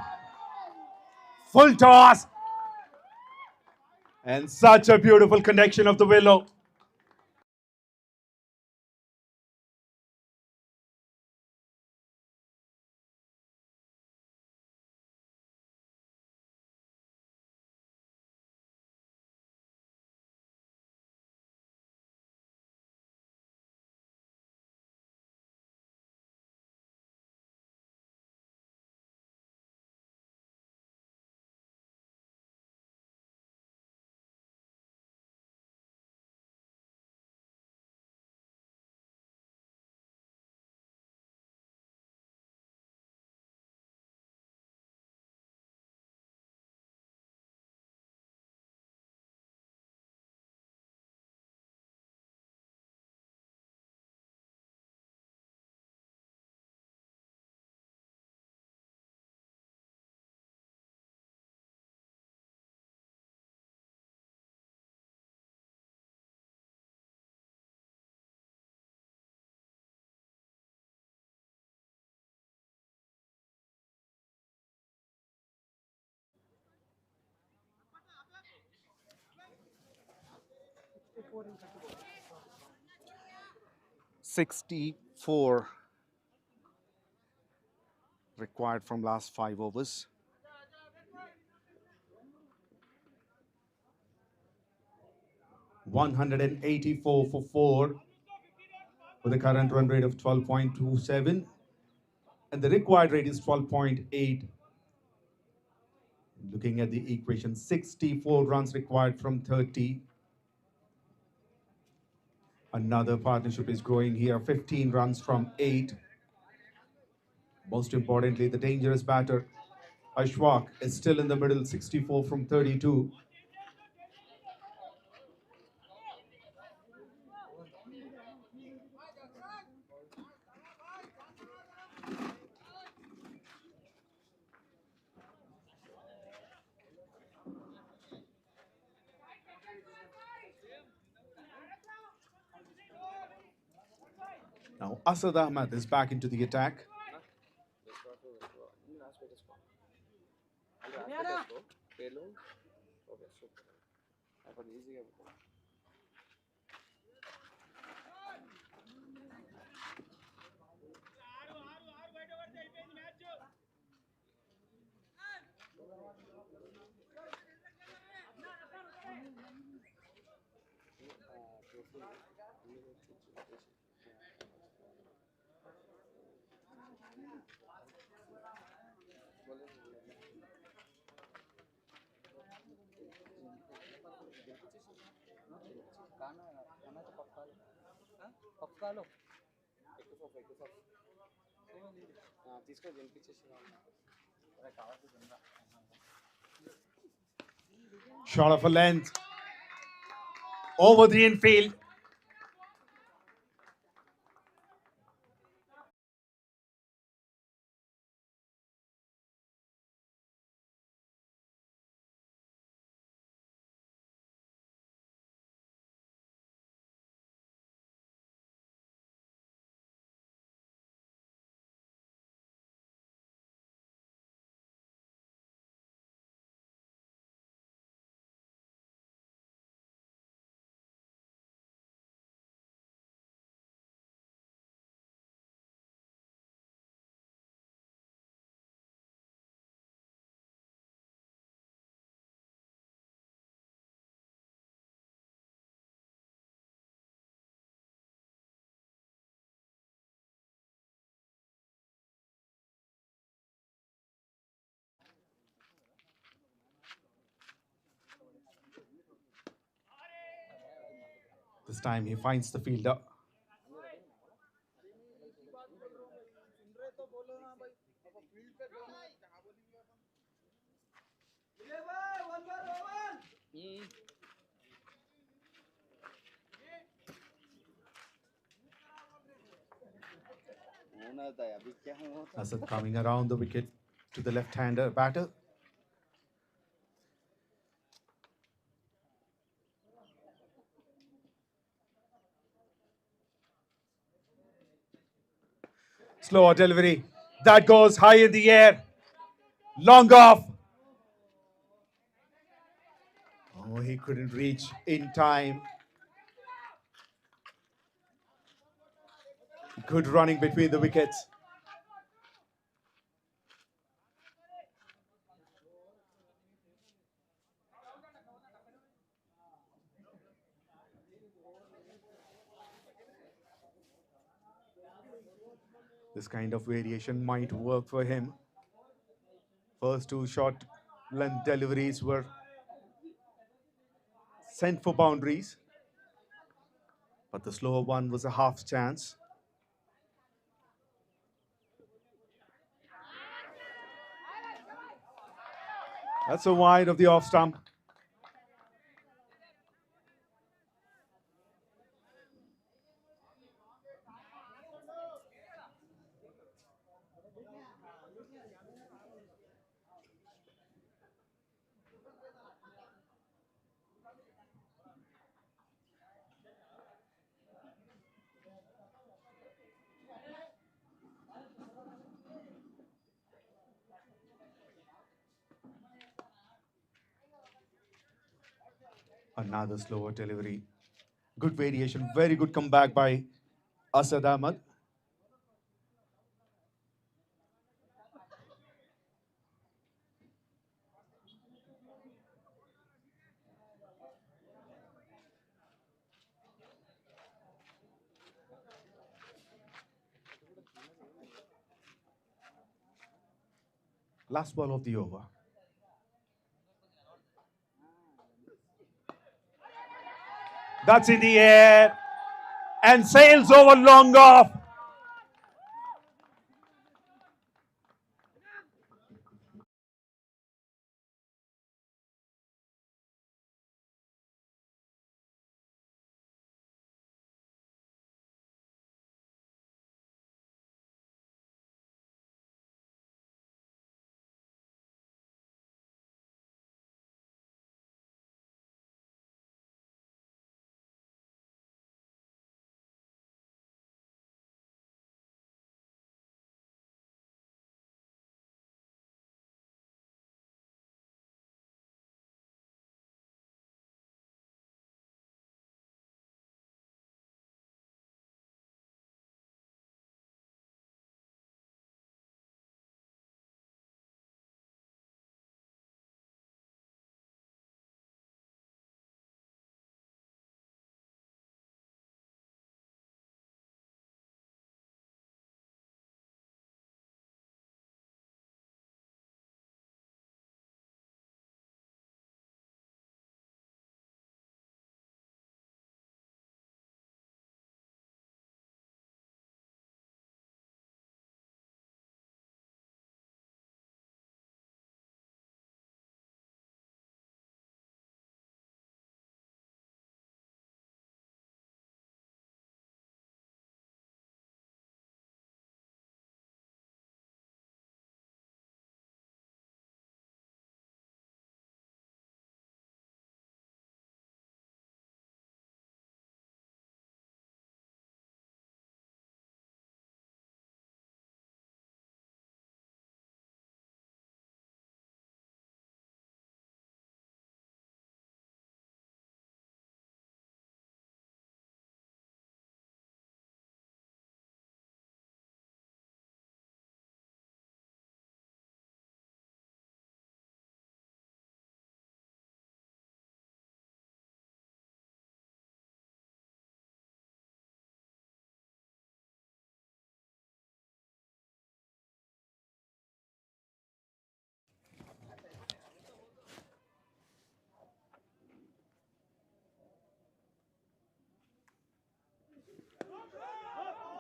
Full toss. And such a beautiful connection of the willow. "64" required from last 5 overs. "184 for 4 with a current run rate of 12.27, and the required rate is 12.8. Looking at the equation, 64 runs required from 30. Another partnership is growing here, 15 runs from 8. Most importantly, the dangerous batter, Ashwak, is still in the middle, 64 from 32. Now, Asad Ahmed is back into the attack. Shot of a length over the infield. This time he finds the fielder. Asad coming around the wicket to the left-hander batter. Slower delivery. That goes high in the air. Long off. Oh, he couldn't reach in time. Good running between the wickets. This kind of variation might work for him. First two short length deliveries were sent for boundaries, but the slower one was a half chance. That's a wide of the off stump. Another slower delivery. Good variation, very good comeback by Asad Ahmed. Last ball of the over. That's in the air and sails over long off.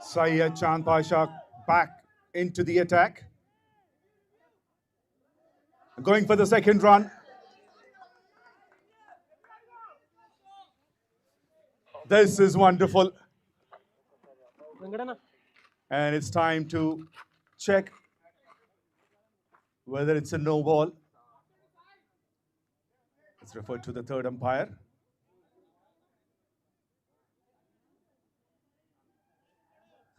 𝗙𝗂𝗃𝗃 back into the attack. Going for the second run. This is wonderful. And it's time to check whether it's a no ball. It's referred to the third umpire.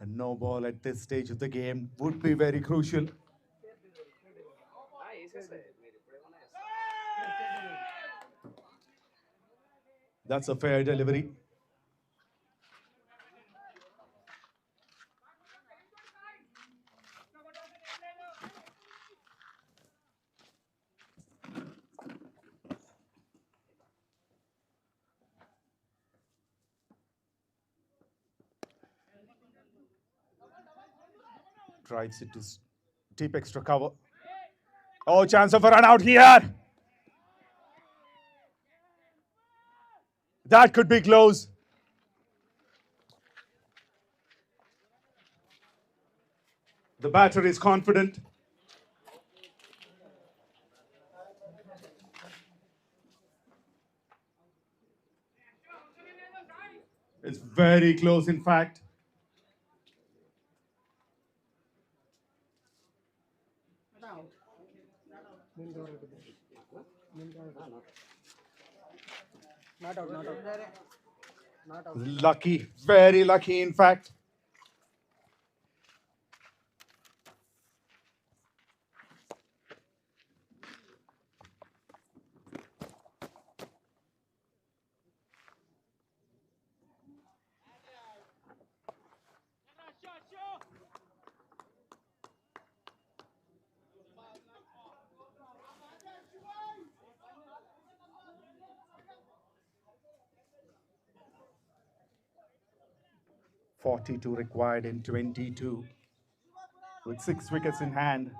A no ball at this stage of the game would be very crucial. That's a fair delivery. Tries it to deep extra cover. Oh, chance of a run out here. That could be close. The batter is confident. It's very close, in fact. Lucky, very lucky, in fact. .42 required in 22, with 6 wickets in hand.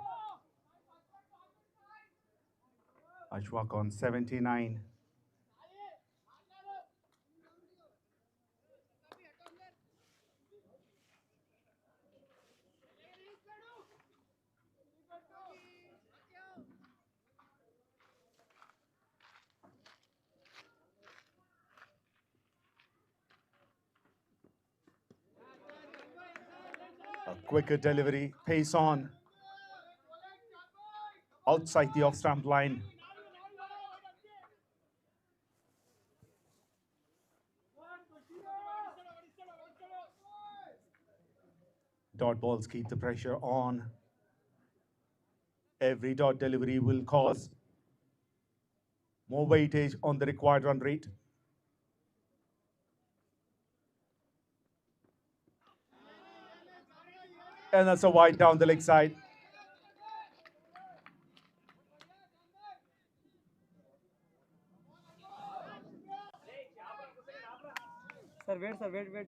Ashwak on 79. A quicker delivery, pace on. Outside the off-stump line. Dot balls keep the pressure on. Every dot delivery will cause more weightage on the required run rate. And that's a wide down the leg side. Sir, wait.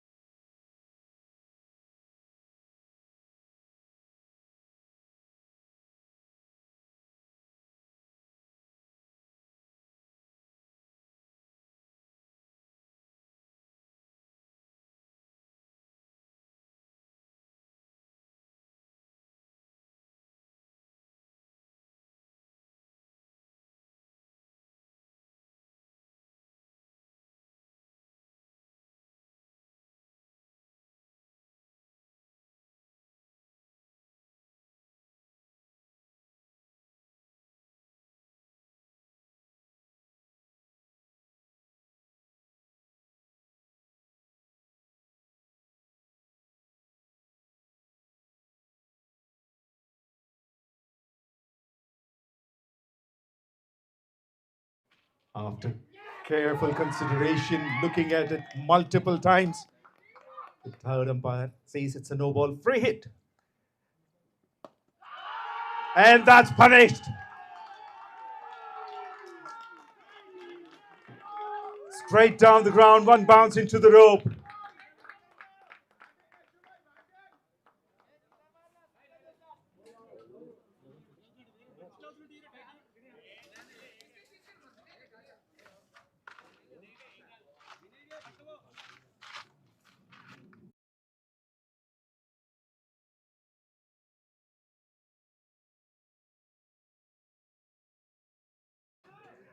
After careful consideration, looking at it multiple times, the third umpire says it's a no ball, free hit. And that's punished. Straight down the ground, one bounce into the rope.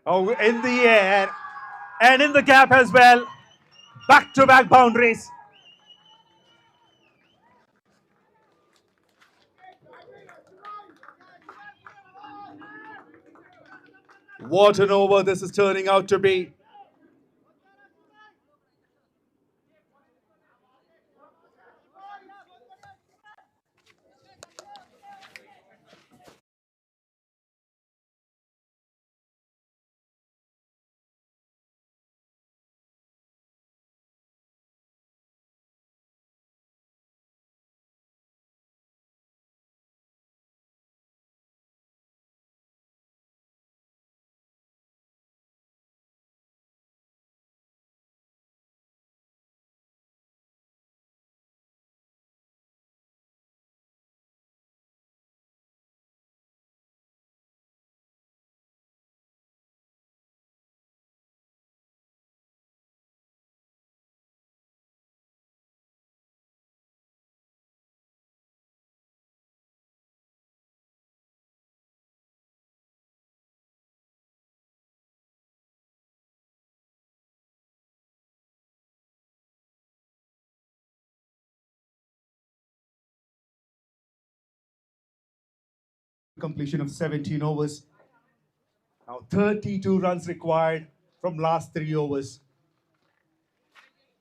Oh, in the air and in the gap as well. Back-to-back boundaries. What an over this is turning out to be. Completion of 17 overs. Now 32 runs required from last 3 overs.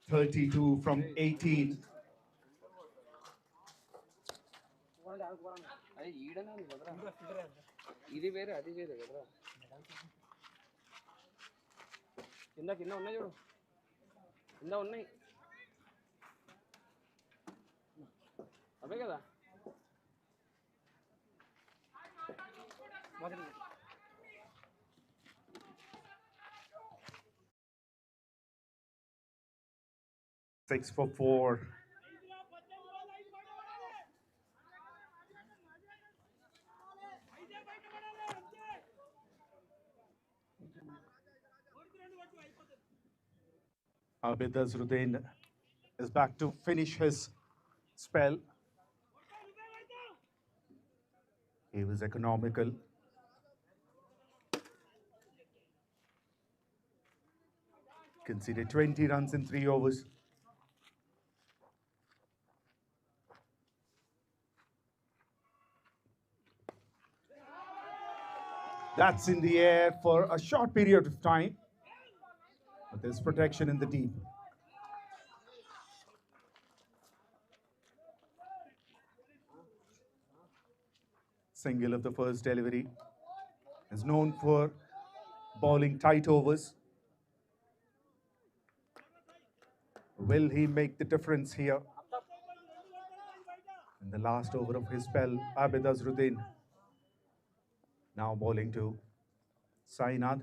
32 from 18. ఇది వేరే అది వేరే కదా కింద కింద ఉన్నాయి చూడు కింద ఉన్నాయి అవే కదా 6 for 4. 𝗵𝗊𝗲𝗄𝗃 is back to finish his spell. He was economical. Conceded 20 runs in 3 overs. That's in the air for a short period of time. But there's protection in the deep. Single of the first delivery. Is known for bowling tight overs. Will he make the difference here? In the last over of his spell, Abid Azruddin now bowling to Sainad.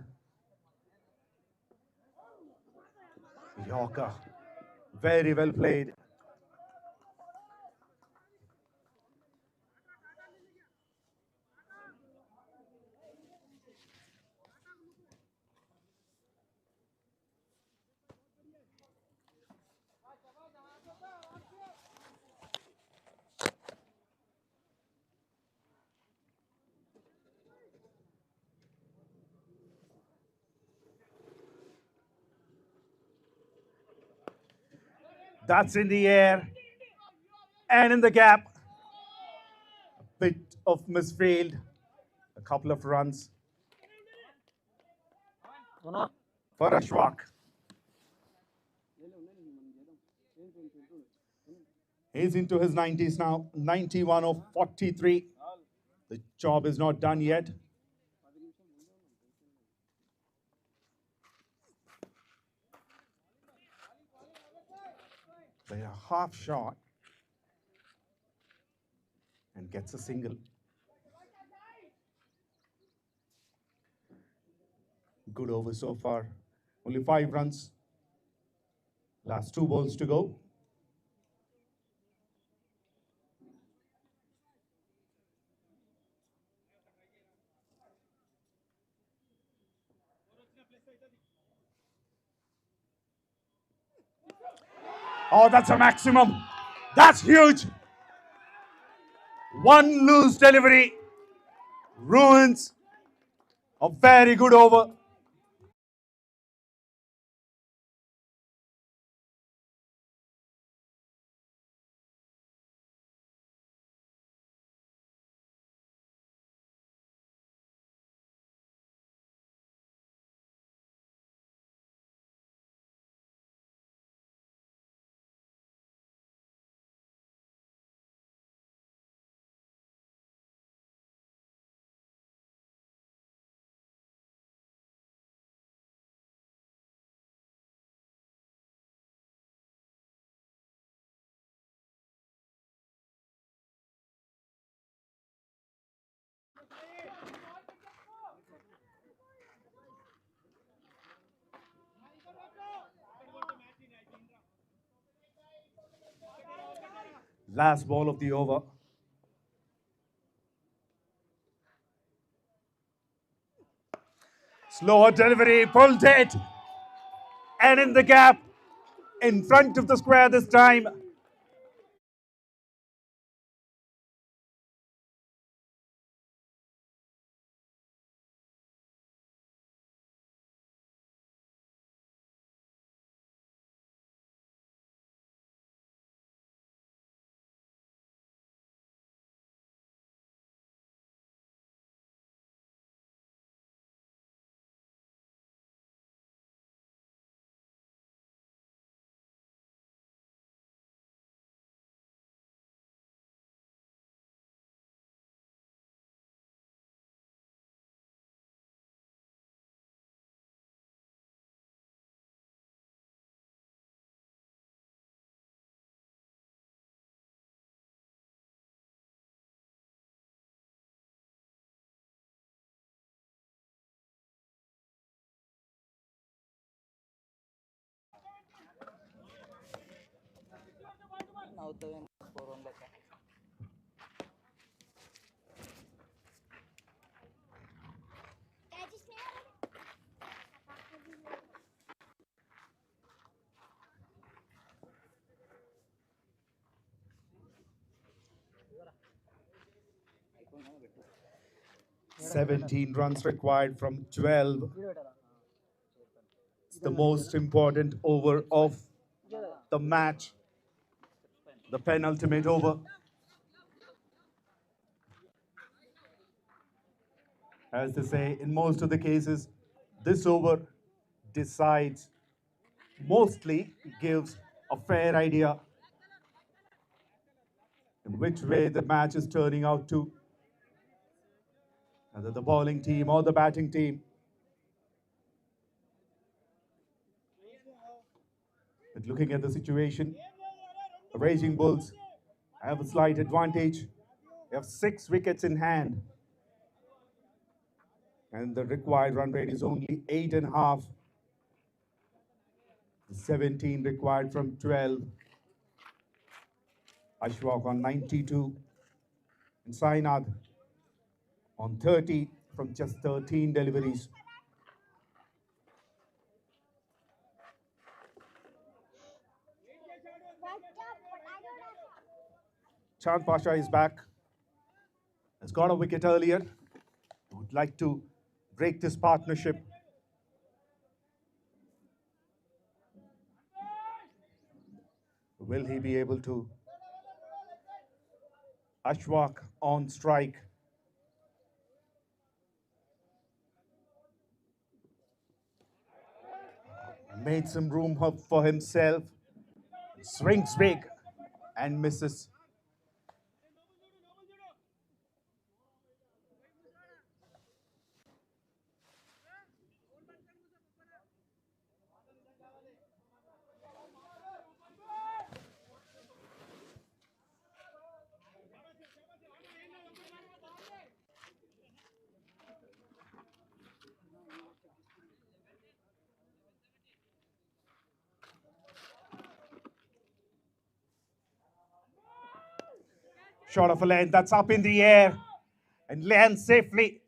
Yorker, very well played. That's in the air and in the gap. A bit of misfield, a couple of runs for Ashwak. He's into his 90s now, 91 of 43. The job is not done yet. By a half shot and gets a single. Good over so far. Only 5 runs. Last 2 balls to go. Oh, that's a maximum. That's huge. One loose delivery ruins a very good over. Last ball of the over. Slower delivery, pulled it. And in the gap, in front of the square this time. 𝗬𝗏𝗃𝗃 17 runs required from 12. It's the most important over of the match, the penultimate over. As they say, in most of the cases, this over decides, mostly gives a fair idea in which way the match is turning out to, either the bowling team or the batting team. But looking at the situation, the Raging Bulls have a slight advantage. They have 6 wickets in hand. And the required run rate is only 8.5. The 17 required from 12. Ashwak on 92. And Sainath on 30 from just 13 deliveries. 𝗀𝗏𝗃𝗃 is back. Has got a wicket earlier. Would like to break this partnership. Will he be able to? Ashwak on strike. Made some room for himself. Swings big and misses. Short of a length, that's up in the air and lands safely.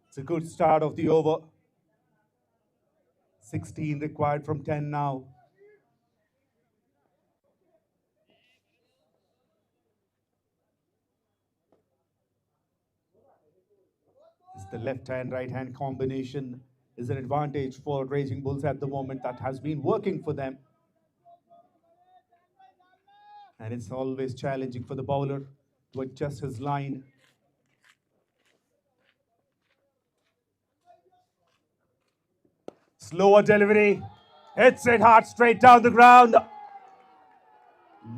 It's a good start of the over. 16 required from 10 now. It's the left-hand, right-hand combination is an advantage for Raging Bulls at the moment that has been working for them. And it's always challenging for the bowler to adjust his line. Slower delivery. Hits it hard straight down the ground.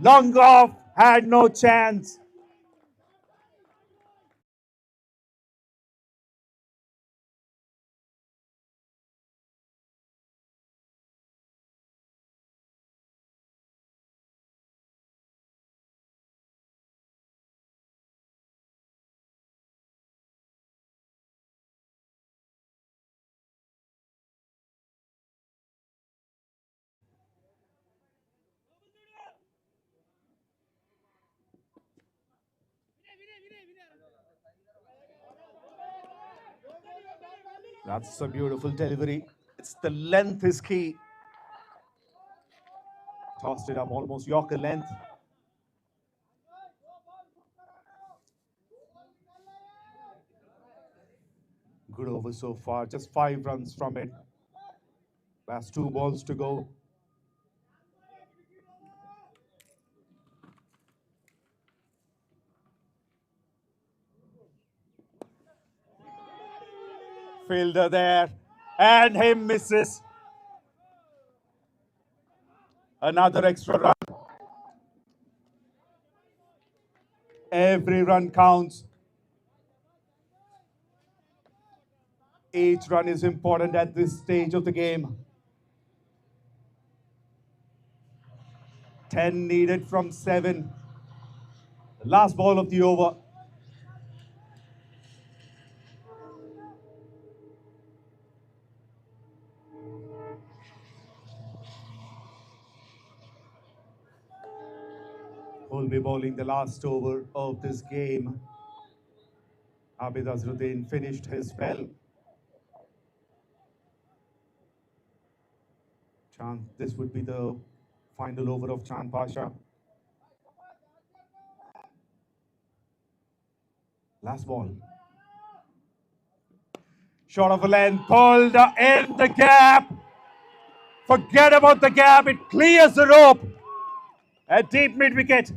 Long off, had no chance. That's a beautiful delivery. It's the length is key. Tossed it up almost Yorker length. Good over so far, just 5 runs from it. Last 2 balls to go. Fielder there, and he misses. Another extra run. Every run counts. Each run is important at this stage of the game. 10 needed from 7. The last ball of the over. Who'll be bowling the last over of this game? Abid Azruddin finished his spell. This would be the final over of 𝗀𝗃𝗃𝗃. Last ball. Short of a length, pulled in the gap. Forget about the gap, it clears the rope. At deep mid-wicket.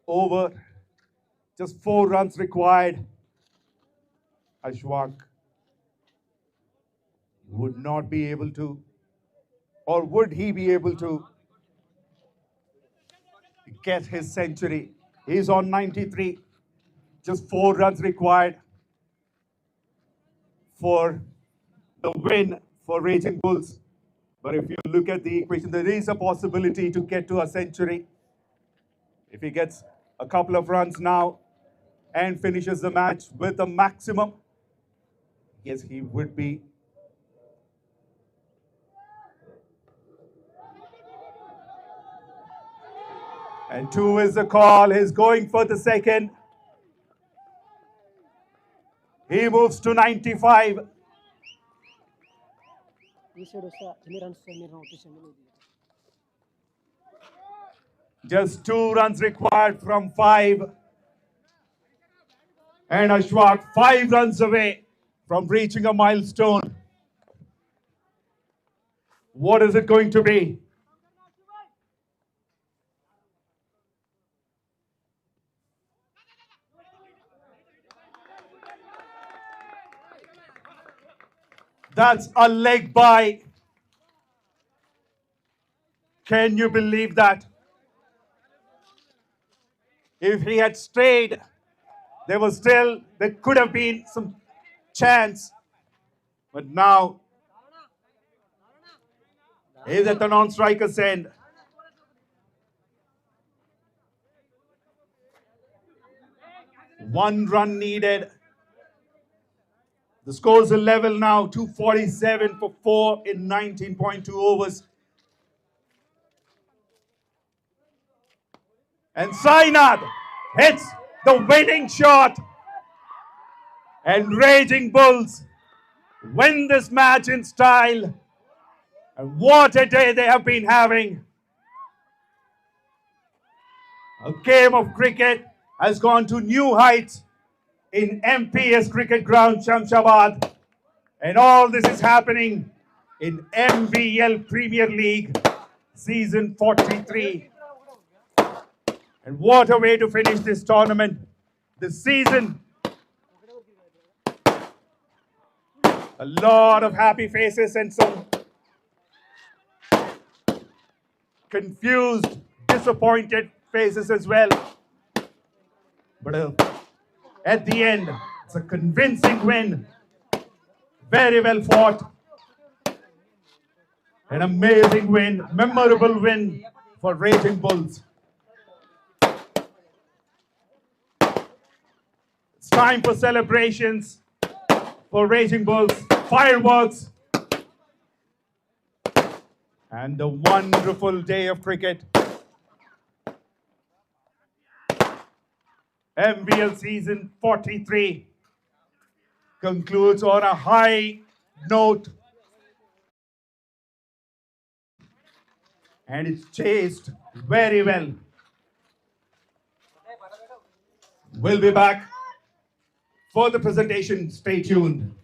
Over. Just 4 runs required. Ashwak would not be able to, or would he be able to get his century? He's on 93. Just 4 runs required for the win for Raging Bulls. But if you look at the equation, there is a possibility to get to a century. If he gets a couple of runs now and finishes the match with a maximum, yes, he would be. And 2 is the call. He's going for the second. He moves to 95. Just 2 runs required from 5. And Ashwak 5 runs away from reaching a milestone. What is it going to be? That's a leg by. Can you believe that? If he had stayed, there could have been some chance. But now, he's at the non-striker's end. One run needed. The scores are level now, 247 for 4 in 19.2 overs. And Sainath hits the winning shot. And Raging Bulls win this match in style. And what a day they have been having. A game of cricket has gone to new heights in MPS Cricket Ground, Shamshabad. And all this is happening in MVL Premier League season 43. And what a way to finish this tournament, this season. A lot of happy faces and some confused, disappointed faces as well. But at the end, it's a convincing win. Very well fought. An amazing win, memorable win for Raging Bulls. It's time for celebrations for Raging Bulls, fireworks, and a wonderful day of cricket. MVL season 43 concludes on a high note, and it's chased very well. We'll be back for the presentation. Stay tuned.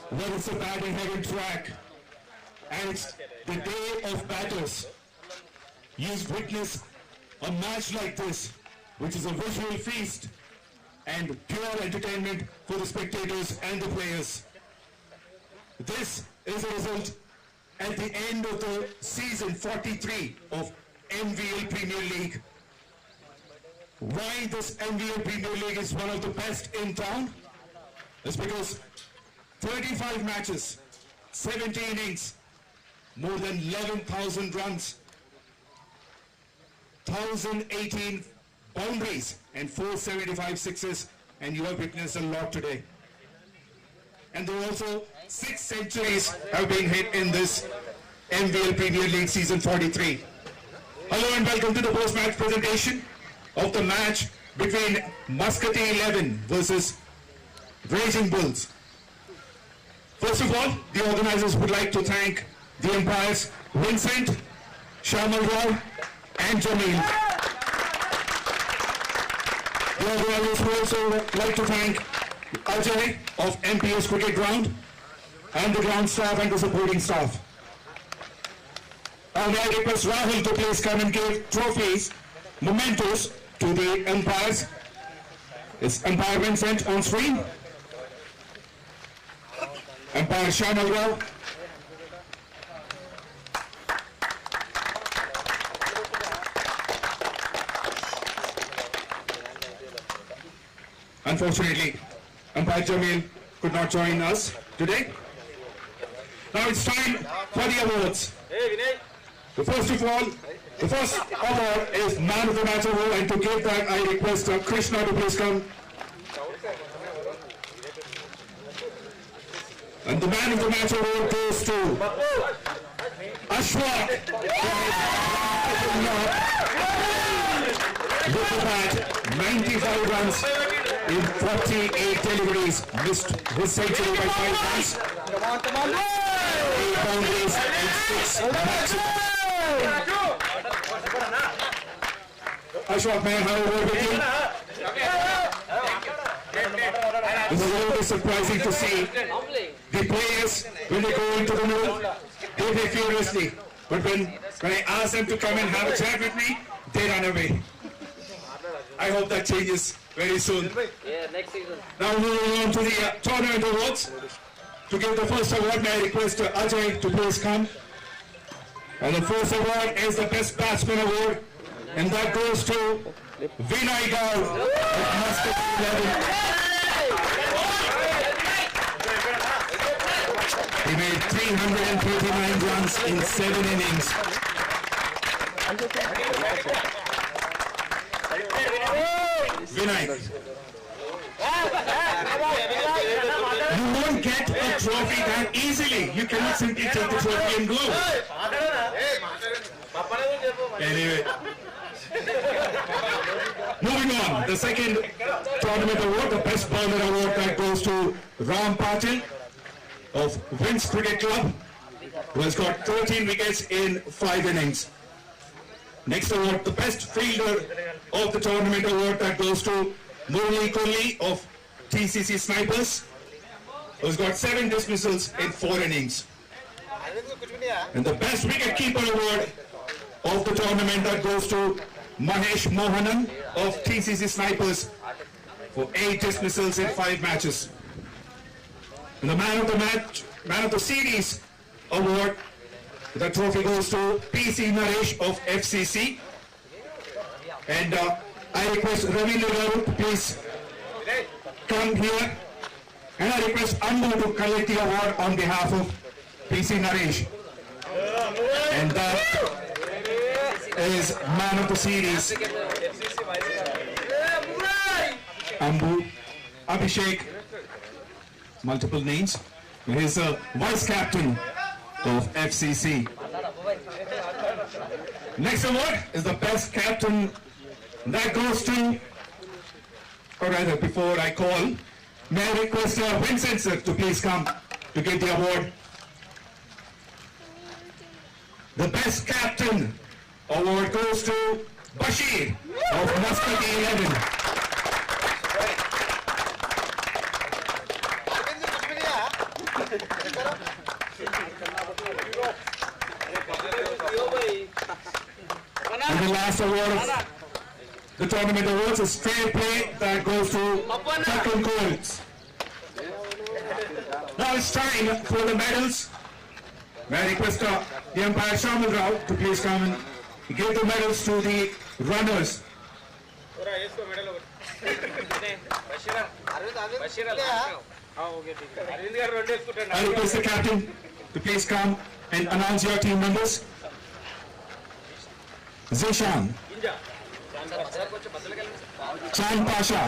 when it's a batting-heavy track and it's the day of batters. You've witnessed a match like this, which is a visual feast and pure entertainment for the spectators and the players. This is a result at the end of the season 43 of MVL Premier League. Why this MVL Premier League is one of the best in town is because 35 matches, 70 innings, more than 11,000 runs, 1,018 boundaries and 475 sixes, and you have witnessed a lot today. And there are also 6 centuries have been hit in this MVL Premier League season 43. Hello and welcome to the post-match presentation of the match between MASQATI 11 versus Raging Bulls. First of all, the organizers would like to thank the umpires Vincent, 𝗙𝗵𝗃𝗏 and Jamil. The organizers would also like to thank Ajay of MPS Cricket Ground and the ground staff and the supporting staff. Now may I request Rahul to please come and give trophies, mementos to the umpires. Is umpire Vincent on screen? Umpire 𝗙𝗵𝗃𝗏. Unfortunately, umpire Jamil could not join us today. Now it's time for the awards. First of all, the first award is Man of the Match award, and to give that I request Krishna to please come. And the Man of the Match award goes to Ashwat. With the bat, 95 runs in 48 deliveries, missed his century by 5 runs. 8 boundaries and 6 matches. Ashwat, may I have a word with you? This is a little bit surprising to see the players, when they go into the middle, they play furiously. But when I ask them to come and have a chat with me, they run away. I hope that changes very soon. Yeah, next season. Now moving on to the tournament awards. To give the first award, may I request Ajay to please come. And the first award is the Best Batsman Award, and that goes to 𝗃𝗏𝗃𝗏 of MASQATI 11. He made 339 runs in 7 innings. Vinay, you won't get a trophy that easily. You cannot simply take the trophy and go. Anyway, moving on, the second tournament award, the Best Bowler Award, that goes to Ram Patil of Winds Cricket Club, who has got 13 wickets in 5 innings. Next award, the Best Fielder of the Tournament award, that goes to 𝗬𝗰𝗄𝗆 of 𝗃𝗶𝗃 Snipers, who's got 7 dismissals in 4 innings. And the Best Wicketkeeper award of the tournament, that goes to Mahesh Mohanan of 𝗃𝗶𝗃 Snipers for 8 dismissals in 5 matches. And the Man of the Series award, the trophy goes to PC Naresh of 𝗬𝗁𝒃. And I request Ravindra Garu to please come here. And I request Anbu to collect the award on behalf of PC Naresh. And that is Man of the Series. Anbu, Abhishek, multiple names. He is a vice captain of 𝗬𝗁𝒃. Next award is the Best Captain. That goes to, or rather before I call, may I request Vincent sir to please come to get the award. The Best Captain award goes to Bashir of MASQATI 11. And the last award of the tournament awards is fair play that goes to 𝗃𝗃𝗃𝗃. Now it's time for the medals. May I request the umpire 𝗃𝗵𝗃𝗃 to please come and give the medals to the runners. I request the captain to please come and announce your team members. Zishan, Chand Pasha,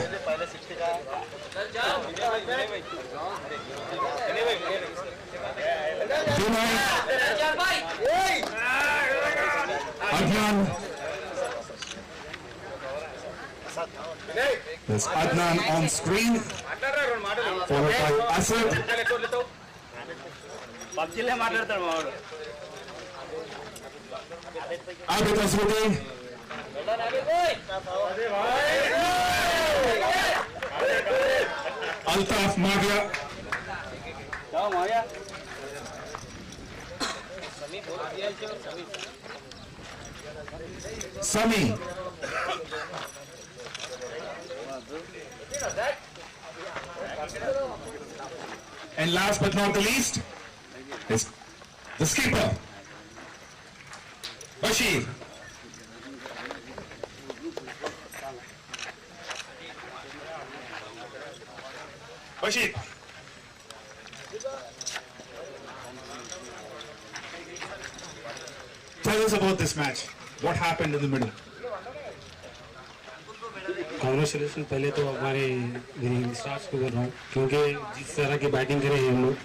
Vinay, Adnan. There's Adnan on screen, followed by Asad. Abid Aswuddin, Altaf Maghia, Sami, and last but not the least is the skipper, Bashir. Bashir. Tell us about this match. What happened in the middle? Congratulation पहले तो हमारे staffs को कर रहा हूँ क्योंकि जिस तरह की बैटिंग करे हैं हम लोग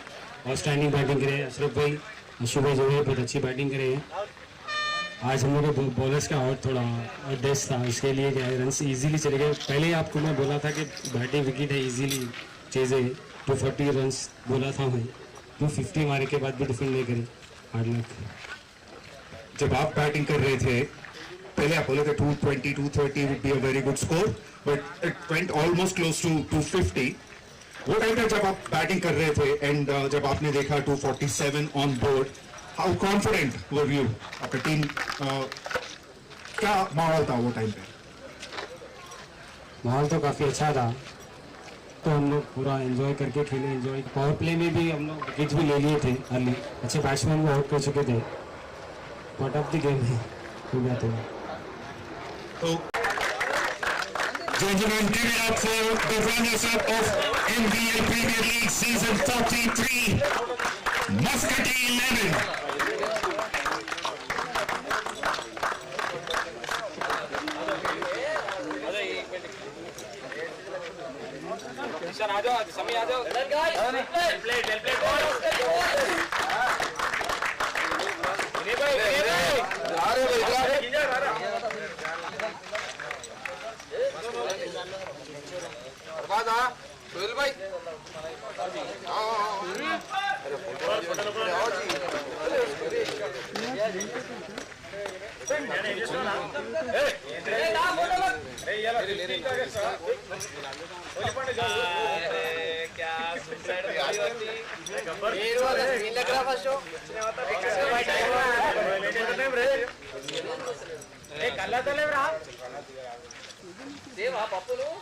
आउटस्टैंडिंग बैटिंग करे हैं अशरफ भाई शुभ जो है बहुत अच्छी बैटिंग करे हैं आज हम लोग के बॉलर्स का और थोड़ा डेस्ट था इसके लिए क्या रन इजीली चले गए पहले ही आपको मैं बोला था कि बैटिंग विकेट है इजीली चीज़ें 240 रन बोला था मैं 250 मारे के बाद भी डिफेंड नहीं करी हार्ड लक जब आप बैटिंग कर रहे थे पहले आप बोले थे 220 230 would be a very good score but it went almost close to 250 वो टाइम पे जब आप बैटिंग कर रहे थे एंड जब आपने देखा 247 on board how confident were you आपका टीम क्या माहौल था वो टाइम पे माहौल तो काफ़ी अच्छा था तो हम लोग पूरा एंजॉय करके खेले एंजॉय पावर प्ले में भी हम लोग विकेट्स भी ले लिए थे अर्ली अच्छे बैट्समैन को आउट कर चुके थे बट ऑफ द गेम हो गया था So, gentlemen, give it up for the runners-up of MVL Premier League Season 43, MASQATI 11.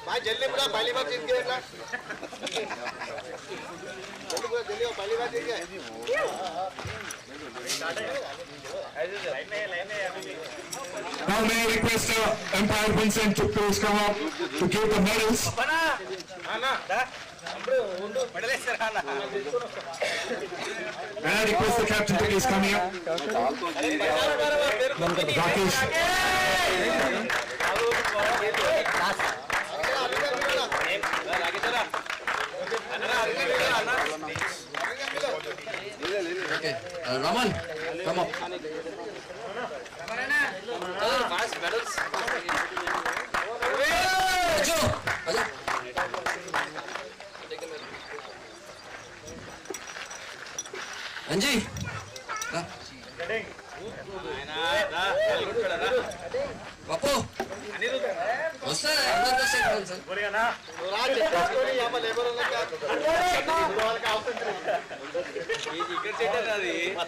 भाई जल्दी पूरा पहली बार जीत गए पहली बार जीत गए Now may I request Umpire Vincent to please come up to give the medals. And I request the captain to please come here. Rakesh. Okay, Raman, come up. Anji, Papu, what's that?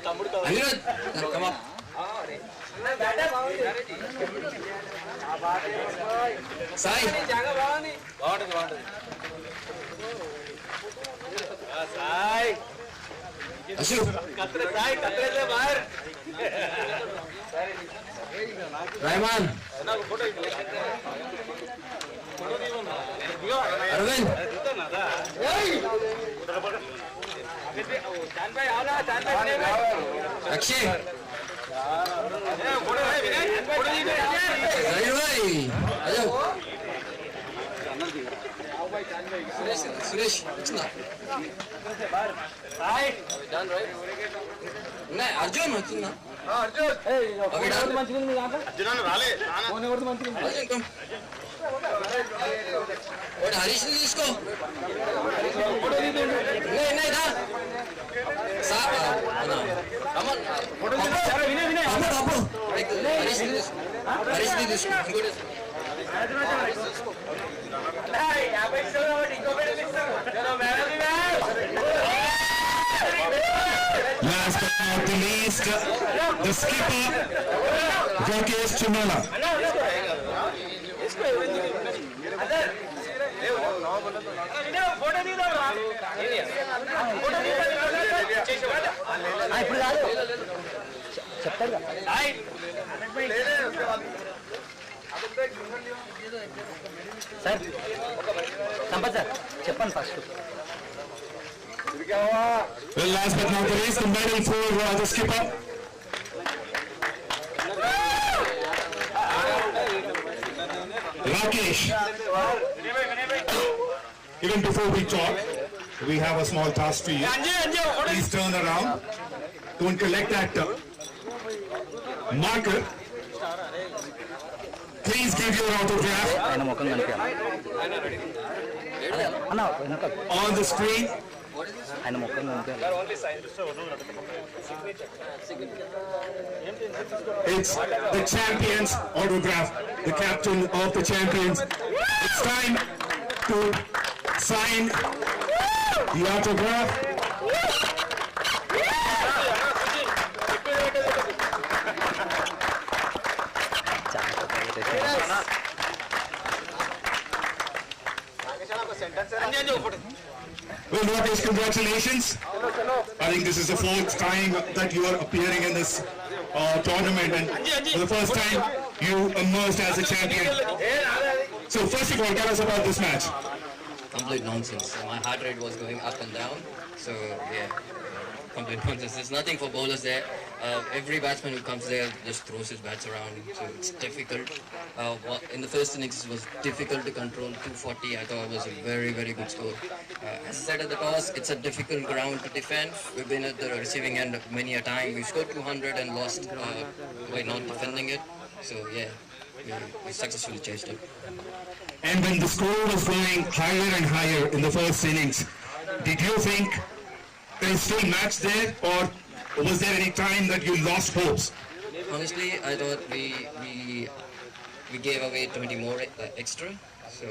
Anirudh, come up. Sai. Ashu. Rahman. Arvind. Akshay. Suresh, it's not. Done, right? No, Arjun, it's not. Arjun. Hey, okay, done. Arjun, come. What, Harish, is this? No, da. Come on. Apu. Harish, this. Harish, this. Last but not the least, the skipper, Rakesh Chumala. Sir, Sampath sir, చెప్పండి first. Well, last but not the least, the medal for the skipper. Rakesh. Even before we talk, we have a small task for you. Please turn around. Go and collect that marker. Please give your autograph on the screen. It's the champion's autograph, the captain of the champions. It's time to sign the autograph. Well, Rakesh, congratulations. I think this is the 4th time that you are appearing in this tournament, and for the first time you emerged as a champion. So first of all, tell us about this match. Complete nonsense. My heart rate was going up and down. So yeah, complete nonsense. There's nothing for bowlers there. Every batsman who comes there just throws his bats around, so it's difficult. In the first innings, it was difficult to control. 240, I thought it was a very, very good score. As I said at the toss, it's a difficult ground to defend. We've been at the receiving end many a time. We scored 200 and lost by not defending it. So yeah, we successfully chased it. And when the score was going higher and higher in the first innings, did you think there is still match there, or was there any time that you lost hopes? Honestly, I thought we gave away 20 more extra. So,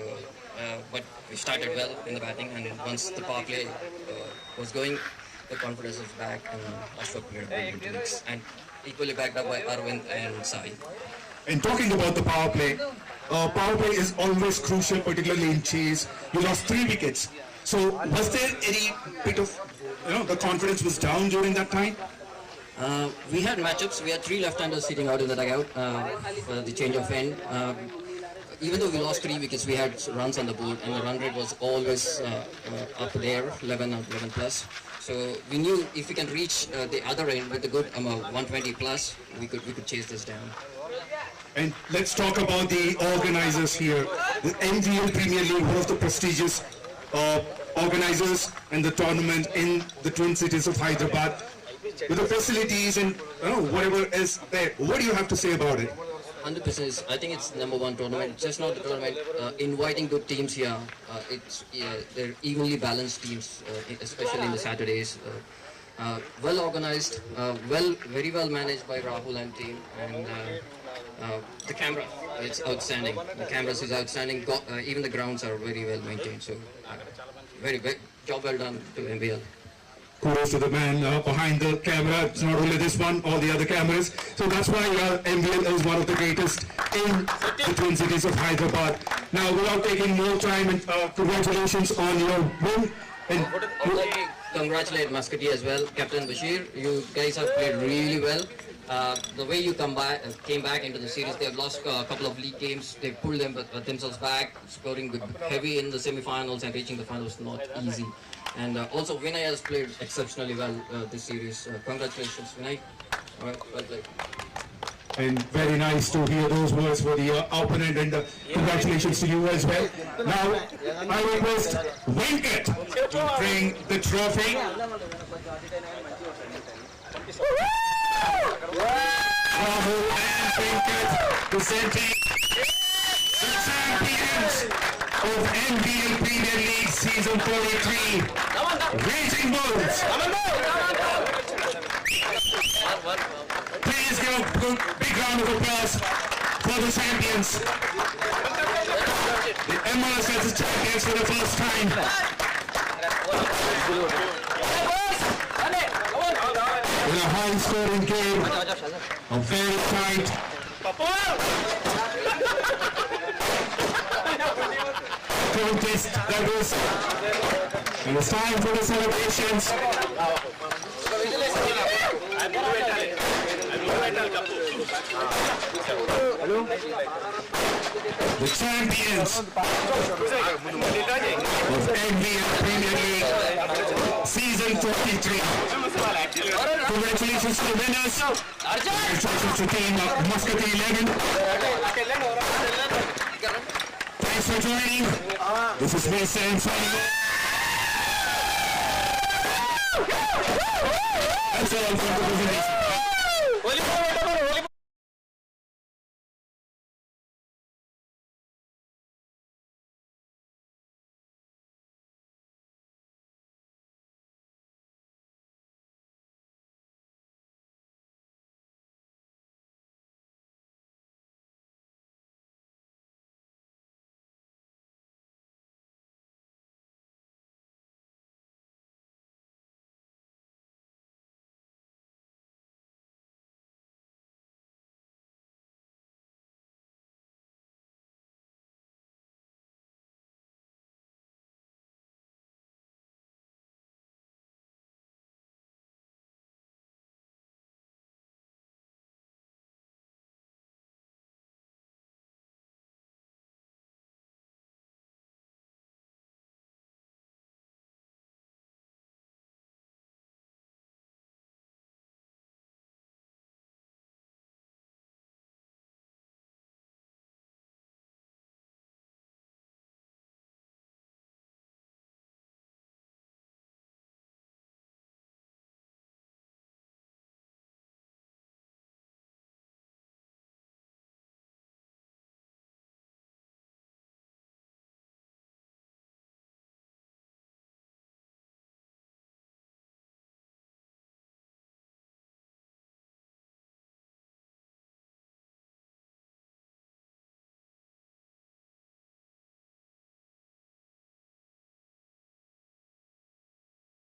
but we started well in the batting, and once the power play was going, the confidence was back, and Ashok made a good innings, and equally backed up by Arvind and Sai. And talking about the power play is always crucial, particularly in chase. You lost 3 wickets. So was there any bit of, the confidence was down during that time? We had matchups. We had 3 left-handers sitting out in the dugout for the change of end. Even though we lost 3 wickets, we had runs on the board, and the run rate was always up there, 11 or 11 plus. So we knew if we can reach the other end with a good 120 plus, we could chase this down. And let's talk about the organizers here. The MVL Premier League, one of the prestigious organizers in the tournament in the Twin Cities of Hyderabad. With the facilities and whatever is there, what do you have to say about it? 100%. I think it's #1 tournament. Just not the tournament. Inviting good teams here. They're evenly balanced teams, especially in the Saturdays. Well organized, very well managed by Rahul and team, and the camera, it's outstanding. The cameras is outstanding. Even the grounds are very well maintained. So, very job well done to MVL. kudos to the man behind the camera. It's not only this one, all the other cameras. So that's why MVL is one of the greatest in the twin cities of Hyderabad. Now, without taking more time, and congratulations on your win. And congratulate MASQATI as well, Captain Bashir. You guys have played really well. The way you came back into the series, they have lost a couple of league games. They pulled themselves back, scoring heavy in the semi-finals and reaching the finals not easy. And also, Vinay has played exceptionally well this series. Congratulations, Vinay. Well played. And very nice to hear those words for the opponent, and congratulations to you as well. Now, I request Venkat to bring the trophy. Rahul and Venkat presenting the champions of MVL Premier League Season 43, Raging Bulls. Please give a big round of applause for the champions. The MLS as the champions for the first time. In a high-scoring game, a very tight. Contest that was, and it's time for the celebrations. The champions of MVL Premier League Season 43. Congratulations to the winners. Congratulations to team MASQATI 11. Thanks for joining. This is me, Sam, signing off. That's all from the presentation.